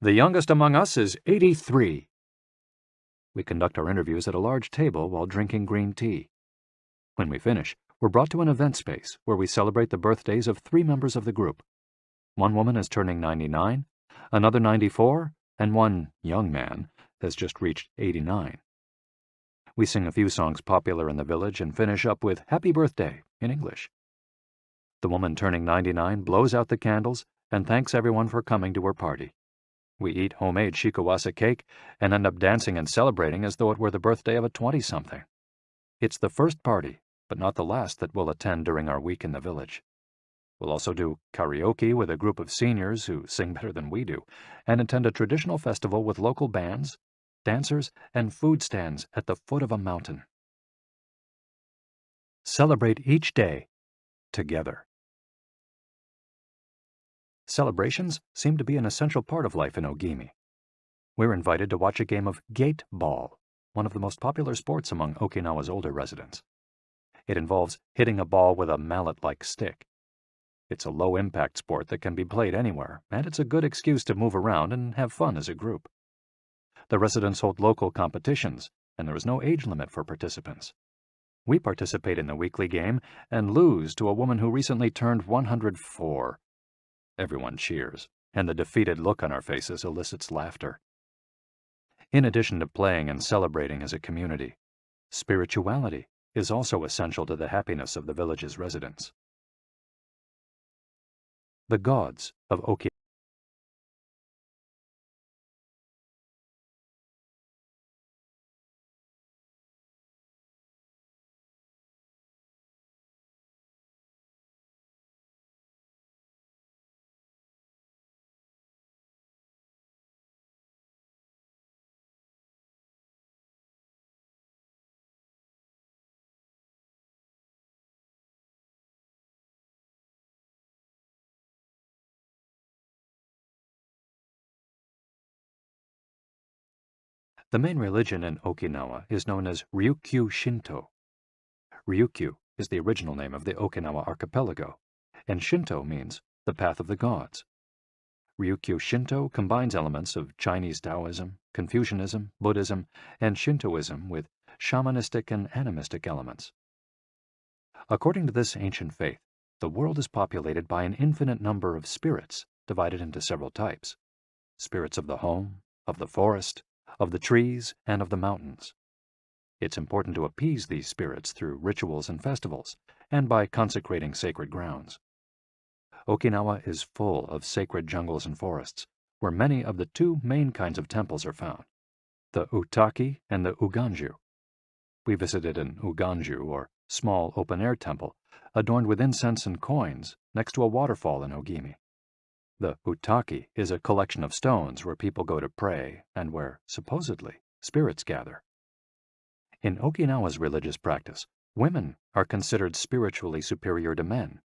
"The youngest among us is 83. We conduct our interviews at a large table while drinking green tea. When we finish, we're brought to an event space where we celebrate the birthdays of 3 members of the group. One woman is turning 99, another 94, and one young man has just reached 89. We sing a few songs popular in the village and finish up with "Happy Birthday" in English. The woman turning 99 blows out the candles and thanks everyone for coming to her party. We eat homemade shikuwasa cake and end up dancing and celebrating as though it were the birthday of a 20-something. It's the first party, but not the last, that we'll attend during our week in the village. We'll also do karaoke with a group of seniors who sing better than we do, and attend a traditional festival with local bands, dancers, and food stands at the foot of a mountain. Celebrate each day together. Celebrations seem to be an essential part of life in Ogimi. We're invited to watch a game of gate ball, one of the most popular sports among Okinawa's older residents. It involves hitting a ball with a mallet-like stick. It's a low-impact sport that can be played anywhere, and it's a good excuse to move around and have fun as a group. The residents hold local competitions, and there is no age limit for participants. We participate in the weekly game and lose to a woman who recently turned 104. Everyone cheers, and the defeated look on our faces elicits laughter. In addition to playing and celebrating as a community, spirituality is also essential to the happiness of the village's residents. The gods of Okinawa. The main religion in Okinawa is known as Ryukyu Shinto. Ryukyu is the original name of the Okinawa archipelago, and Shinto means the path of the gods. Ryukyu Shinto combines elements of Chinese Taoism, Confucianism, Buddhism, and Shintoism with shamanistic and animistic elements. According to this ancient faith, the world is populated by an infinite number of spirits divided into several types: spirits of the home, of the forest, of the trees, and of the mountains. It's important to appease these spirits through rituals and festivals, and by consecrating sacred grounds. Okinawa is full of sacred jungles and forests, where many of the two main kinds of temples are found, the Utaki and the Uganju. We visited an Uganju, or small open-air temple, adorned with incense and coins, next to a waterfall in Ogimi. The Utaki is a collection of stones where people go to pray and where, supposedly, spirits gather. In Okinawa's religious practice, women are considered spiritually superior to men,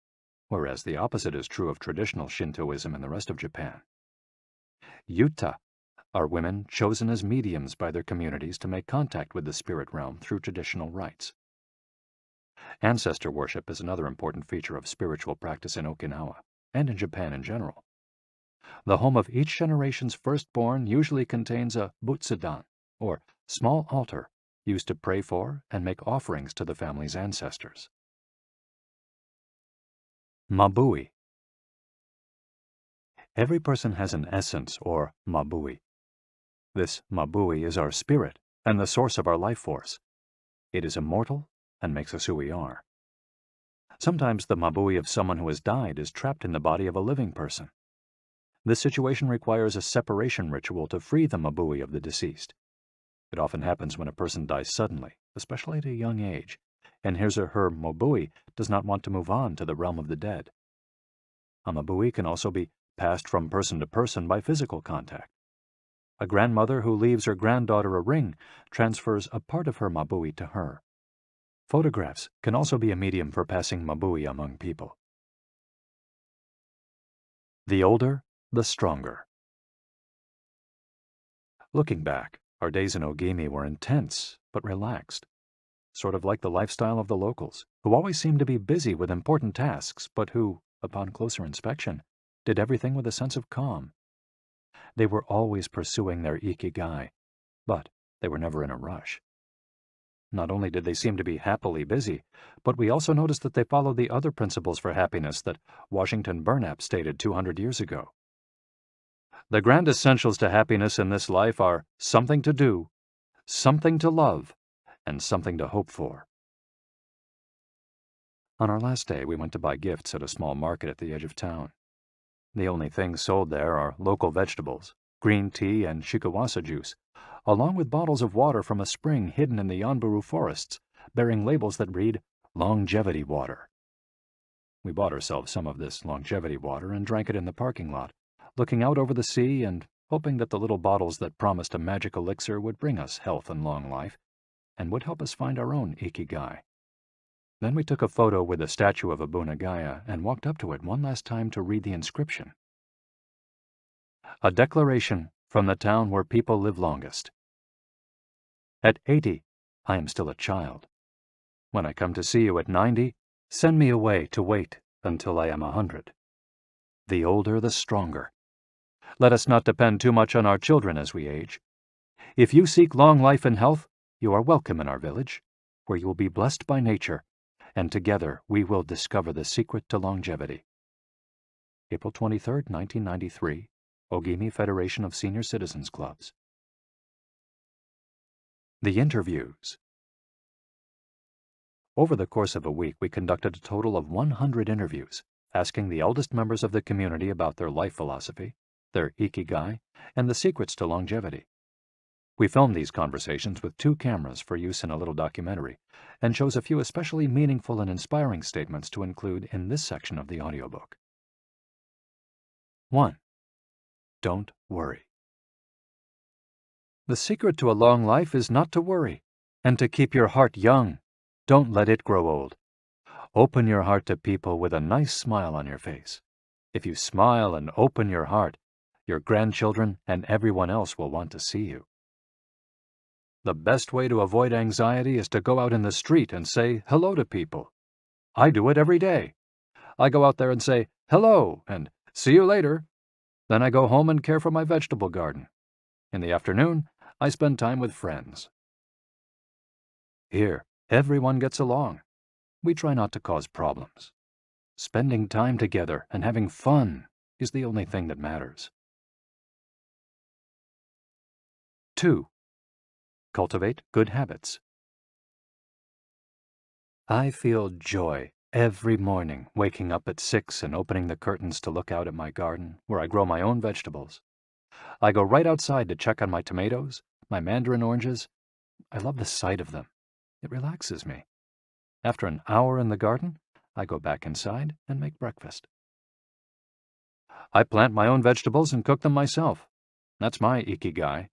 whereas the opposite is true of traditional Shintoism in the rest of Japan. Yuta are women chosen as mediums by their communities to make contact with the spirit realm through traditional rites. Ancestor worship is another important feature of spiritual practice in Okinawa, and in Japan in general. The home of each generation's firstborn usually contains a butsudan, or small altar, used to pray for and make offerings to the family's ancestors. Mabui. Every person has an essence, or mabui. This mabui is our spirit and the source of our life force. It is immortal and makes us who we are. Sometimes the mabui of someone who has died is trapped in the body of a living person. This situation requires a separation ritual to free the mabui of the deceased. It often happens when a person dies suddenly, especially at a young age, and his or her mabui does not want to move on to the realm of the dead. A mabui can also be passed from person to person by physical contact. A grandmother who leaves her granddaughter a ring transfers a part of her mabui to her. Photographs can also be a medium for passing mabui among people. The older, the stronger. Looking back, our days in Ogimi were intense but relaxed, sort of like the lifestyle of the locals, who always seemed to be busy with important tasks, but who, upon closer inspection, did everything with a sense of calm. They were always pursuing their Ikigai, but they were never in a rush. Not only did they seem to be happily busy, but we also noticed that they followed the other principles for happiness that Washington Burnap stated 200 years ago. The grand essentials to happiness in this life are something to do, something to love, and something to hope for. On our last day, we went to buy gifts at a small market at the edge of town. The only things sold there are local vegetables, green tea, and shikawasa juice, along with bottles of water from a spring hidden in the Yanburu forests, bearing labels that read, "Longevity Water." We bought ourselves some of this longevity water and drank it in the parking lot, looking out over the sea and hoping that the little bottles that promised a magic elixir would bring us health and long life, and would help us find our own Ikigai. Then we took a photo with the statue of Abunagaya and walked up to it one last time to read the inscription. A declaration from the town where people live longest. At 80, I am still a child. When I come to see you at 90, send me away to wait until I am 100. The older, the stronger. Let us not depend too much on our children as we age. If you seek long life and health, you are welcome in our village, where you will be blessed by nature, and together we will discover the secret to longevity. April 23, 1993, Ogimi Federation of Senior Citizens Clubs. The interviews. Over the course of a week, we conducted a total of 100 interviews, asking the eldest members of the community about their life philosophy, their Ikigai, and the secrets to longevity. We filmed these conversations with 2 cameras for use in a little documentary, and chose a few especially meaningful and inspiring statements to include in this section of the audiobook. 1. Don't worry. The secret to a long life is not to worry, and to keep your heart young. Don't let it grow old. Open your heart to people with a nice smile on your face. If you smile and open your heart, your grandchildren and everyone else will want to see you. The best way to avoid anxiety is to go out in the street and say hello to people. I do it every day. I go out there and say hello and see you later. Then I go home and care for my vegetable garden. In the afternoon, I spend time with friends. Here, everyone gets along. We try not to cause problems. Spending time together and having fun is the only thing that matters. 2. Cultivate good habits. I feel joy every morning waking up at 6 and opening the curtains to look out at my garden, where I grow my own vegetables. I go right outside to check on my tomatoes, my mandarin oranges. I love the sight of them. It relaxes me. After an hour in the garden, I go back inside and make breakfast. I plant my own vegetables and cook them myself. That's my Ikigai.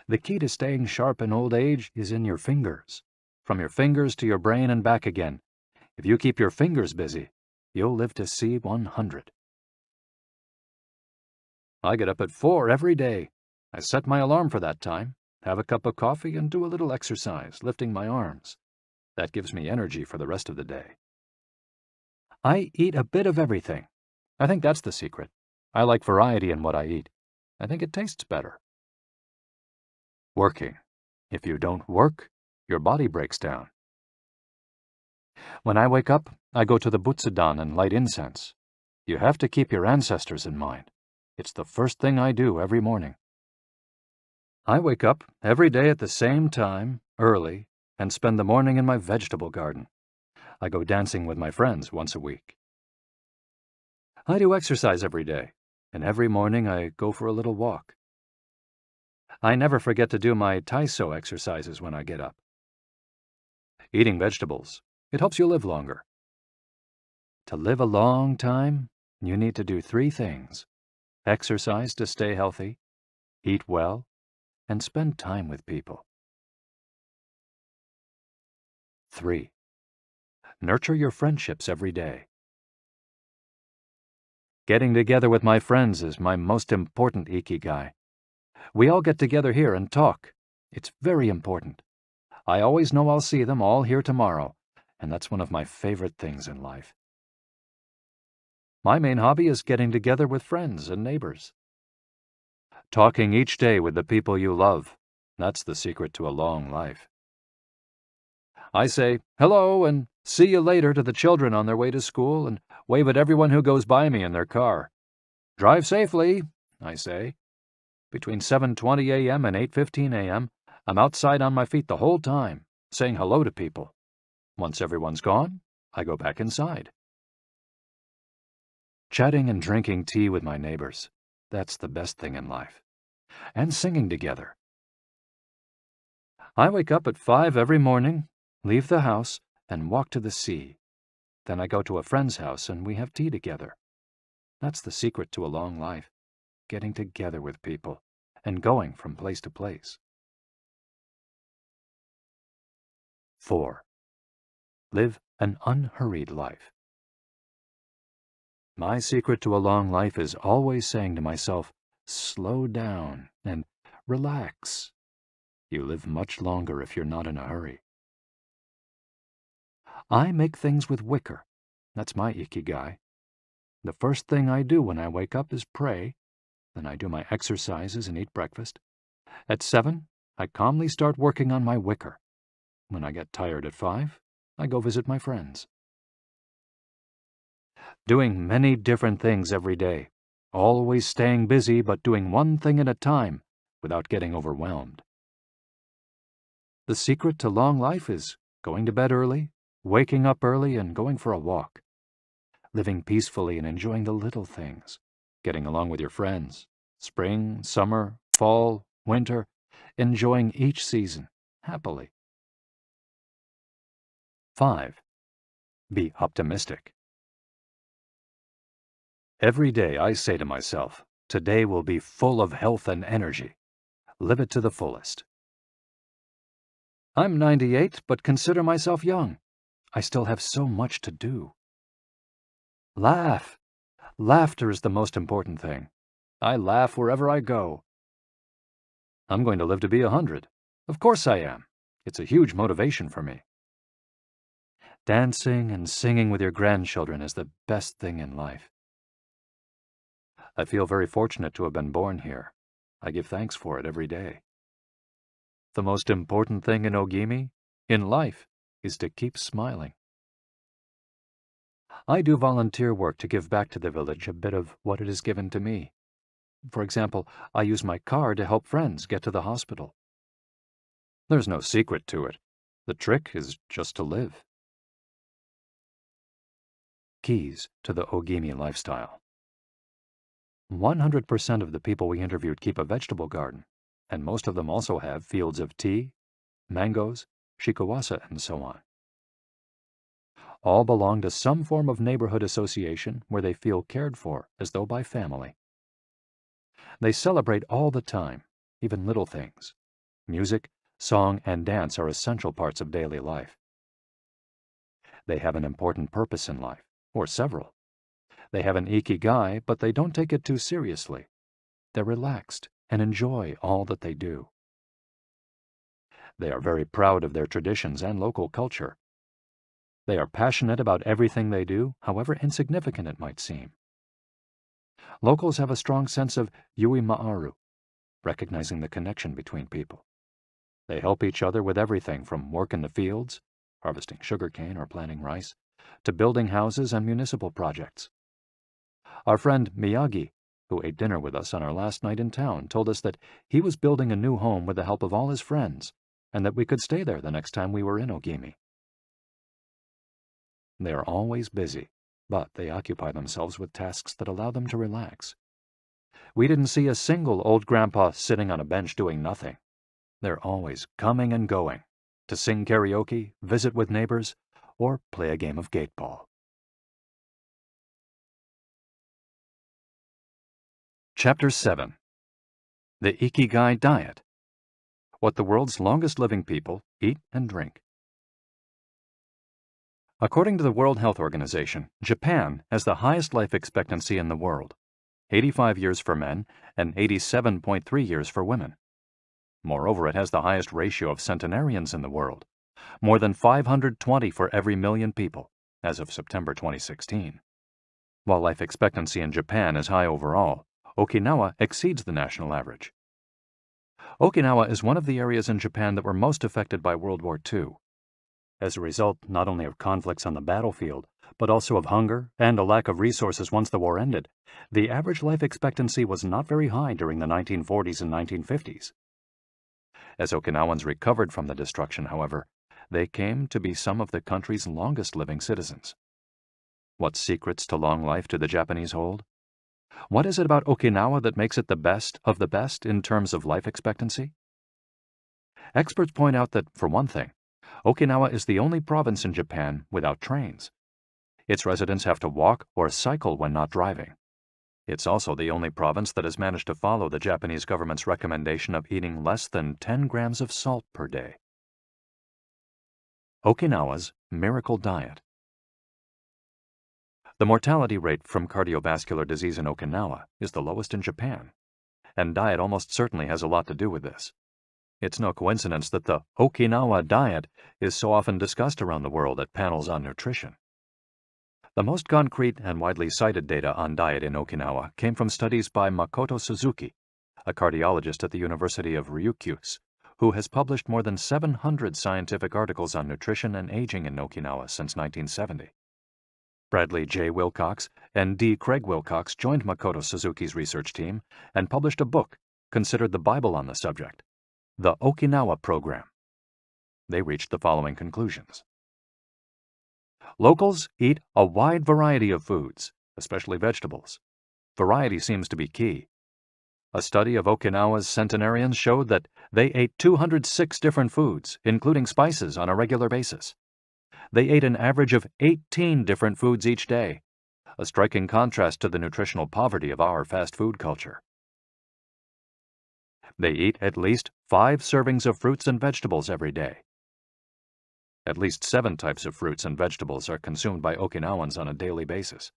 The key to staying sharp in old age is in your fingers. From your fingers to your brain and back again. If you keep your fingers busy, you'll live to see 100. I get up at 4 every day. I set my alarm for that time, have a cup of coffee, and do a little exercise, lifting my arms. That gives me energy for the rest of the day. I eat a bit of everything. I think that's the secret. I like variety in what I eat. I think it tastes better. Working. If you don't work, your body breaks down. When I wake up, I go to the Butsudan and light incense. You have to keep your ancestors in mind. It's the first thing I do every morning. I wake up every day at the same time, early, and spend the morning in my vegetable garden. I go dancing with my friends once a week. I do exercise every day, and every morning I go for a little walk. I never forget to do my Taiso exercises when I get up. Eating vegetables, it helps you live longer. To live a long time, you need to do 3 things. Exercise to stay healthy, eat well, and spend time with people. 3. Nurture your friendships every day. Getting together with my friends is my most important Ikigai. We all get together here and talk. It's very important. I always know I'll see them all here tomorrow, and that's one of my favorite things in life. My main hobby is getting together with friends and neighbors. Talking each day with the people you love, that's the secret to a long life. I say hello and see you later to the children on their way to school and wave at everyone who goes by me in their car. Drive safely, I say. Between 7:20 a.m. and 8:15 a.m., I'm outside on my feet the whole time, saying hello to people. Once everyone's gone, I go back inside. Chatting and drinking tea with my neighbors, that's the best thing in life. And singing together. I wake up at 5 every morning, leave the house, and walk to the sea. Then I go to a friend's house and we have tea together. That's the secret to a long life, getting together with people and going from place to place. 4. Live an unhurried life. My secret to a long life is always saying to myself, slow down and relax. You live much longer if you're not in a hurry. I make things with wicker. That's my Ikigai. The first thing I do when I wake up is pray. Then I do my exercises and eat breakfast. At 7, I calmly start working on my wicker. When I get tired at 5, I go visit my friends. Doing many different things every day. Always staying busy but doing one thing at a time without getting overwhelmed. The secret to long life is going to bed early, waking up early, and going for a walk. Living peacefully and enjoying the little things. Getting along with your friends. Spring, summer, fall, winter. Enjoying each season happily. 5. Be optimistic. Every day I say to myself, today will be full of health and energy. Live it to the fullest. I'm 98, but consider myself young. I still have so much to do. Laugh. Laughter is the most important thing. I laugh wherever I go. I'm going to live to be 100. Of course I am. It's a huge motivation for me. Dancing and singing with your grandchildren is the best thing in life. I feel very fortunate to have been born here. I give thanks for it every day. The most important thing in Ogimi, in life, is to keep smiling. I do volunteer work to give back to the village a bit of what it has given to me. For example, I use my car to help friends get to the hospital. There's no secret to it. The trick is just to live. Keys to the Ogimi lifestyle. 100% of the people we interviewed keep a vegetable garden, and most of them also have fields of tea, mangoes, shikawasa, and so on. All belong to some form of neighborhood association where they feel cared for as though by family. They celebrate all the time, even little things. Music, song, and dance are essential parts of daily life. They have an important purpose in life, or several. They have an Ikigai, but they don't take it too seriously. They're relaxed and enjoy all that they do. They are very proud of their traditions and local culture. They are passionate about everything they do, however insignificant it might seem. Locals have a strong sense of yui ma'aru, recognizing the connection between people. They help each other with everything from work in the fields, harvesting sugarcane or planting rice, to building houses and municipal projects. Our friend Miyagi, who ate dinner with us on our last night in town, told us that he was building a new home with the help of all his friends, and that we could stay there the next time we were in Ogimi. They are always busy, but they occupy themselves with tasks that allow them to relax. We didn't see a single old grandpa sitting on a bench doing nothing. They're always coming and going, to sing karaoke, visit with neighbors, or play a game of gateball. Chapter 7. The Ikigai Diet. What the world's longest living people eat and drink. According to the World Health Organization, Japan has the highest life expectancy in the world, 85 years for men and 87.3 years for women. Moreover, it has the highest ratio of centenarians in the world, more than 520 for every million people, as of September 2016. While life expectancy in Japan is high overall, Okinawa exceeds the national average. Okinawa is one of the areas in Japan that were most affected by World War II. As a result not only of conflicts on the battlefield, but also of hunger and a lack of resources once the war ended, the average life expectancy was not very high during the 1940s and 1950s. As Okinawans recovered from the destruction, however, they came to be some of the country's longest living citizens. What secrets to long life do the Japanese hold? What is it about Okinawa that makes it the best of the best in terms of life expectancy? Experts point out that, for one thing, Okinawa is the only province in Japan without trains. Its residents have to walk or cycle when not driving. It's also the only province that has managed to follow the Japanese government's recommendation of eating less than 10 grams of salt per day. Okinawa's Miracle Diet. The mortality rate from cardiovascular disease in Okinawa is the lowest in Japan, and diet almost certainly has a lot to do with this. It's no coincidence that the Okinawa diet is so often discussed around the world at panels on nutrition. The most concrete and widely cited data on diet in Okinawa came from studies by Makoto Suzuki, a cardiologist at the University of Ryukyus, who has published more than 700 scientific articles on nutrition and aging in Okinawa since 1970. Bradley J. Wilcox and D. Craig Wilcox joined Makoto Suzuki's research team and published a book considered the Bible on the subject, The Okinawa Program. They reached the following conclusions. Locals eat a wide variety of foods, especially vegetables. Variety seems to be key. A study of Okinawa's centenarians showed that they ate 206 different foods, including spices, on a regular basis. They ate an average of 18 different foods each day, a striking contrast to the nutritional poverty of our fast food culture. They eat at least 5 servings of fruits and vegetables every day. At least 7 types of fruits and vegetables are consumed by Okinawans on a daily basis.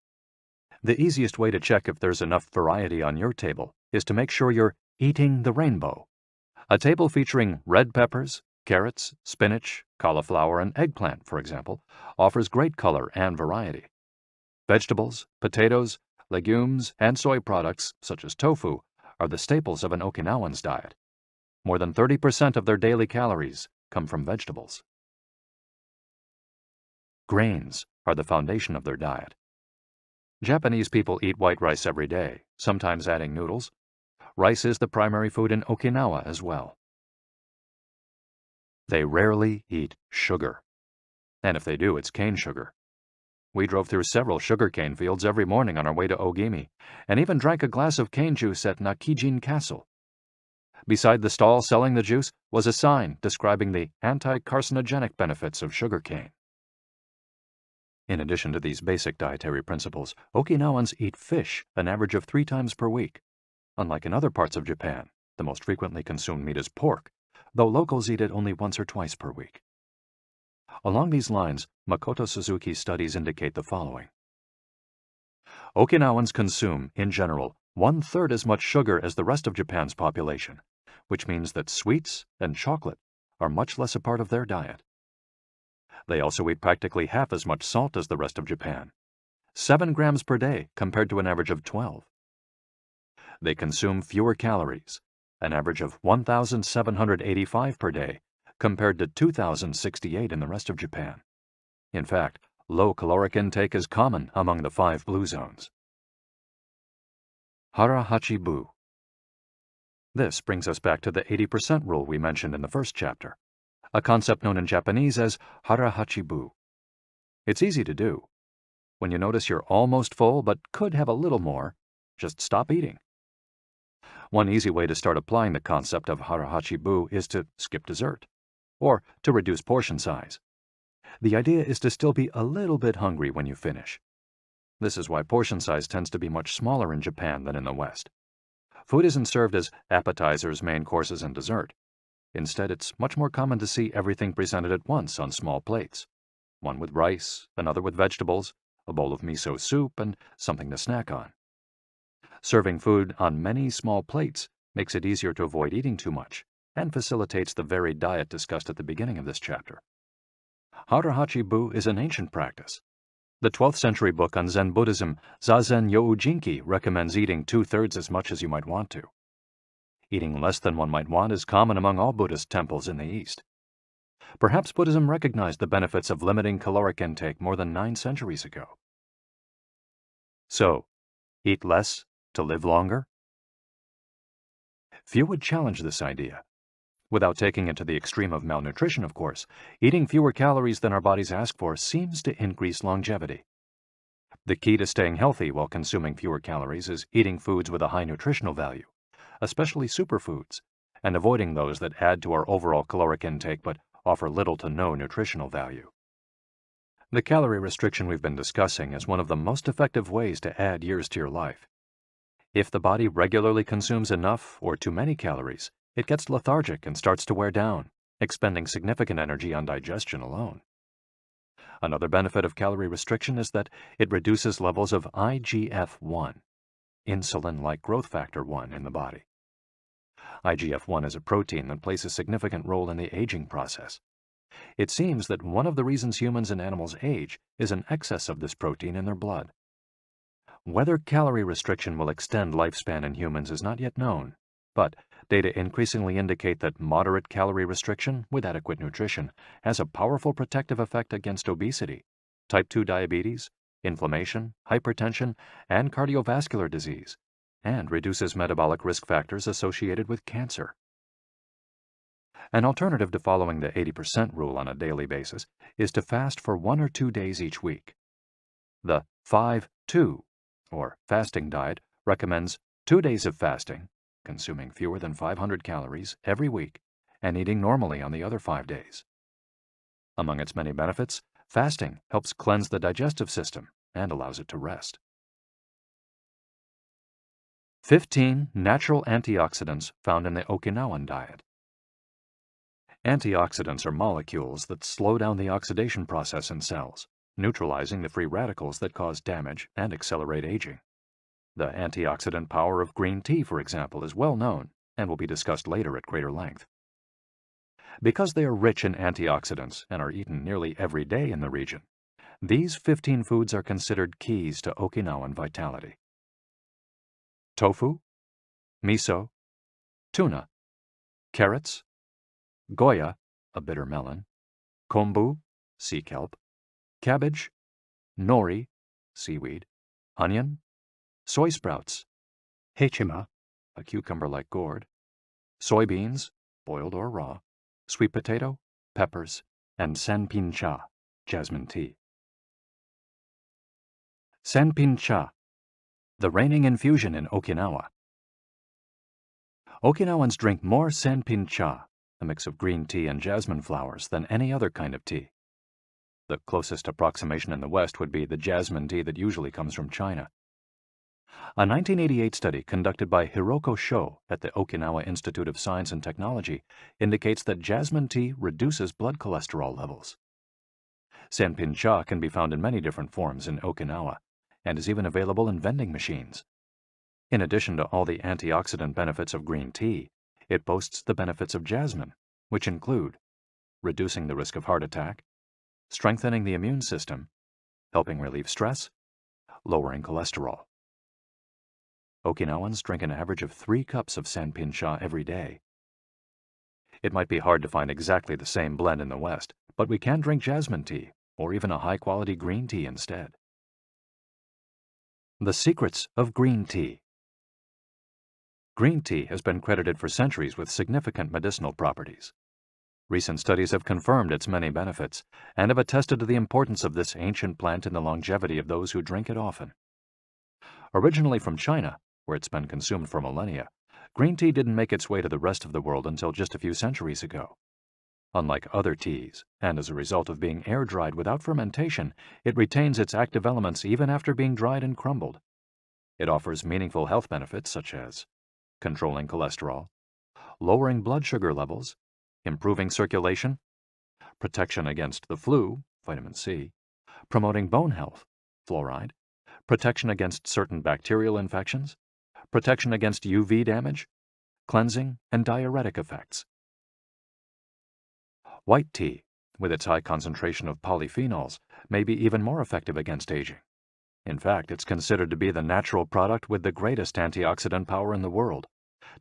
The easiest way to check if there's enough variety on your table is to make sure you're eating the rainbow. A table featuring red peppers, carrots, spinach, cauliflower, and eggplant, for example, offers great color and variety. Vegetables, potatoes, legumes, and soy products, such as tofu, are the staples of an Okinawan's diet. More than 30% of their daily calories come from vegetables. Grains are the foundation of their diet. Japanese people eat white rice every day, sometimes adding noodles. Rice is the primary food in Okinawa as well. They rarely eat sugar. And if they do, it's cane sugar. We drove through several sugarcane fields every morning on our way to Ogimi, and even drank a glass of cane juice at Nakijin Castle. Beside the stall selling the juice was a sign describing the anti-carcinogenic benefits of sugarcane. In addition to these basic dietary principles, Okinawans eat fish an average of 3 times per week. Unlike in other parts of Japan, the most frequently consumed meat is pork, though locals eat it only once or twice per week. Along these lines, Makoto Suzuki's studies indicate the following. Okinawans consume, in general, 1/3 as much sugar as the rest of Japan's population, which means that sweets and chocolate are much less a part of their diet. They also eat practically half as much salt as the rest of Japan, 7 grams per day compared to an average of 12. They consume fewer calories, an average of 1,785 per day, compared to 2,068 in the rest of Japan. In fact, low caloric intake is common among the 5 blue zones. Hara-Hachi-Bu. This brings us back to the 80% rule we mentioned in the first chapter, a concept known in Japanese as Hara-Hachi-Bu. It's easy to do. When you notice you're almost full but could have a little more, just stop eating. One easy way to start applying the concept of Hara-Hachi-Bu is to skip dessert, or to reduce portion size. The idea is to still be a little bit hungry when you finish. This is why portion size tends to be much smaller in Japan than in the West. Food isn't served as appetizers, main courses, and dessert. Instead, it's much more common to see everything presented at once on small plates. One with rice, another with vegetables, a bowl of miso soup, and something to snack on. Serving food on many small plates makes it easier to avoid eating too much and facilitates the varied diet discussed at the beginning of this chapter. Hara-Hachi-Bu is an ancient practice. The 12th century book on Zen Buddhism, Zazen Youjinki, recommends eating 2/3 as much as you might want to. Eating less than one might want is common among all Buddhist temples in the East. Perhaps Buddhism recognized the benefits of limiting caloric intake more than 9 centuries ago. So, eat less to live longer? Few would challenge this idea. Without taking it to the extreme of malnutrition, of course, eating fewer calories than our bodies ask for seems to increase longevity. The key to staying healthy while consuming fewer calories is eating foods with a high nutritional value, especially superfoods, and avoiding those that add to our overall caloric intake but offer little to no nutritional value. The calorie restriction we've been discussing is one of the most effective ways to add years to your life. If the body regularly consumes enough or too many calories, it gets lethargic and starts to wear down, expending significant energy on digestion alone. Another benefit of calorie restriction is that it reduces levels of IGF-1, insulin-like growth factor 1, in the body. IGF-1 is a protein that plays a significant role in the aging process. It seems that one of the reasons humans and animals age is an excess of this protein in their blood. Whether calorie restriction will extend lifespan in humans is not yet known, but data increasingly indicate that moderate calorie restriction with adequate nutrition has a powerful protective effect against obesity, type 2 diabetes, inflammation, hypertension, and cardiovascular disease, and reduces metabolic risk factors associated with cancer. An alternative to following the 80% rule on a daily basis is to fast for 1 or 2 days each week. The 5-2, or fasting diet, recommends 2 days of fasting, consuming fewer than 500 calories every week, and eating normally on the other 5 days. Among its many benefits, fasting helps cleanse the digestive system and allows it to rest. 15 natural antioxidants found in the Okinawan diet. Antioxidants are molecules that slow down the oxidation process in cells, neutralizing the free radicals that cause damage and accelerate aging. The antioxidant power of green tea, for example, is well known and will be discussed later at greater length. Because they are rich in antioxidants and are eaten nearly every day in the region, these 15 foods are considered keys to Okinawan vitality. Tofu, miso, tuna, carrots, goya, a bitter melon, kombu, sea kelp, cabbage, nori, seaweed, onion, soy sprouts, hechima, a cucumber-like gourd, soybeans, boiled or raw, sweet potato, peppers, and sanpin-cha, jasmine tea. Sanpin-cha, the reigning infusion in Okinawa. Okinawans drink more sanpin-cha, a mix of green tea and jasmine flowers, than any other kind of tea. The closest approximation in the West would be the jasmine tea that usually comes from China. A 1988 study conducted by Hiroko Sho at the Okinawa Institute of Science and Technology indicates that jasmine tea reduces blood cholesterol levels. Sanpin-cha can be found in many different forms in Okinawa and is even available in vending machines. In addition to all the antioxidant benefits of green tea, it boasts the benefits of jasmine, which include reducing the risk of heart attack, strengthening the immune system, helping relieve stress, lowering cholesterol. Okinawans drink an average of 3 cups of sanpin-cha every day. It might be hard to find exactly the same blend in the West, but we can drink jasmine tea, or even a high-quality green tea instead. The secrets of green tea. Green tea has been credited for centuries with significant medicinal properties. Recent studies have confirmed its many benefits and have attested to the importance of this ancient plant in the longevity of those who drink it often. Originally from China, where it's been consumed for millennia, green tea didn't make its way to the rest of the world until just a few centuries ago. Unlike other teas, and as a result of being air-dried without fermentation, it retains its active elements even after being dried and crumbled. It offers meaningful health benefits such as controlling cholesterol, lowering blood sugar levels, improving circulation, protection against the flu, vitamin C, promoting bone health, fluoride, protection against certain bacterial infections, protection against UV damage, cleansing, and diuretic effects. White tea, with its high concentration of polyphenols, may be even more effective against aging. In fact, it's considered to be the natural product with the greatest antioxidant power in the world,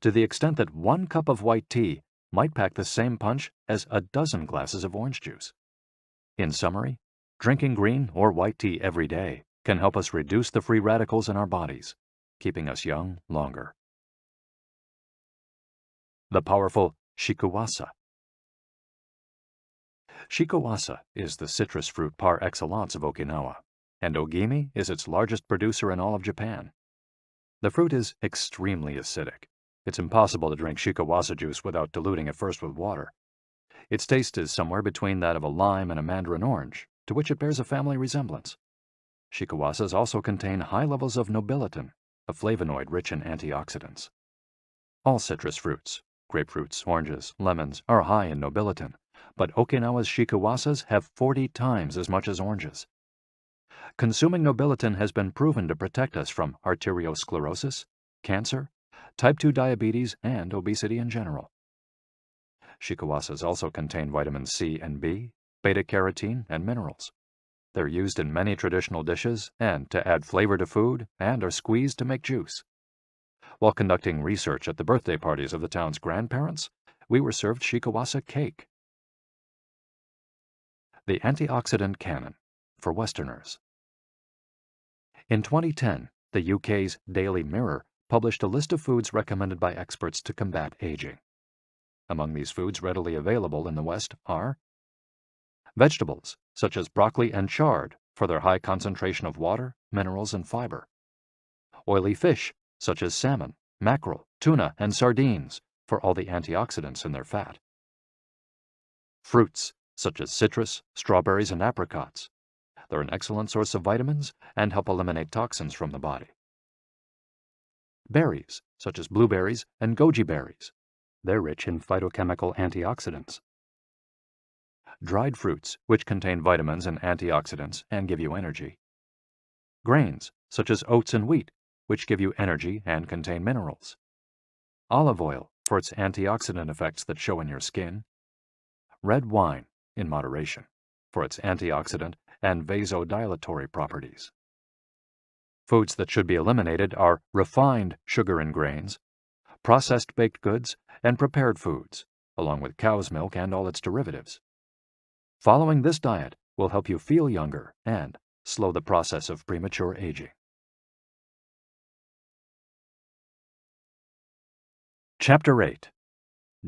to the extent that 1 cup of white tea might pack the same punch as a dozen glasses of orange juice. In summary, drinking green or white tea every day can help us reduce the free radicals in our bodies, keeping us young longer. The powerful shikuwasa. Shikuwasa is the citrus fruit par excellence of Okinawa, and Ogimi is its largest producer in all of Japan. The fruit is extremely acidic. It's impossible to drink shikuwasa juice without diluting it first with water. Its taste is somewhere between that of a lime and a mandarin orange, to which it bears a family resemblance. Shikuwasas also contain high levels of nobiletin, a flavonoid rich in antioxidants. All citrus fruits, grapefruits, oranges, lemons, are high in nobiletin, but Okinawa's shikawasas have 40 times as much as oranges. Consuming nobiletin has been proven to protect us from arteriosclerosis, cancer, type 2 diabetes, and obesity in general. Shikawasas also contain vitamins C and B, beta-carotene, and minerals. They're used in many traditional dishes and to add flavor to food and are squeezed to make juice. While conducting research at the birthday parties of the town's grandparents, we were served shikawasa cake. The antioxidant canon for Westerners. In 2010, the UK's Daily Mirror published a list of foods recommended by experts to combat aging. Among these foods readily available in the West are vegetables, such as broccoli and chard, for their high concentration of water, minerals, and fiber. Oily fish, such as salmon, mackerel, tuna, and sardines, for all the antioxidants in their fat. Fruits, such as citrus, strawberries, and apricots. They're an excellent source of vitamins and help eliminate toxins from the body. Berries, such as blueberries and goji berries. They're rich in phytochemical antioxidants. Dried fruits, which contain vitamins and antioxidants and give you energy. Grains, such as oats and wheat, which give you energy and contain minerals. Olive oil, for its antioxidant effects that show in your skin. Red wine, in moderation, for its antioxidant and vasodilatory properties. Foods that should be eliminated are refined sugar and grains, processed baked goods, and prepared foods, along with cow's milk and all its derivatives. Following this diet will help you feel younger and slow the process of premature aging. Chapter 8.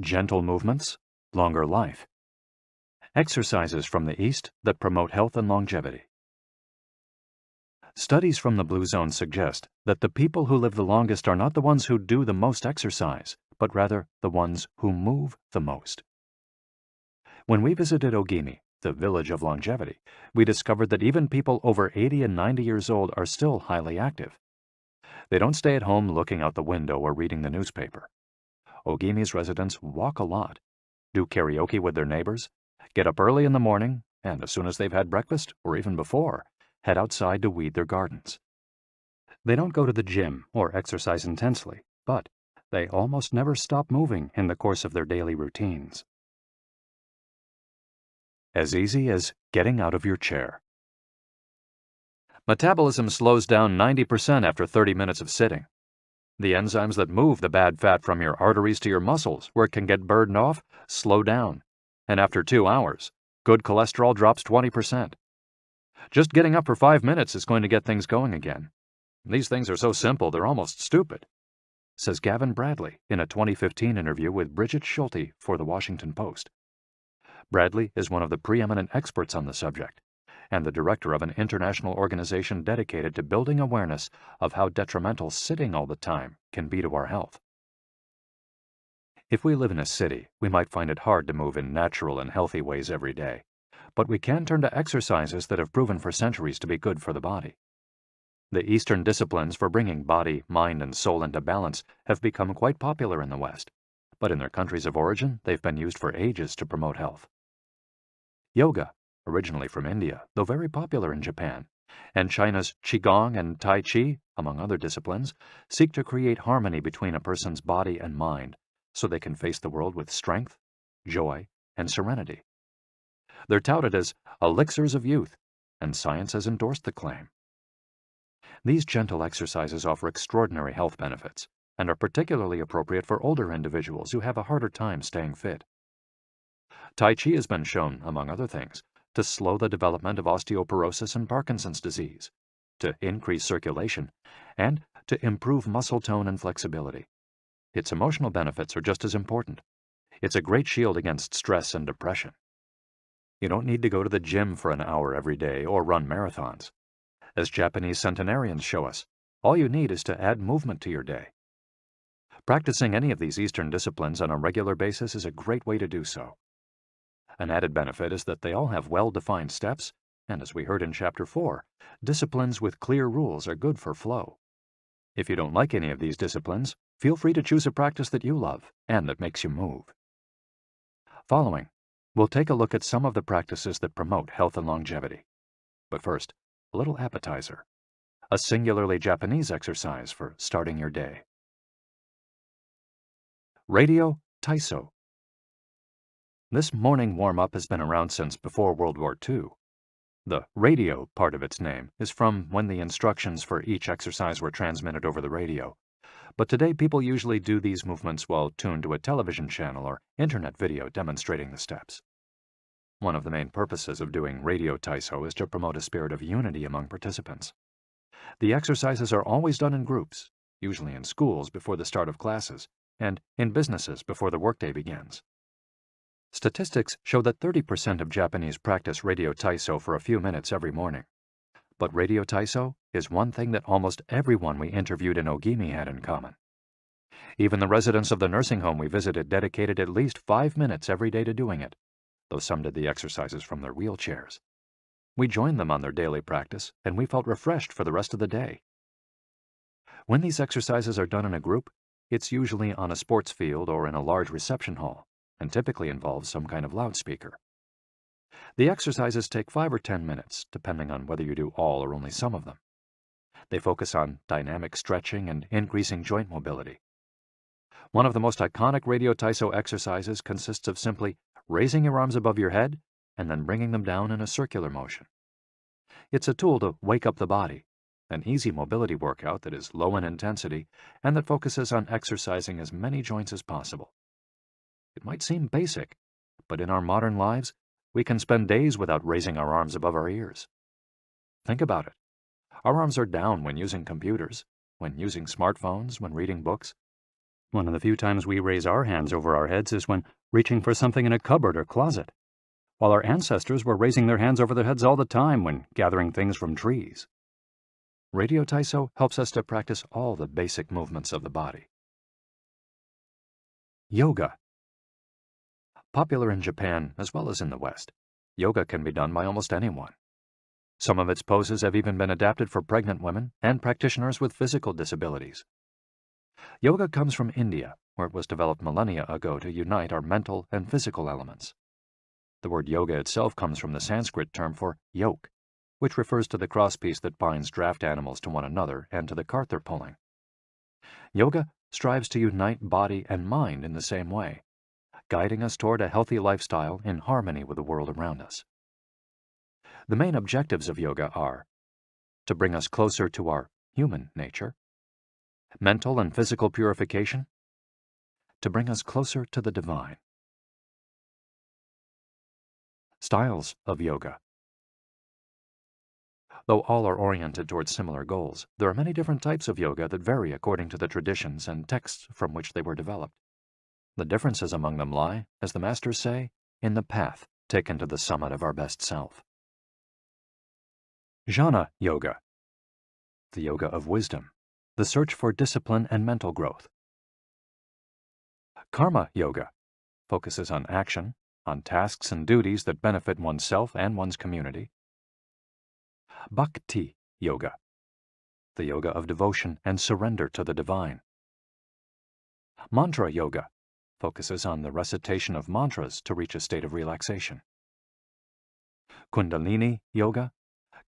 Gentle Movements, Longer Life. Exercises from the East that promote health and longevity. Studies from the Blue Zone suggest that the people who live the longest are not the ones who do the most exercise, but rather the ones who move the most. When we visited Ogimi, the village of longevity, we discovered that even people over 80 and 90 years old are still highly active. They don't stay at home looking out the window or reading the newspaper. Ogimi's residents walk a lot, do karaoke with their neighbors, get up early in the morning, and as soon as they've had breakfast, or even before, head outside to weed their gardens. They don't go to the gym or exercise intensely, but they almost never stop moving in the course of their daily routines. As easy as getting out of your chair. Metabolism slows down 90% after 30 minutes of sitting. The enzymes that move the bad fat from your arteries to your muscles, where it can get burned off, slow down. And after 2 hours, good cholesterol drops 20%. Just getting up for 5 minutes is going to get things going again. These things are so simple they're almost stupid, says Gavin Bradley in a 2015 interview with Bridget Schulte for The Washington Post. Bradley is one of the preeminent experts on the subject, and the director of an international organization dedicated to building awareness of how detrimental sitting all the time can be to our health. If we live in a city, we might find it hard to move in natural and healthy ways every day, but we can turn to exercises that have proven for centuries to be good for the body. The Eastern disciplines for bringing body, mind, and soul into balance have become quite popular in the West, but in their countries of origin, they've been used for ages to promote health. Yoga, originally from India, though very popular in Japan, and China's Qigong and Tai Chi, among other disciplines, seek to create harmony between a person's body and mind so they can face the world with strength, joy, and serenity. They're touted as elixirs of youth, and science has endorsed the claim. These gentle exercises offer extraordinary health benefits and are particularly appropriate for older individuals who have a harder time staying fit. Tai Chi has been shown, among other things, to slow the development of osteoporosis and Parkinson's disease, to increase circulation, and to improve muscle tone and flexibility. Its emotional benefits are just as important. It's a great shield against stress and depression. You don't need to go to the gym for an hour every day or run marathons. As Japanese centenarians show us, all you need is to add movement to your day. Practicing any of these Eastern disciplines on a regular basis is a great way to do so. An added benefit is that they all have well-defined steps, and as we heard in Chapter 4, disciplines with clear rules are good for flow. If you don't like any of these disciplines, feel free to choose a practice that you love and that makes you move. Following, We'll take a look at some of the practices that promote health and longevity. But first, a little appetizer. A singularly Japanese exercise for starting your day. Radio Taiso. This morning warm-up has been around since before World War II. The radio part of its name is from when the instructions for each exercise were transmitted over the radio. But today people usually do these movements while tuned to a television channel or internet video demonstrating the steps. One of the main purposes of doing radio Taiso is to promote a spirit of unity among participants. The exercises are always done in groups, usually in schools before the start of classes, and in businesses before the workday begins. Statistics show that 30% of Japanese practice radio Taiso for a few minutes every morning. But radio Taiso is one thing that almost everyone we interviewed in Ogimi had in common. Even the residents of the nursing home we visited dedicated at least 5 minutes every day to doing it, though some did the exercises from their wheelchairs. We joined them on their daily practice, and we felt refreshed for the rest of the day. When these exercises are done in a group, it's usually on a sports field or in a large reception hall, and typically involves some kind of loudspeaker. The exercises take 5 or 10 minutes, depending on whether you do all or only some of them. They focus on dynamic stretching and increasing joint mobility. One of the most iconic radio Taiso exercises consists of simply raising your arms above your head and then bringing them down in a circular motion. It's a tool to wake up the body, an easy mobility workout that is low in intensity and that focuses on exercising as many joints as possible. It might seem basic, but in our modern lives, we can spend days without raising our arms above our ears. Think about it. Our arms are down when using computers, when using smartphones, when reading books. One of the few times we raise our hands over our heads is when reaching for something in a cupboard or closet, while our ancestors were raising their hands over their heads all the time when gathering things from trees. Radio Taiso helps us to practice all the basic movements of the body. Yoga. Popular in Japan as well as in the West, yoga can be done by almost anyone. Some of its poses have even been adapted for pregnant women and practitioners with physical disabilities. Yoga comes from India, where it was developed millennia ago to unite our mental and physical elements. The word yoga itself comes from the Sanskrit term for yoke, which refers to the crosspiece that binds draft animals to one another and to the cart they're pulling. Yoga strives to unite body and mind in the same way, guiding us toward a healthy lifestyle in harmony with the world around us. The main objectives of yoga are to bring us closer to our human nature, mental and physical purification, to bring us closer to the divine. Styles of yoga. Though all are oriented towards similar goals, there are many different types of yoga that vary according to the traditions and texts from which they were developed. The differences among them lie, as the masters say, in the path taken to the summit of our best self. Jnana Yoga. The yoga of wisdom, the search for discipline and mental growth. Karma Yoga focuses on action, on tasks and duties that benefit oneself and one's community. Bhakti Yoga, the yoga of devotion and surrender to the divine. Mantra Yoga focuses on the recitation of mantras to reach a state of relaxation. Kundalini Yoga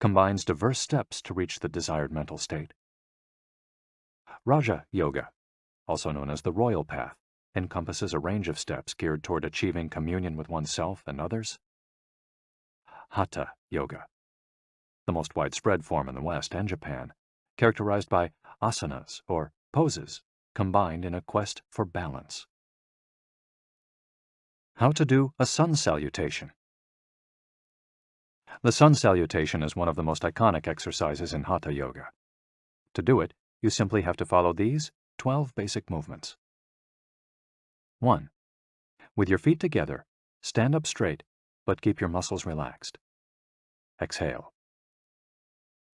combines diverse steps to reach the desired mental state. Raja Yoga, also known as the royal path, encompasses a range of steps geared toward achieving communion with oneself and others. Hatha Yoga, the most widespread form in the West and Japan, characterized by asanas or poses combined in a quest for balance. How to do a sun salutation. The sun salutation is one of the most iconic exercises in Hatha Yoga. To do it, you simply have to follow these 12 basic movements. 1. With your feet together, stand up straight, but keep your muscles relaxed. Exhale.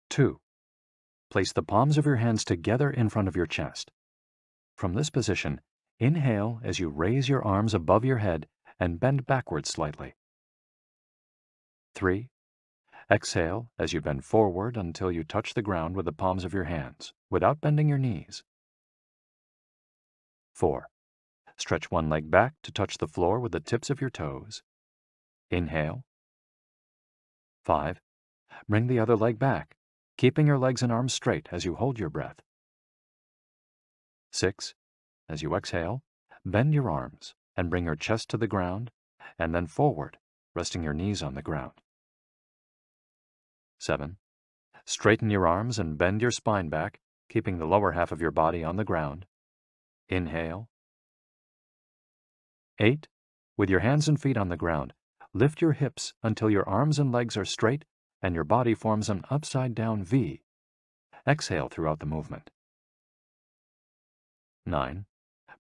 2. Place the palms of your hands together in front of your chest. From this position, inhale as you raise your arms above your head and bend backwards slightly. 3. Exhale as you bend forward until you touch the ground with the palms of your hands, without bending your knees. 4. Stretch one leg back to touch the floor with the tips of your toes. Inhale. 5. Bring the other leg back, keeping your legs and arms straight as you hold your breath. 6. As you exhale, bend your arms and bring your chest to the ground, and then forward, resting your knees on the ground. 7. Straighten your arms and bend your spine back, keeping the lower half of your body on the ground. Inhale. 8. With your hands and feet on the ground, lift your hips until your arms and legs are straight and your body forms an upside-down V. Exhale throughout the movement. 9.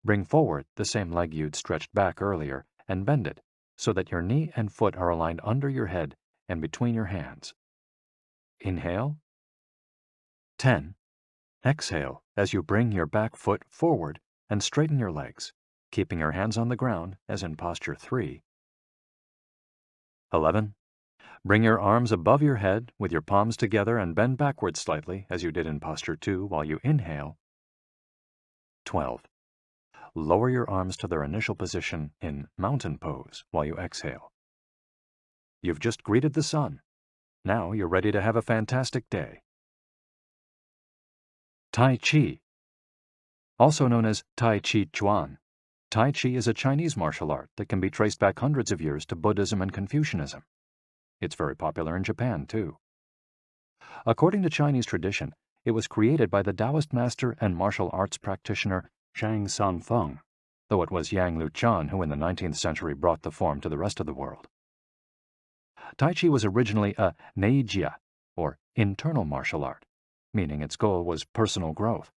Bring forward the same leg you'd stretched back earlier and bend it so that your knee and foot are aligned under your head and between your hands. Inhale. 10. Exhale as you bring your back foot forward and straighten your legs, keeping your hands on the ground as in posture 3. 11. Bring your arms above your head with your palms together and bend backwards slightly as you did in posture 2 while you inhale. 12. Lower your arms to their initial position in mountain pose while you exhale. You've just greeted the sun. Now you're ready to have a fantastic day. Tai Chi. Also known as Tai Chi Chuan, Tai Chi is a Chinese martial art that can be traced back hundreds of years to Buddhism and Confucianism. It's very popular in Japan, too. According to Chinese tradition, it was created by the Taoist master and martial arts practitioner Zhang Sanfeng, though it was Yang Luchan who in the 19th century brought the form to the rest of the world. Tai Chi was originally a neijia, or internal martial art, meaning its goal was personal growth.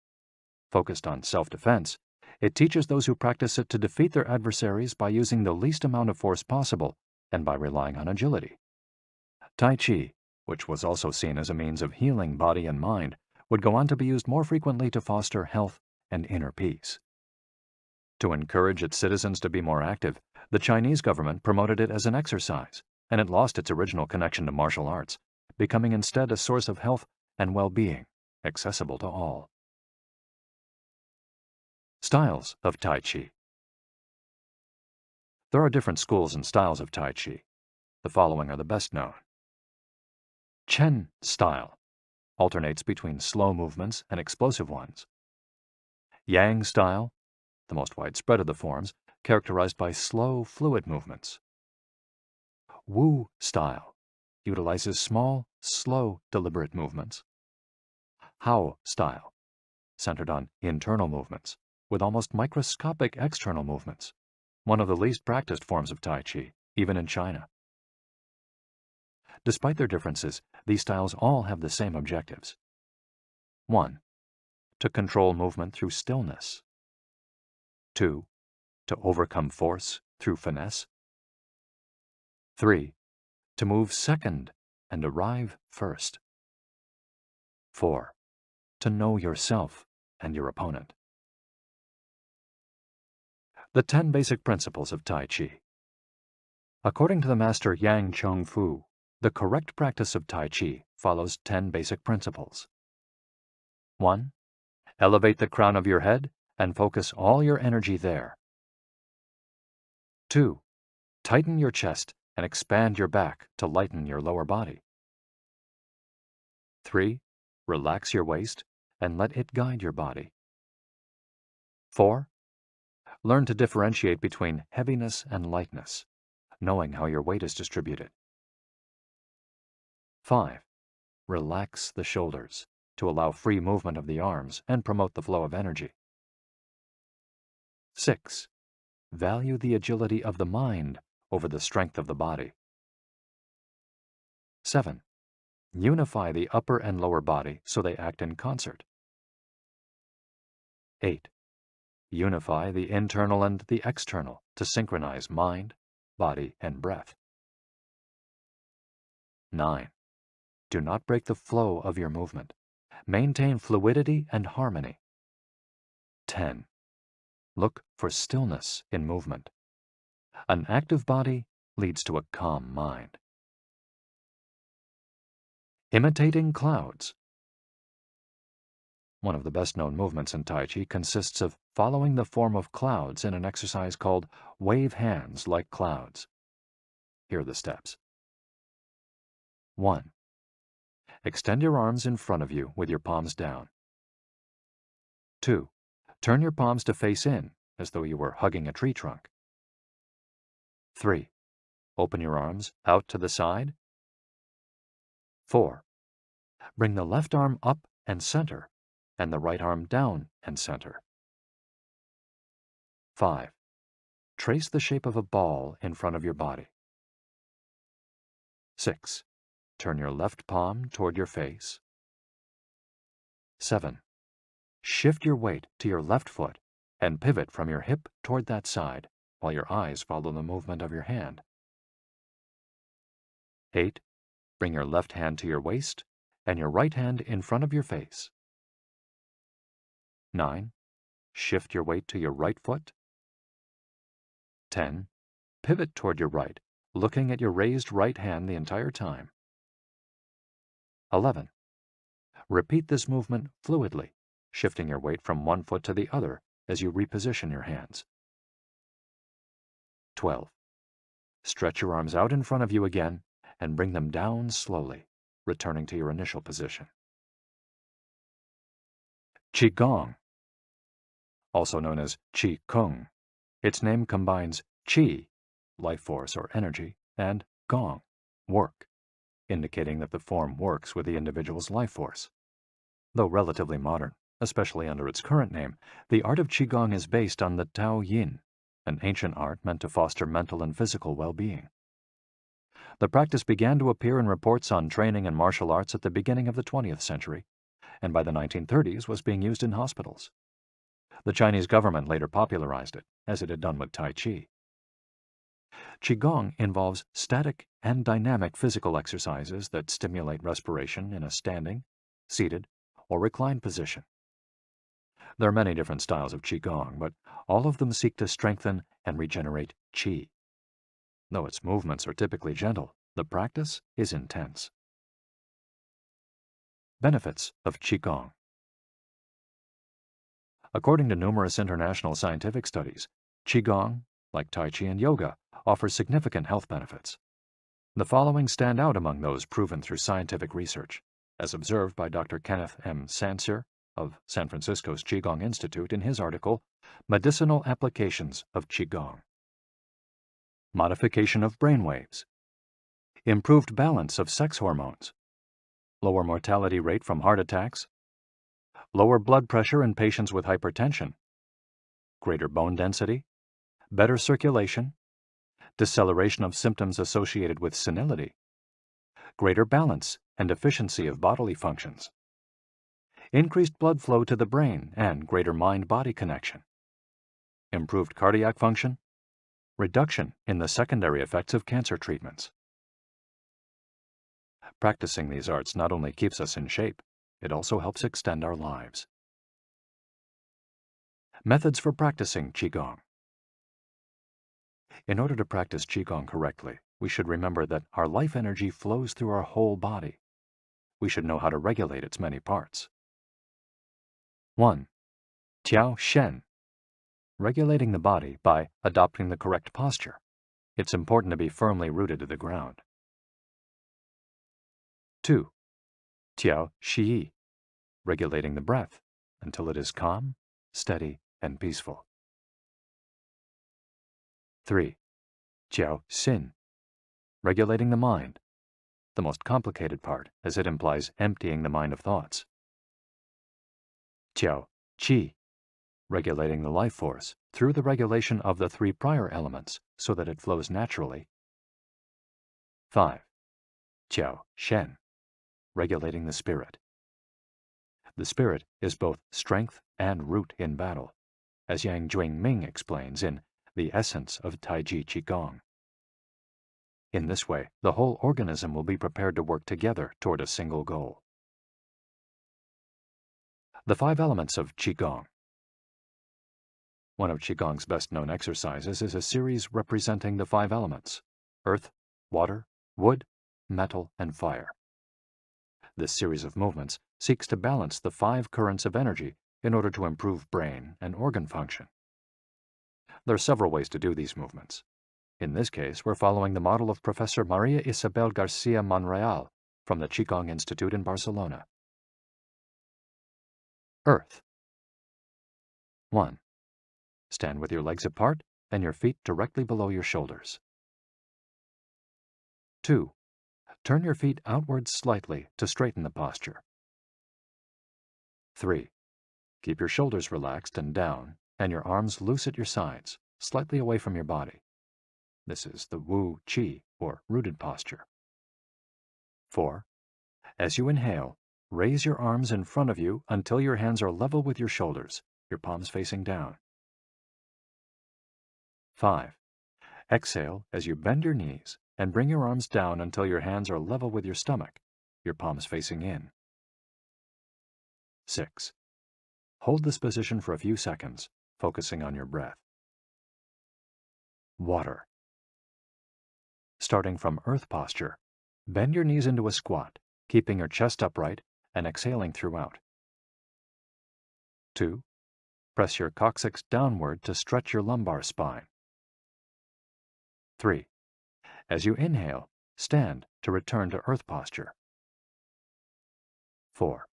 Focused on self-defense, it teaches those who practice it to defeat their adversaries by using the least amount of force possible and by relying on agility. Tai Chi, which was also seen as a means of healing body and mind, would go on to be used more frequently to foster health and inner peace. To encourage its citizens to be more active, the Chinese government promoted it as an exercise, and it lost its original connection to martial arts, becoming instead a source of health and well-being, accessible to all. Styles of Tai Chi. There are different schools and styles of Tai Chi. The following are the best known. Chen style alternates between slow movements and explosive ones. Yang style, the most widespread of the forms, characterized by slow, fluid movements. Wu style utilizes small, slow, deliberate movements. Hao style, centered on internal movements, with almost microscopic external movements, one of the least practiced forms of Tai Chi, even in China. Despite their differences, these styles all have the same objectives. 1. To control movement through stillness. 2. To overcome force through finesse. 3. To move second and arrive first. 4. To know yourself and your opponent. The 10 basic principles of Tai Chi. According to the master Yang Cheng Fu, the correct practice of Tai Chi follows 10 basic principles. 1. Elevate the crown of your head and focus all your energy there. 2. Tighten your chest and expand your back to lighten your lower body. 3. Relax your waist and let it guide your body. 4. Learn to differentiate between heaviness and lightness, knowing how your weight is distributed. 5. Relax the shoulders to allow free movement of the arms and promote the flow of energy. 6. Value the agility of the mind over the strength of the body. 7. Unify the upper and lower body so they act in concert. 8. Unify the internal and the external to synchronize mind, body, and breath. 9. Do not break the flow of your movement. Maintain fluidity and harmony. 10. Look for stillness in movement. An active body leads to a calm mind. Imitating clouds. One of the best-known movements in Tai Chi consists of following the form of clouds in an exercise called wave hands like clouds. Here are the steps. 1. Extend your arms in front of you with your palms down. 2. Turn your palms to face in, as though you were hugging a tree trunk. 3. Open your arms out to the side. 4. Bring the left arm up and center, and the right arm down and center. 5. Trace the shape of a ball in front of your body. 6. Turn your left palm toward your face. 7. Shift your weight to your left foot and pivot from your hip toward that side while your eyes follow the movement of your hand. 8. Bring your left hand to your waist and your right hand in front of your face. 9. Shift your weight to your right foot. 10. Pivot toward your right, looking at your raised right hand the entire time. 11. Repeat this movement fluidly, shifting your weight from one foot to the other as you reposition your hands. 12. Stretch your arms out in front of you again and bring them down slowly, returning to your initial position. Qigong, also known as Qi Kung. Its name combines Qi, life force or energy, and Gong, work, indicating that the form works with the individual's life force. Though relatively modern, especially under its current name, the art of Qigong is based on the Tao Yin, an ancient art meant to foster mental and physical well-being. The practice began to appear in reports on training in martial arts at the beginning of the 20th century, and by the 1930s was being used in hospitals. The Chinese government later popularized it, as it had done with Tai Chi. Qigong involves static and dynamic physical exercises that stimulate respiration in a standing, seated, or reclined position. There are many different styles of Qigong, but all of them seek to strengthen and regenerate Qi. Though its movements are typically gentle, the practice is intense. Benefits of Qigong. According to numerous international scientific studies, Qigong, like Tai Chi and yoga, offers significant health benefits. The following stand out among those proven through scientific research, as observed by Dr. Kenneth M. Sancer of San Francisco's Qigong Institute in his article, Medicinal Applications of Qigong. Modification of brainwaves. Improved balance of sex hormones. Lower mortality rate from heart attacks. Lower blood pressure in patients with hypertension. Greater bone density. Better circulation. Deceleration of symptoms associated with senility. Greater balance and efficiency of bodily functions. Increased blood flow to the brain and greater mind-body connection. Improved cardiac function. Reduction in the secondary effects of cancer treatments. Practicing these arts not only keeps us in shape, it also helps extend our lives. Methods for practicing Qigong. In order to practice Qigong correctly, we should remember that our life energy flows through our whole body. We should know how to regulate its many parts. 1. Tiao Shen. Regulating the body by adopting the correct posture. It's important to be firmly rooted to the ground. 2. Tiao Shi. Regulating the breath until it is calm, steady, and peaceful. 3. Jiao Xin. Regulating the mind, the most complicated part as it implies emptying the mind of thoughts. Jiao Qi. Regulating the life force through the regulation of the 3 prior elements so that it flows naturally. 5. Jiao Shen. Regulating the spirit. The spirit is both strength and root in battle, as Yang Jwing-Ming explains in The Essence of Taiji Qigong. In this way, the whole organism will be prepared to work together toward a single goal. The 5 elements of Qigong. One of Qigong's best-known exercises is a series representing the 5 elements: earth, water, wood, metal, and fire. This series of movements seeks to balance the 5 currents of energy in order to improve brain and organ function. There are several ways to do these movements. In this case, we're following the model of Professor Maria Isabel Garcia Monreal from the Qigong Institute in Barcelona. Earth. 1. Stand with your legs apart and your feet directly below your shoulders. 2. Turn your feet outwards slightly to straighten the posture. 3. Keep your shoulders relaxed and down, and your arms loose at your sides, slightly away from your body. This is the Wu Qi, or rooted posture. 4. As you inhale, raise your arms in front of you until your hands are level with your shoulders, your palms facing down. 5. Exhale as you bend your knees and bring your arms down until your hands are level with your stomach, your palms facing in. 6. Hold this position for a few seconds, focusing on your breath. Water. Starting from earth posture, bend your knees into a squat, keeping your chest upright and exhaling throughout. 2. Press your coccyx downward to stretch your lumbar spine. 3. As you inhale, stand to return to earth posture. 4.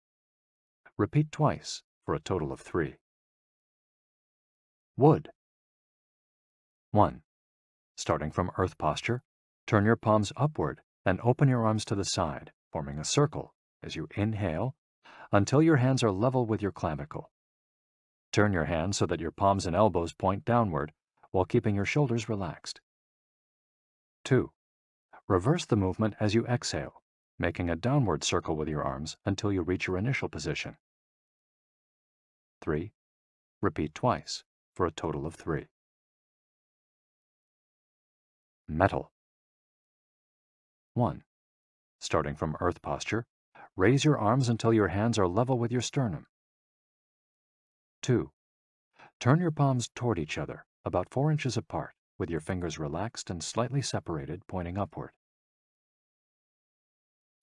Repeat twice for a total of 3. Wood. 1. Starting from earth posture, turn your palms upward and open your arms to the side, forming a circle as you inhale until your hands are level with your clavicle. Turn your hands so that your palms and elbows point downward while keeping your shoulders relaxed. 2. Reverse the movement as you exhale, making a downward circle with your arms until you reach your initial position. 3. Repeat twice for a total of 3. Metal. 1. Starting from earth posture, raise your arms until your hands are level with your sternum. 2. Turn your palms toward each other, about 4 inches apart, with your fingers relaxed and slightly separated, pointing upward.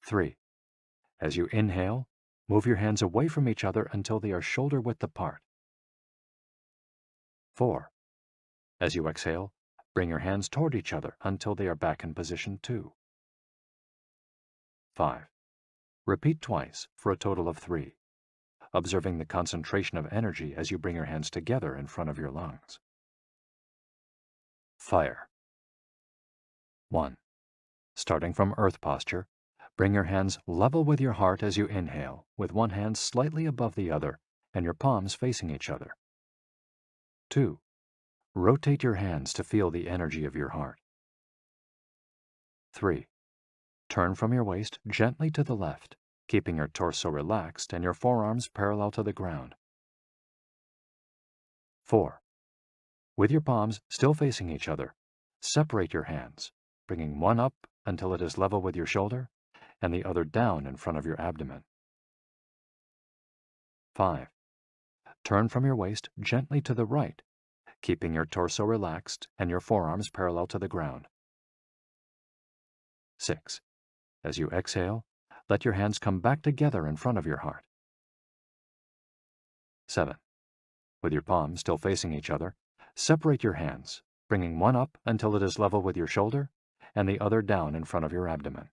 3. As you inhale, move your hands away from each other until they are shoulder width apart. 4. As you exhale, bring your hands toward each other until they are back in position 2. 5. Repeat twice for a total of 3, observing the concentration of energy as you bring your hands together in front of your lungs. Fire. 1. Starting from earth posture, bring your hands level with your heart as you inhale, with one hand slightly above the other and your palms facing each other. 2. Rotate your hands to feel the energy of your heart. 3. Turn from your waist gently to the left, keeping your torso relaxed and your forearms parallel to the ground. 4. With your palms still facing each other, separate your hands, bringing one up until it is level with your shoulder and the other down in front of your abdomen. 5. Turn from your waist gently to the right, keeping your torso relaxed and your forearms parallel to the ground. 6. As you exhale, let your hands come back together in front of your heart. 7. With your palms still facing each other, separate your hands, bringing one up until it is level with your shoulder and the other down in front of your abdomen.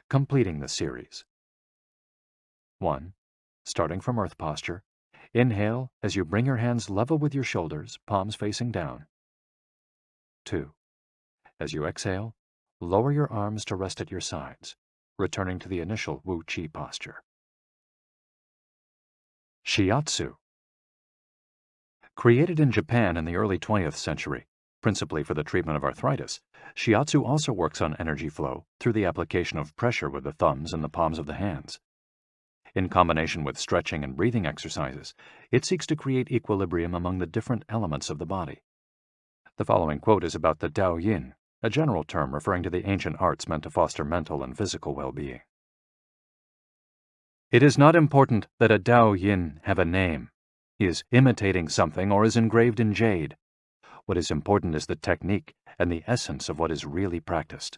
Completing the series. 1. Starting from earth posture, inhale as you bring your hands level with your shoulders, palms facing down. 2. As you exhale, lower your arms to rest at your sides, returning to the initial Wu Qi posture. Shiatsu. Created in Japan in the early 20th century, principally for the treatment of arthritis, Shiatsu also works on energy flow through the application of pressure with the thumbs and the palms of the hands. In combination with stretching and breathing exercises, it seeks to create equilibrium among the different elements of the body. The following quote is about the Tao Yin, a general term referring to the ancient arts meant to foster mental and physical well-being. It is not important that a Tao Yin have a name. He is imitating something or is engraved in jade. What is important is the technique and the essence of what is really practiced.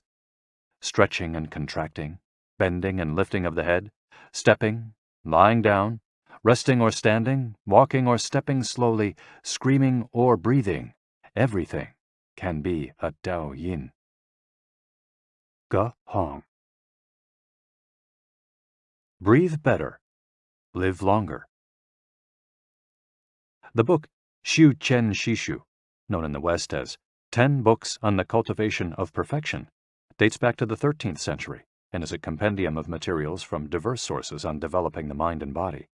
Stretching and contracting, bending and lifting of the head, stepping, lying down, resting or standing, walking or stepping slowly, screaming or breathing, everything can be a Dao Yin. Ge Hong. Breathe better. Live longer. The book Xiu Qian Shishu, known in the West as 10 Books on the Cultivation of Perfection, dates back to the 13th century and is a compendium of materials from diverse sources on developing the mind and body.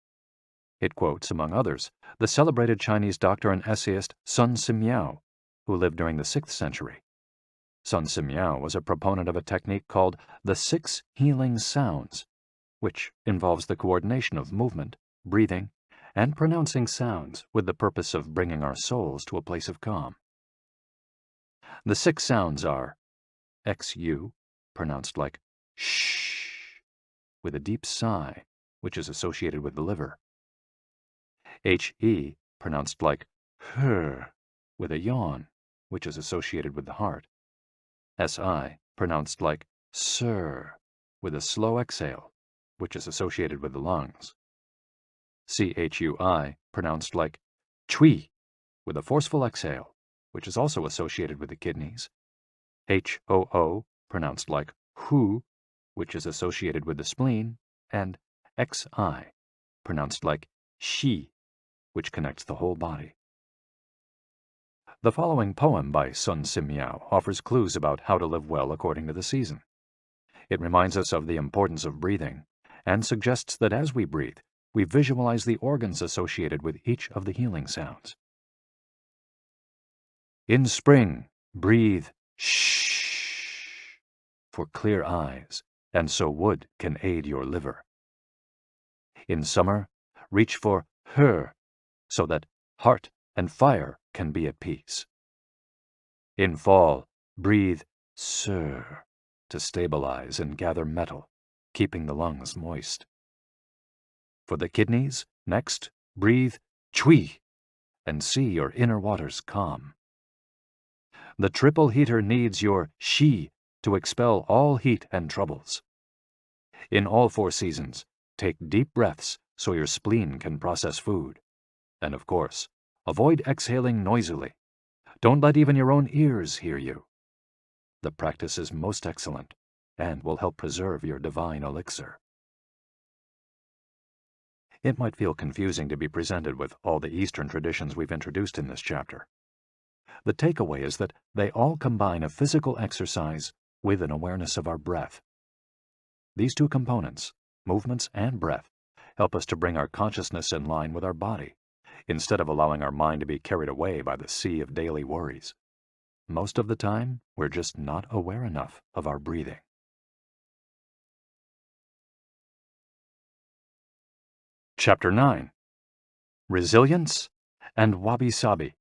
It quotes, among others, the celebrated Chinese doctor and essayist Sun Simiao, who lived during the 6th century. Sun Simiao was a proponent of a technique called the 6 healing sounds, which involves the coordination of movement, breathing, and pronouncing sounds with the purpose of bringing our souls to a place of calm. The 6 sounds are XU, pronounced like shh, with a deep sigh, which is associated with the liver. HE, pronounced like her, with a yawn, which is associated with the heart. SI, pronounced like sir, with a slow exhale, which is associated with the lungs. CHUI, pronounced like chui, with a forceful exhale, which is also associated with the kidneys. HOO, pronounced like hu, which is associated with the spleen. And XI, pronounced like shi, which connects the whole body. The following poem by Sun Simiao offers clues about how to live well according to the season. It reminds us of the importance of breathing and suggests that as we breathe, we visualize the organs associated with each of the healing sounds. In spring, breathe shh for clear eyes, and so wood can aid your liver. In summer, reach for her, so that heart and fire can be at peace. In fall, breathe sir to stabilize and gather metal, keeping the lungs moist. For the kidneys, next, breathe chui and see your inner waters calm. The triple heater needs your shi to expel all heat and troubles. In all 4 seasons, take deep breaths so your spleen can process food. And of course, avoid exhaling noisily. Don't let even your own ears hear you. The practice is most excellent and will help preserve your divine elixir. It might feel confusing to be presented with all the Eastern traditions we've introduced in this chapter. The takeaway is that they all combine a physical exercise with an awareness of our breath. These 2 components, movements and breath, help us to bring our consciousness in line with our body, instead of allowing our mind to be carried away by the sea of daily worries. Most of the time, we're just not aware enough of our breathing. Chapter 9. Resilience and Wabi-sabi.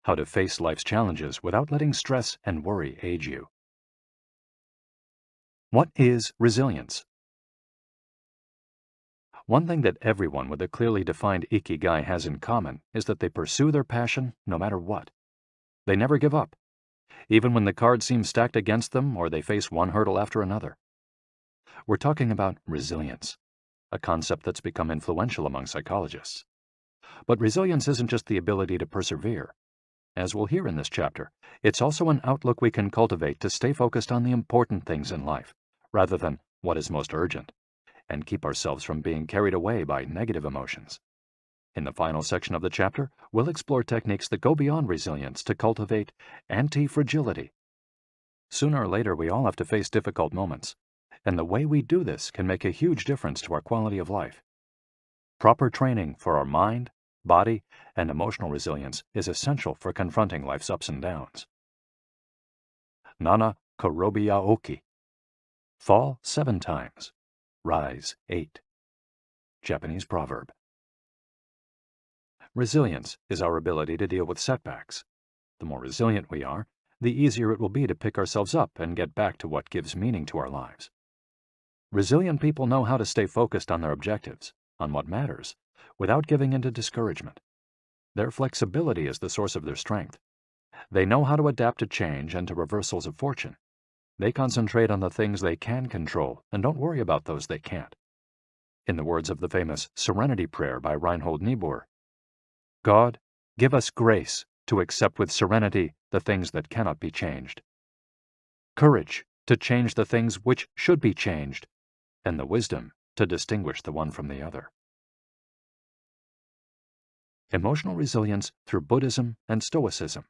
How to face life's challenges without letting stress and worry age you. What is resilience? One thing that everyone with a clearly defined Ikigai has in common is that they pursue their passion no matter what. They never give up, even when the cards seem stacked against them or they face one hurdle after another. We're talking about resilience, a concept that's become influential among psychologists. But resilience isn't just the ability to persevere. As we'll hear in this chapter, it's also an outlook we can cultivate to stay focused on the important things in life, rather than what is most urgent, and keep ourselves from being carried away by negative emotions. In the final section of the chapter, we'll explore techniques that go beyond resilience to cultivate anti-fragility. Sooner or later, we all have to face difficult moments, and the way we do this can make a huge difference to our quality of life. Proper training for our mind, body, and emotional resilience is essential for confronting life's ups and downs. Nana Korobiaoki. Fall 7 times, rise 8. Japanese proverb. Resilience is our ability to deal with setbacks. The more resilient we are, the easier it will be to pick ourselves up and get back to what gives meaning to our lives. Resilient people know how to stay focused on their objectives, on what matters, without giving in to discouragement. Their flexibility is the source of their strength. They know how to adapt to change and to reversals of fortune. They concentrate on the things they can control and don't worry about those they can't. In the words of the famous Serenity Prayer by Reinhold Niebuhr, God, give us grace to accept with serenity the things that cannot be changed. Courage to change the things which should be changed, and the wisdom to distinguish the one from the other. Emotional resilience through Buddhism and Stoicism.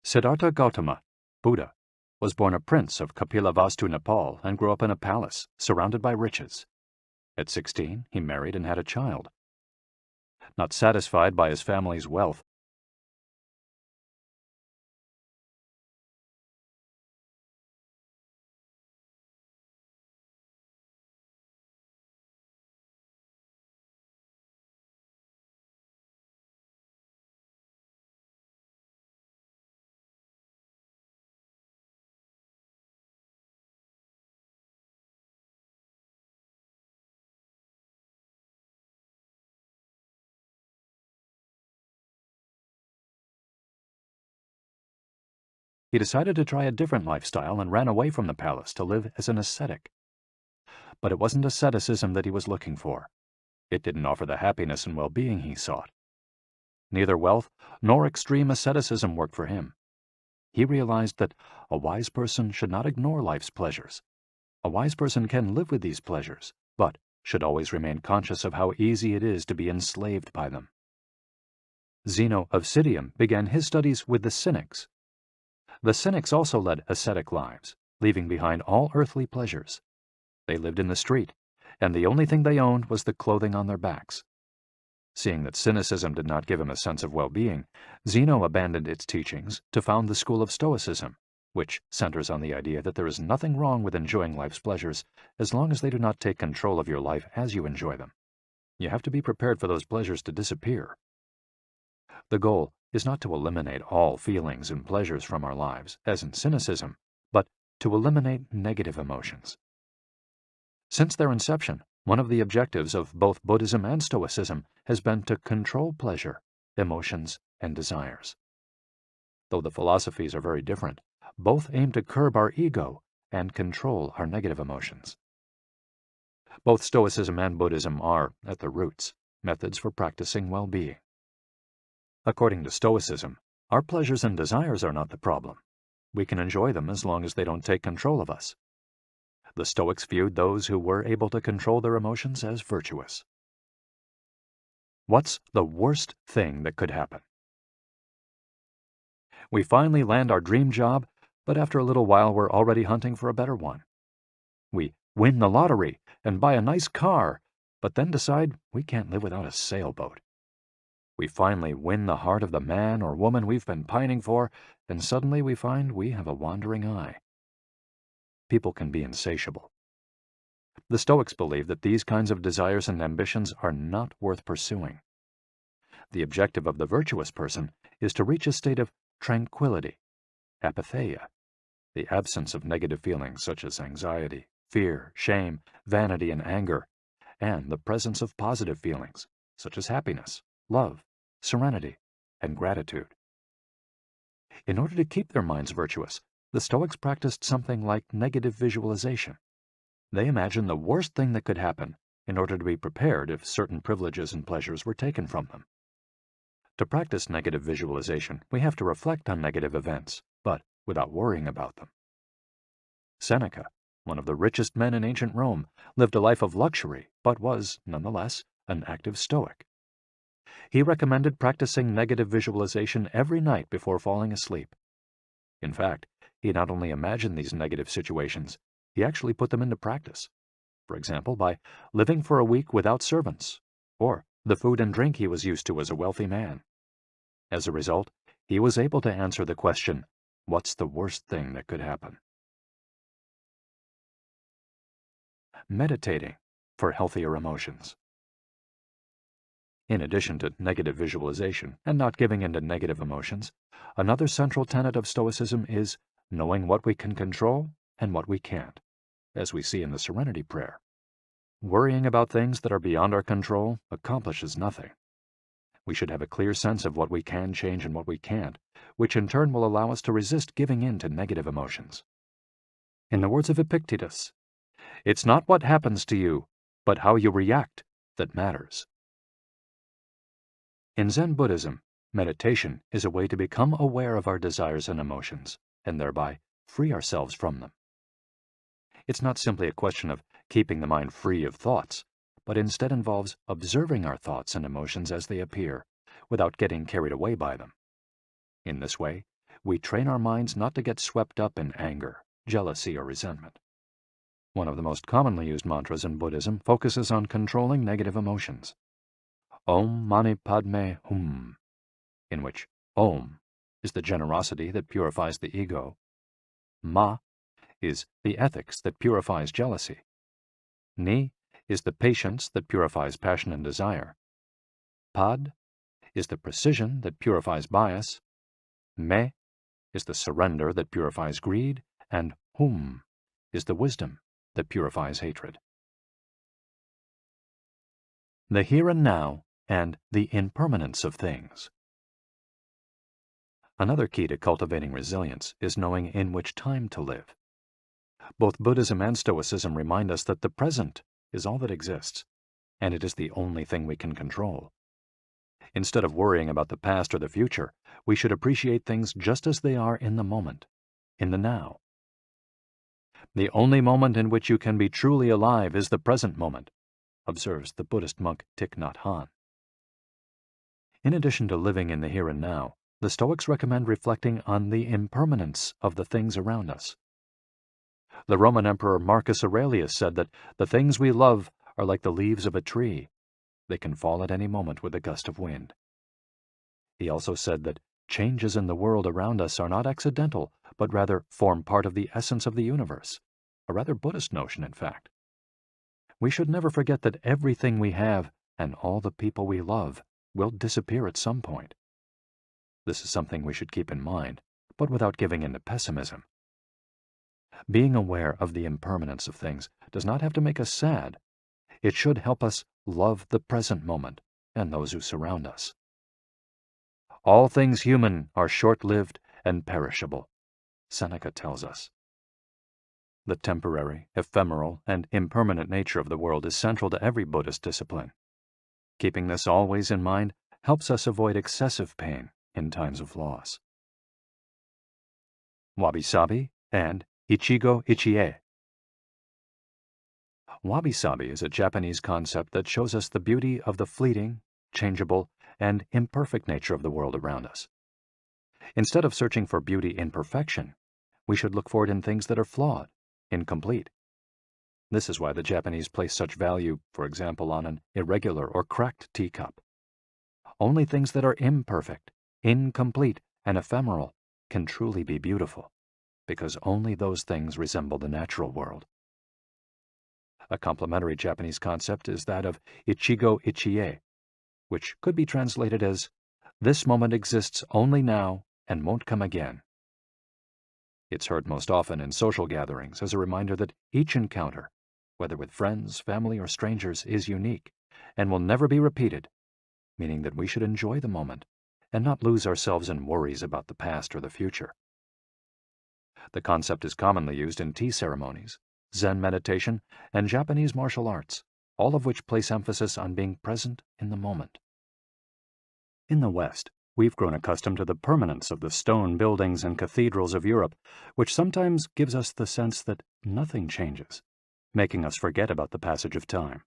Siddhartha Gautama, Buddha, was born a prince of Kapilavastu, Nepal, and grew up in a palace, surrounded by riches. At 16, he married and had a child. Not satisfied by his family's wealth, he decided to try a different lifestyle and ran away from the palace to live as an ascetic. But it wasn't asceticism that he was looking for. It didn't offer the happiness and well-being he sought. Neither wealth nor extreme asceticism worked for him. He realized that a wise person should not ignore life's pleasures. A wise person can live with these pleasures, but should always remain conscious of how easy it is to be enslaved by them. Zeno of Citium began his studies with the Cynics. The Cynics also led ascetic lives, leaving behind all earthly pleasures. They lived in the street, and the only thing they owned was the clothing on their backs. Seeing that cynicism did not give him a sense of well-being, Zeno abandoned its teachings to found the school of Stoicism, which centers on the idea that there is nothing wrong with enjoying life's pleasures as long as they do not take control of your life as you enjoy them. You have to be prepared for those pleasures to disappear. The goal is not to eliminate all feelings and pleasures from our lives, as in cynicism, but to eliminate negative emotions. Since their inception, one of the objectives of both Buddhism and Stoicism has been to control pleasure, emotions, and desires. Though the philosophies are very different, both aim to curb our ego and control our negative emotions. Both Stoicism and Buddhism are, at their roots, methods for practicing well-being. According to Stoicism, our pleasures and desires are not the problem. We can enjoy them as long as they don't take control of us. The Stoics viewed those who were able to control their emotions as virtuous. What's the worst thing that could happen? We finally land our dream job, but after a little while we're already hunting for a better one. We win the lottery and buy a nice car, but then decide we can't live without a sailboat. We finally win the heart of the man or woman we've been pining for, and suddenly we find we have a wandering eye. People can be insatiable. The Stoics believe that these kinds of desires and ambitions are not worth pursuing. The objective of the virtuous person is to reach a state of tranquility, apatheia, the absence of negative feelings such as anxiety, fear, shame, vanity, and anger, and the presence of positive feelings such as happiness, love, serenity, and gratitude. In order to keep their minds virtuous, the Stoics practiced something like negative visualization. They imagined the worst thing that could happen in order to be prepared if certain privileges and pleasures were taken from them. To practice negative visualization, we have to reflect on negative events, but without worrying about them. Seneca, one of the richest men in ancient Rome, lived a life of luxury, but was, nonetheless, an active Stoic. He recommended practicing negative visualization every night before falling asleep. In fact, he not only imagined these negative situations, he actually put them into practice. For example, by living for a week without servants, or the food and drink he was used to as a wealthy man. As a result, he was able to answer the question, what's the worst thing that could happen? Meditating for healthier emotions. In addition to negative visualization and not giving in to negative emotions, another central tenet of Stoicism is knowing what we can control and what we can't, as we see in the Serenity Prayer. Worrying about things that are beyond our control accomplishes nothing. We should have a clear sense of what we can change and what we can't, which in turn will allow us to resist giving in to negative emotions. In the words of Epictetus, it's not what happens to you, but how you react that matters. In Zen Buddhism, Meditation is a way to become aware of our desires and emotions, and thereby free ourselves from them. It's not simply a question of keeping the mind free of thoughts, but instead involves observing our thoughts and emotions as they appear, without getting carried away by them. In this way, we train our minds not to get swept up in anger, jealousy, or resentment. One of the most commonly used mantras in Buddhism focuses on controlling negative emotions. Om Mani Padme Hum, in which Om is the generosity that purifies the ego, Ma is the ethics that purifies jealousy, Ni is the patience that purifies passion and desire, Pad is the precision that purifies bias, Me is the surrender that purifies greed, and Hum is the wisdom that purifies hatred. The here and now and the impermanence of things. Another key to cultivating resilience is knowing in which time to live. Both Buddhism and Stoicism remind us that the present is all that exists, and it is the only thing we can control. Instead of worrying about the past or the future, we should appreciate things just as they are in the moment, in the now. The only moment in which you can be truly alive is the present moment, observes the Buddhist monk Thich Nhat Hanh. In addition to living in the here and now, the Stoics recommend reflecting on the impermanence of the things around us. The Roman Emperor Marcus Aurelius said that the things we love are like the leaves of a tree. They can fall at any moment with a gust of wind. He also said that changes in the world around us are not accidental, but rather form part of the essence of the universe, a rather Buddhist notion, in fact. We should never forget that everything we have and all the people we love will disappear at some point. This is something we should keep in mind, but without giving in to pessimism. Being aware of the impermanence of things does not have to make us sad. It should help us love the present moment and those who surround us. All things human are short-lived and perishable, Seneca tells us. The temporary, ephemeral, and impermanent nature of the world is central to every Buddhist discipline. Keeping this always in mind helps us avoid excessive pain in times of loss. Wabi-sabi and Ichigo Ichie. Wabi-sabi is a Japanese concept that shows us the beauty of the fleeting, changeable, and imperfect nature of the world around us. Instead of searching for beauty in perfection, we should look for it in things that are flawed, incomplete. This is why the Japanese place such value, for example, on an irregular or cracked teacup. Only things that are imperfect, incomplete, and ephemeral can truly be beautiful, because only those things resemble the natural world. A complementary Japanese concept is that of Ichigo Ichie, which could be translated as, "This moment exists only now and won't come again." It's heard most often in social gatherings as a reminder that each encounter, whether with friends, family, or strangers, is unique and will never be repeated, meaning that we should enjoy the moment and not lose ourselves in worries about the past or the future. The concept is commonly used in tea ceremonies, Zen meditation, and Japanese martial arts, all of which place emphasis on being present in the moment. In the West, we've grown accustomed to the permanence of the stone buildings and cathedrals of Europe, which sometimes gives us the sense that nothing changes, making us forget about the passage of time.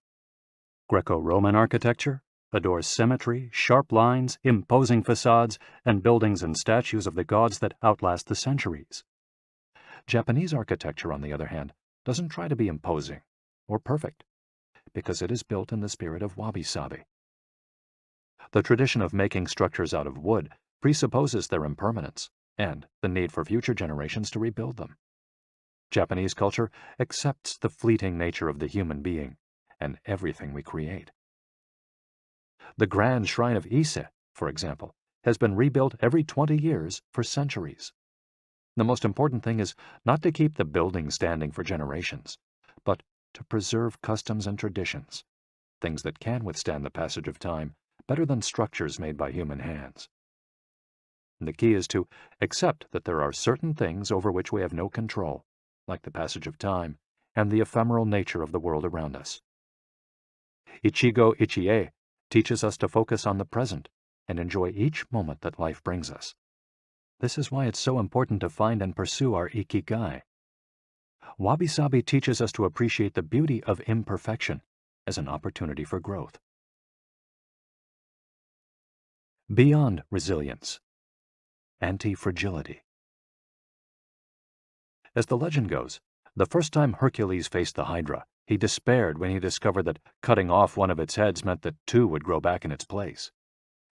Greco-Roman architecture adores symmetry, sharp lines, imposing facades, and buildings and statues of the gods that outlast the centuries. Japanese architecture, on the other hand, doesn't try to be imposing or perfect, because it is built in the spirit of wabi-sabi. The tradition of making structures out of wood presupposes their impermanence and the need for future generations to rebuild them. Japanese culture accepts the fleeting nature of the human being and everything we create. The grand shrine of Ise, for example, has been rebuilt every 20 years for centuries. The most important thing is not to keep the building standing for generations, but to preserve customs and traditions, things that can withstand the passage of time better than structures made by human hands. The key is to accept that there are certain things over which we have no control, like the passage of time and the ephemeral nature of the world around us. Ichigo Ichie teaches us to focus on the present and enjoy each moment that life brings us. This is why it's so important to find and pursue our Ikigai. Wabi-sabi teaches us to appreciate the beauty of imperfection as an opportunity for growth. Beyond resilience, anti-fragility. As the legend goes, the first time Hercules faced the Hydra, he despaired when he discovered that cutting off one of its heads meant that two would grow back in its place.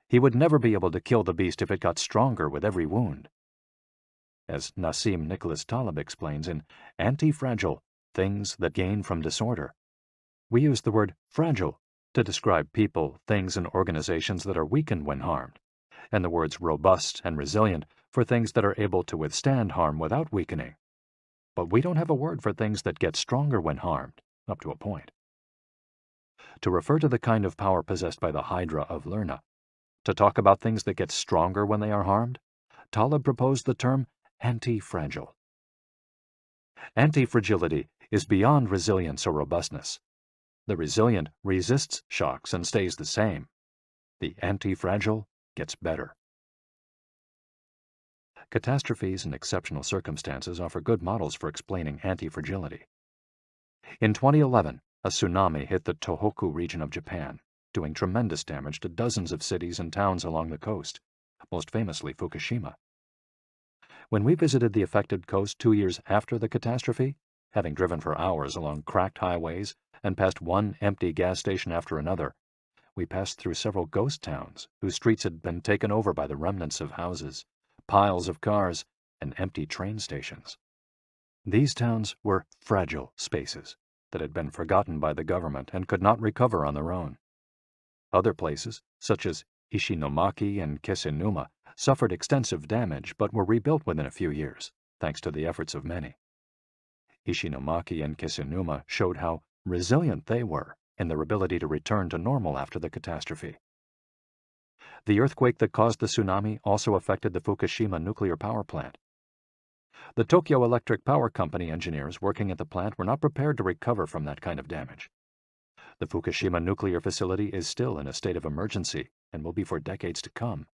He would never be able to kill the beast if it got stronger with every wound. As Nassim Nicholas Taleb explains in Anti-Fragile, Things That Gain from Disorder, we use the word fragile to describe people, things, and organizations that are weakened when harmed, and the words robust and resilient for things that are able to withstand harm without weakening. But we don't have a word for things that get stronger when harmed, up to a point. To refer to the kind of power possessed by the Hydra of Lerna, to talk about things that get stronger when they are harmed, Taleb proposed the term anti-fragile. Anti-fragility is beyond resilience or robustness. The resilient resists shocks and stays the same. The anti-fragile gets better. Catastrophes and exceptional circumstances offer good models for explaining anti-fragility. In 2011, a tsunami hit the Tohoku region of Japan, doing tremendous damage to dozens of cities and towns along the coast, most famously Fukushima. When we visited the affected coast 2 years after the catastrophe, having driven for hours along cracked highways and past one empty gas station after another, we passed through several ghost towns whose streets had been taken over by the remnants of houses, piles of cars, and empty train stations. These towns were fragile spaces that had been forgotten by the government and could not recover on their own. Other places, such as Ishinomaki and Kisenuma, suffered extensive damage but were rebuilt within a few years, thanks to the efforts of many. Ishinomaki and Kisenuma showed how resilient they were in their ability to return to normal after the catastrophe. The earthquake that caused the tsunami also affected the Fukushima nuclear power plant. The Tokyo Electric Power Company engineers working at the plant were not prepared to recover from that kind of damage. The Fukushima nuclear facility is still in a state of emergency and will be for decades to come.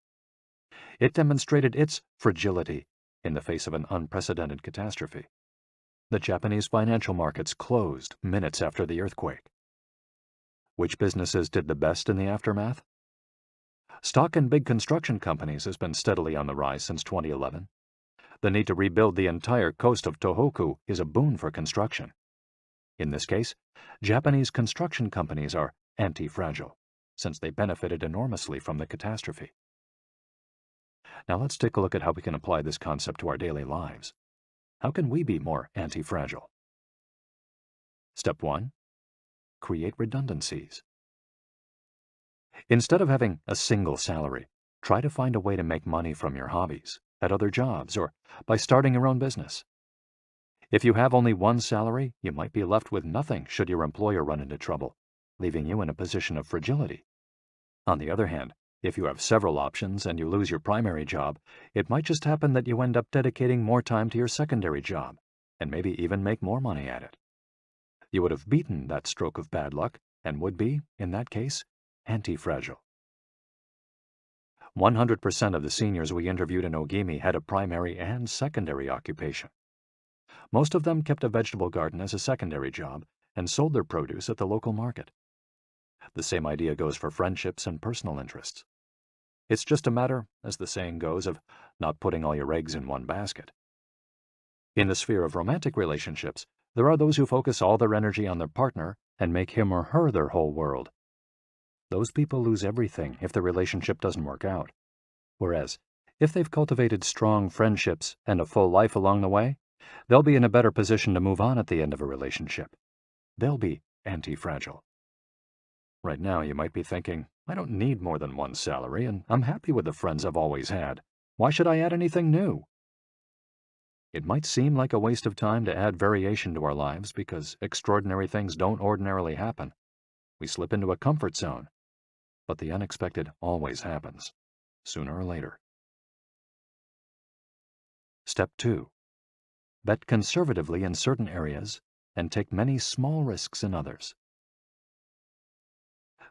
It demonstrated its fragility in the face of an unprecedented catastrophe. The Japanese financial markets closed minutes after the earthquake. Which businesses did the best in the aftermath? Stock in big construction companies has been steadily on the rise since 2011. The need to rebuild the entire coast of Tohoku is a boon for construction. In this case, Japanese construction companies are anti-fragile, since they benefited enormously from the catastrophe. Now let's take a look at how we can apply this concept to our daily lives. How can we be more anti-fragile? Step 1. Create redundancies. Instead of having a single salary, try to find a way to make money from your hobbies, at other jobs, or by starting your own business. If you have only one salary, you might be left with nothing should your employer run into trouble, leaving you in a position of fragility. On the other hand, if you have several options and you lose your primary job, it might just happen that you end up dedicating more time to your secondary job, and maybe even make more money at it. You would have beaten that stroke of bad luck, and would be, in that case, anti-fragile. 100% of the seniors we interviewed in Ogimi had a primary and secondary occupation. Most of them kept a vegetable garden as a secondary job and sold their produce at the local market. The same idea goes for friendships and personal interests. It's just a matter, as the saying goes, of not putting all your eggs in one basket. In the sphere of romantic relationships, there are those who focus all their energy on their partner and make him or her their whole world. Those people lose everything if the relationship doesn't work out. Whereas, if they've cultivated strong friendships and a full life along the way, they'll be in a better position to move on at the end of a relationship. They'll be anti-fragile. Right now, you might be thinking, I don't need more than one salary, and I'm happy with the friends I've always had. Why should I add anything new? It might seem like a waste of time to add variation to our lives because extraordinary things don't ordinarily happen. We slip into a comfort zone. But the unexpected always happens, sooner or later. Step 2. Bet conservatively in certain areas and take many small risks in others.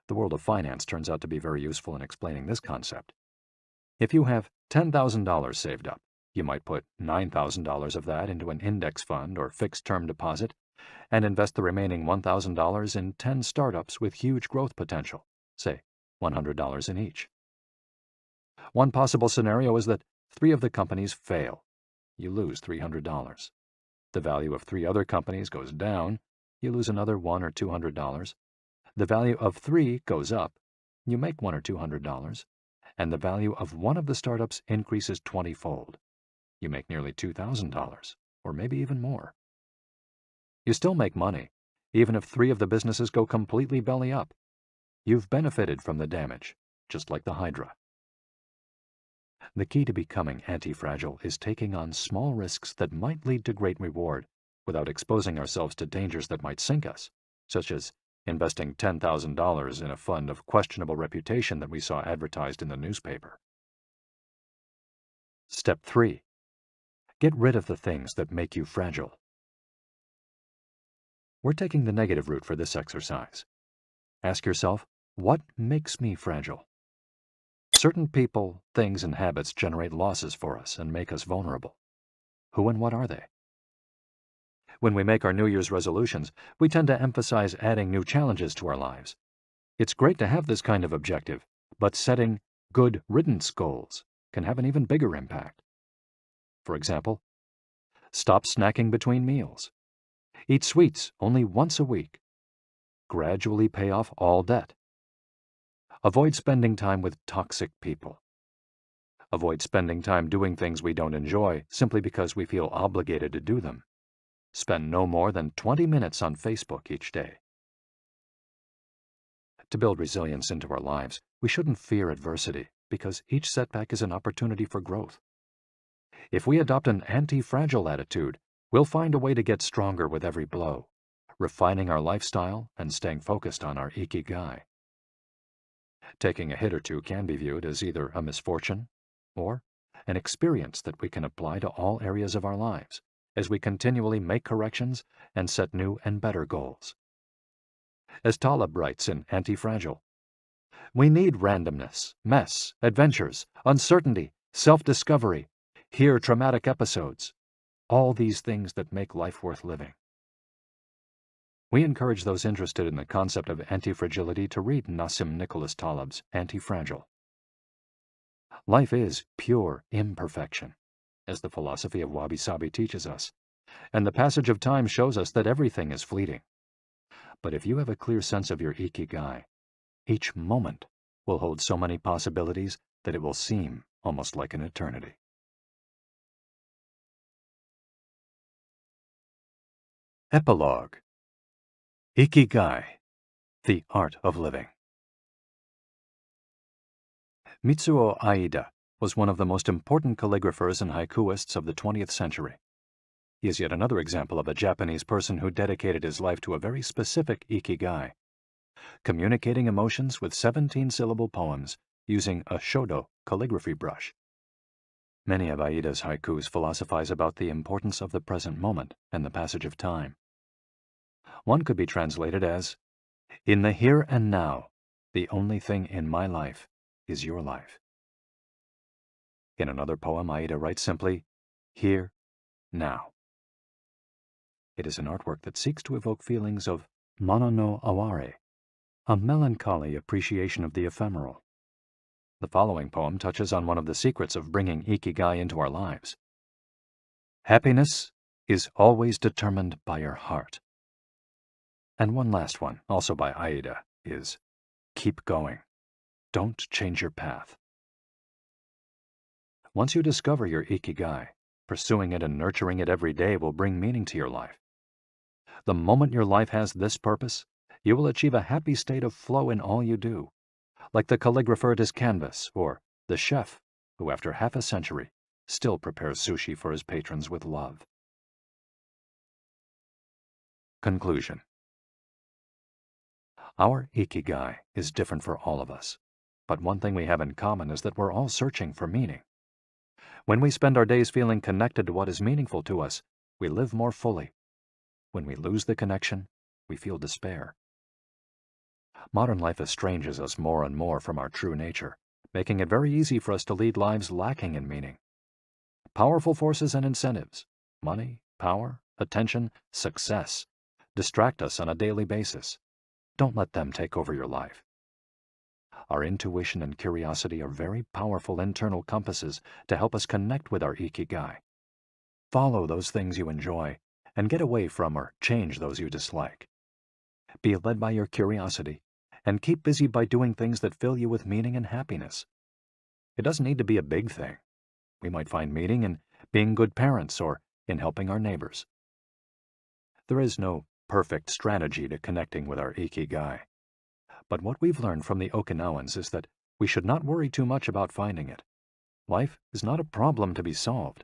The world of finance turns out to be very useful in explaining this concept. If you have $10,000 saved up, you might put $9,000 of that into an index fund or fixed-term deposit and invest the remaining $1,000 in 10 startups with huge growth potential, say $100 in each. One possible scenario is that 3 of the companies fail. You lose $300. The value of 3 other companies goes down. You lose another $100 or $200. The value of 3 goes up. You make $100 or $200. And the value of one of the startups increases 20-fold. You make nearly $2,000, or maybe even more. You still make money, even if 3 of the businesses go completely belly up. You've benefited from the damage, just like the Hydra. The key to becoming anti-fragile is taking on small risks that might lead to great reward without exposing ourselves to dangers that might sink us, such as investing $10,000 in a fund of questionable reputation that we saw advertised in the newspaper. Step 3. Get rid of the things that make you fragile. We're taking the negative route for this exercise. Ask yourself, what makes me fragile? Certain people, things, and habits generate losses for us and make us vulnerable. Who and what are they? When we make our New Year's resolutions, we tend to emphasize adding new challenges to our lives. It's great to have this kind of objective, but setting good riddance goals can have an even bigger impact. For example, stop snacking between meals. Eat sweets only once a week. Gradually pay off all debt. Avoid spending time with toxic people. Avoid spending time doing things we don't enjoy simply because we feel obligated to do them. Spend no more than 20 minutes on Facebook each day. To build resilience into our lives, we shouldn't fear adversity because each setback is an opportunity for growth. If we adopt an anti-fragile attitude, we'll find a way to get stronger with every blow, refining our lifestyle and staying focused on our Ikigai. Taking a hit or two can be viewed as either a misfortune or an experience that we can apply to all areas of our lives as we continually make corrections and set new and better goals. As Taleb writes in Anti-Fragile, we need randomness, mess, adventures, uncertainty, self-discovery, hear traumatic episodes, all these things that make life worth living. We encourage those interested in the concept of anti-fragility to read Nassim Nicholas Taleb's Anti-Fragile. Life is pure imperfection, as the philosophy of wabi-sabi teaches us, and the passage of time shows us that everything is fleeting. But if you have a clear sense of your Ikigai, each moment will hold so many possibilities that it will seem almost like an eternity. Epilogue. Ikigai, the art of living. Mitsuo Aida was one of the most important calligraphers and haikuists of the 20th century. He is yet another example of a Japanese person who dedicated his life to a very specific Ikigai, communicating emotions with 17-syllable poems using a shodo calligraphy brush. Many of Aida's haikus philosophize about the importance of the present moment and the passage of time. One could be translated as, "In the here and now, the only thing in my life is your life." In another poem, Aida writes simply, "Here, now." It is an artwork that seeks to evoke feelings of mono no aware, a melancholy appreciation of the ephemeral. The following poem touches on one of the secrets of bringing Ikigai into our lives. Happiness is always determined by your heart. And one last one, also by Aida, is keep going. Don't change your path. Once you discover your Ikigai, pursuing it and nurturing it every day will bring meaning to your life. The moment your life has this purpose, you will achieve a happy state of flow in all you do, like the calligrapher at his canvas or the chef who, after half a century, still prepares sushi for his patrons with love. Conclusion. Our Ikigai is different for all of us, but one thing we have in common is that we're all searching for meaning. When we spend our days feeling connected to what is meaningful to us, we live more fully. When we lose the connection, we feel despair. Modern life estranges us more and more from our true nature, making it very easy for us to lead lives lacking in meaning. Powerful forces and incentives, money, power, attention, success, distract us on a daily basis. Don't let them take over your life. Our intuition and curiosity are very powerful internal compasses to help us connect with our Ikigai. Follow those things you enjoy and get away from or change those you dislike. Be led by your curiosity and keep busy by doing things that fill you with meaning and happiness. It doesn't need to be a big thing. We might find meaning in being good parents or in helping our neighbors. There is no perfect strategy to connecting with our Ikigai. But what we've learned from the Okinawans is that we should not worry too much about finding it. Life is not a problem to be solved.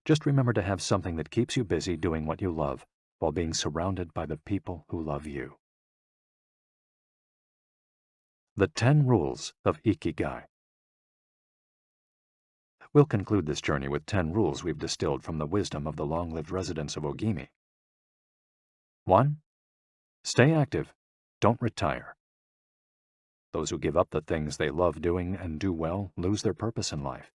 Just remember to have something that keeps you busy doing what you love while being surrounded by the people who love you. The 10 Rules of Ikigai. We'll conclude this journey with 10 rules we've distilled from the wisdom of the long-lived residents of Ogimi. 1. Stay active. Don't retire. Those who give up the things they love doing and do well lose their purpose in life.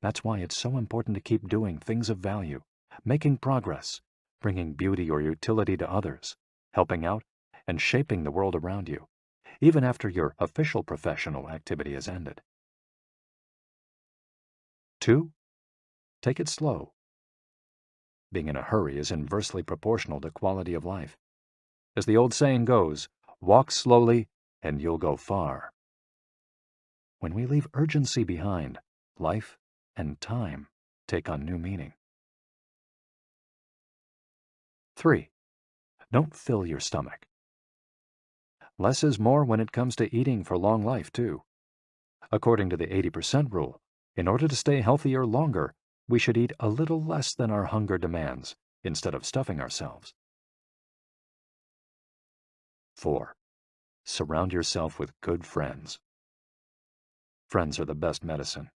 That's why it's so important to keep doing things of value, making progress, bringing beauty or utility to others, helping out, and shaping the world around you, even after your official professional activity has ended. 2. Take it slow. Being in a hurry is inversely proportional to quality of life. As the old saying goes, walk slowly and you'll go far. When we leave urgency behind, life and time take on new meaning. 3. Don't fill your stomach. Less is more when it comes to eating for long life, too. According to the 80% rule, in order to stay healthier longer, we should eat a little less than our hunger demands, instead of stuffing ourselves. 4. Surround yourself with good friends. Friends are the best medicine.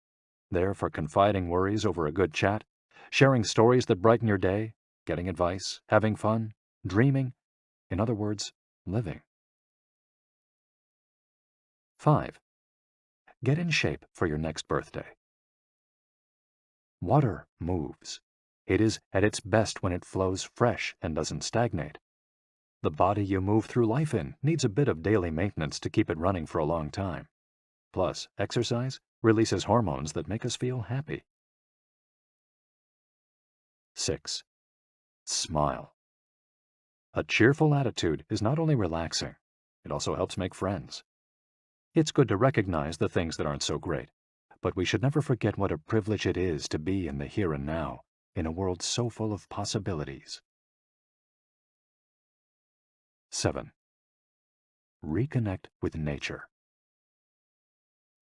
There for confiding worries over a good chat, sharing stories that brighten your day, getting advice, having fun, dreaming, in other words, living. 5. Get in shape for your next birthday. Water moves. It is at its best when it flows fresh and doesn't stagnate. The body you move through life in needs a bit of daily maintenance to keep it running for a long time. Plus, exercise releases hormones that make us feel happy. 6. Smile. A cheerful attitude is not only relaxing, it also helps make friends. It's good to recognize the things that aren't so great, but we should never forget what a privilege it is to be in the here and now, in a world so full of possibilities. 7. Reconnect with nature.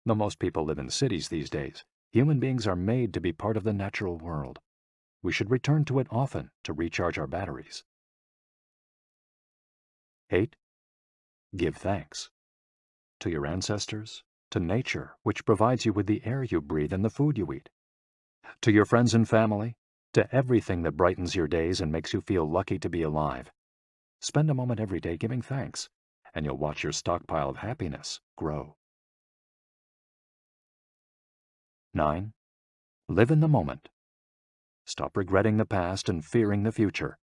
Though most people live in cities these days, human beings are made to be part of the natural world. We should return to it often to recharge our batteries. 8. Give thanks. To your ancestors, to nature, which provides you with the air you breathe and the food you eat. To your friends and family, to everything that brightens your days and makes you feel lucky to be alive. Spend a moment every day giving thanks, and you'll watch your stockpile of happiness grow. 9. Live in the moment. Stop regretting the past and fearing the future.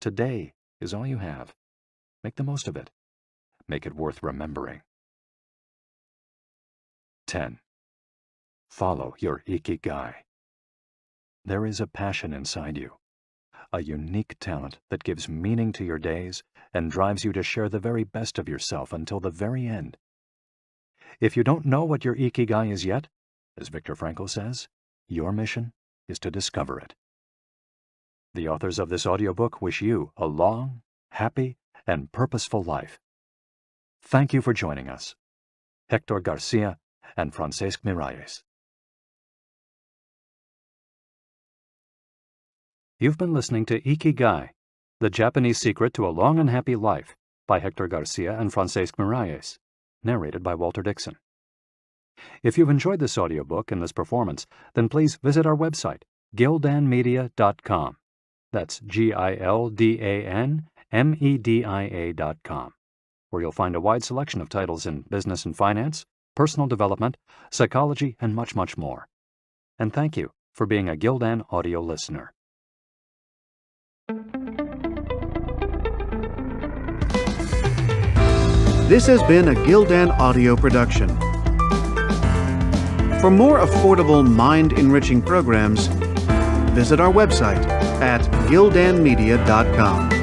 Today is all you have. Make the most of it. Make it worth remembering. 10. Follow your Ikigai. There is a passion inside you, a unique talent that gives meaning to your days and drives you to share the very best of yourself until the very end. If you don't know what your Ikigai is yet, as Viktor Frankl says, your mission is to discover it. The authors of this audiobook wish you a long, happy, and purposeful life. Thank you for joining us. Hector Garcia and Francesc Miralles. You've been listening to Ikigai, The Japanese Secret to a Long and Happy Life by Hector Garcia and Francesc Miralles, narrated by Walter Dixon. If you've enjoyed this audiobook and this performance, then please visit our website, gildanmedia.com. That's GILDANMEDIA.com. where you'll find a wide selection of titles in business and finance, personal development, psychology, and much, much more. And thank you for being a Gildan audio listener. This has been a Gildan audio production. For more affordable, mind-enriching programs, visit our website at gildanmedia.com.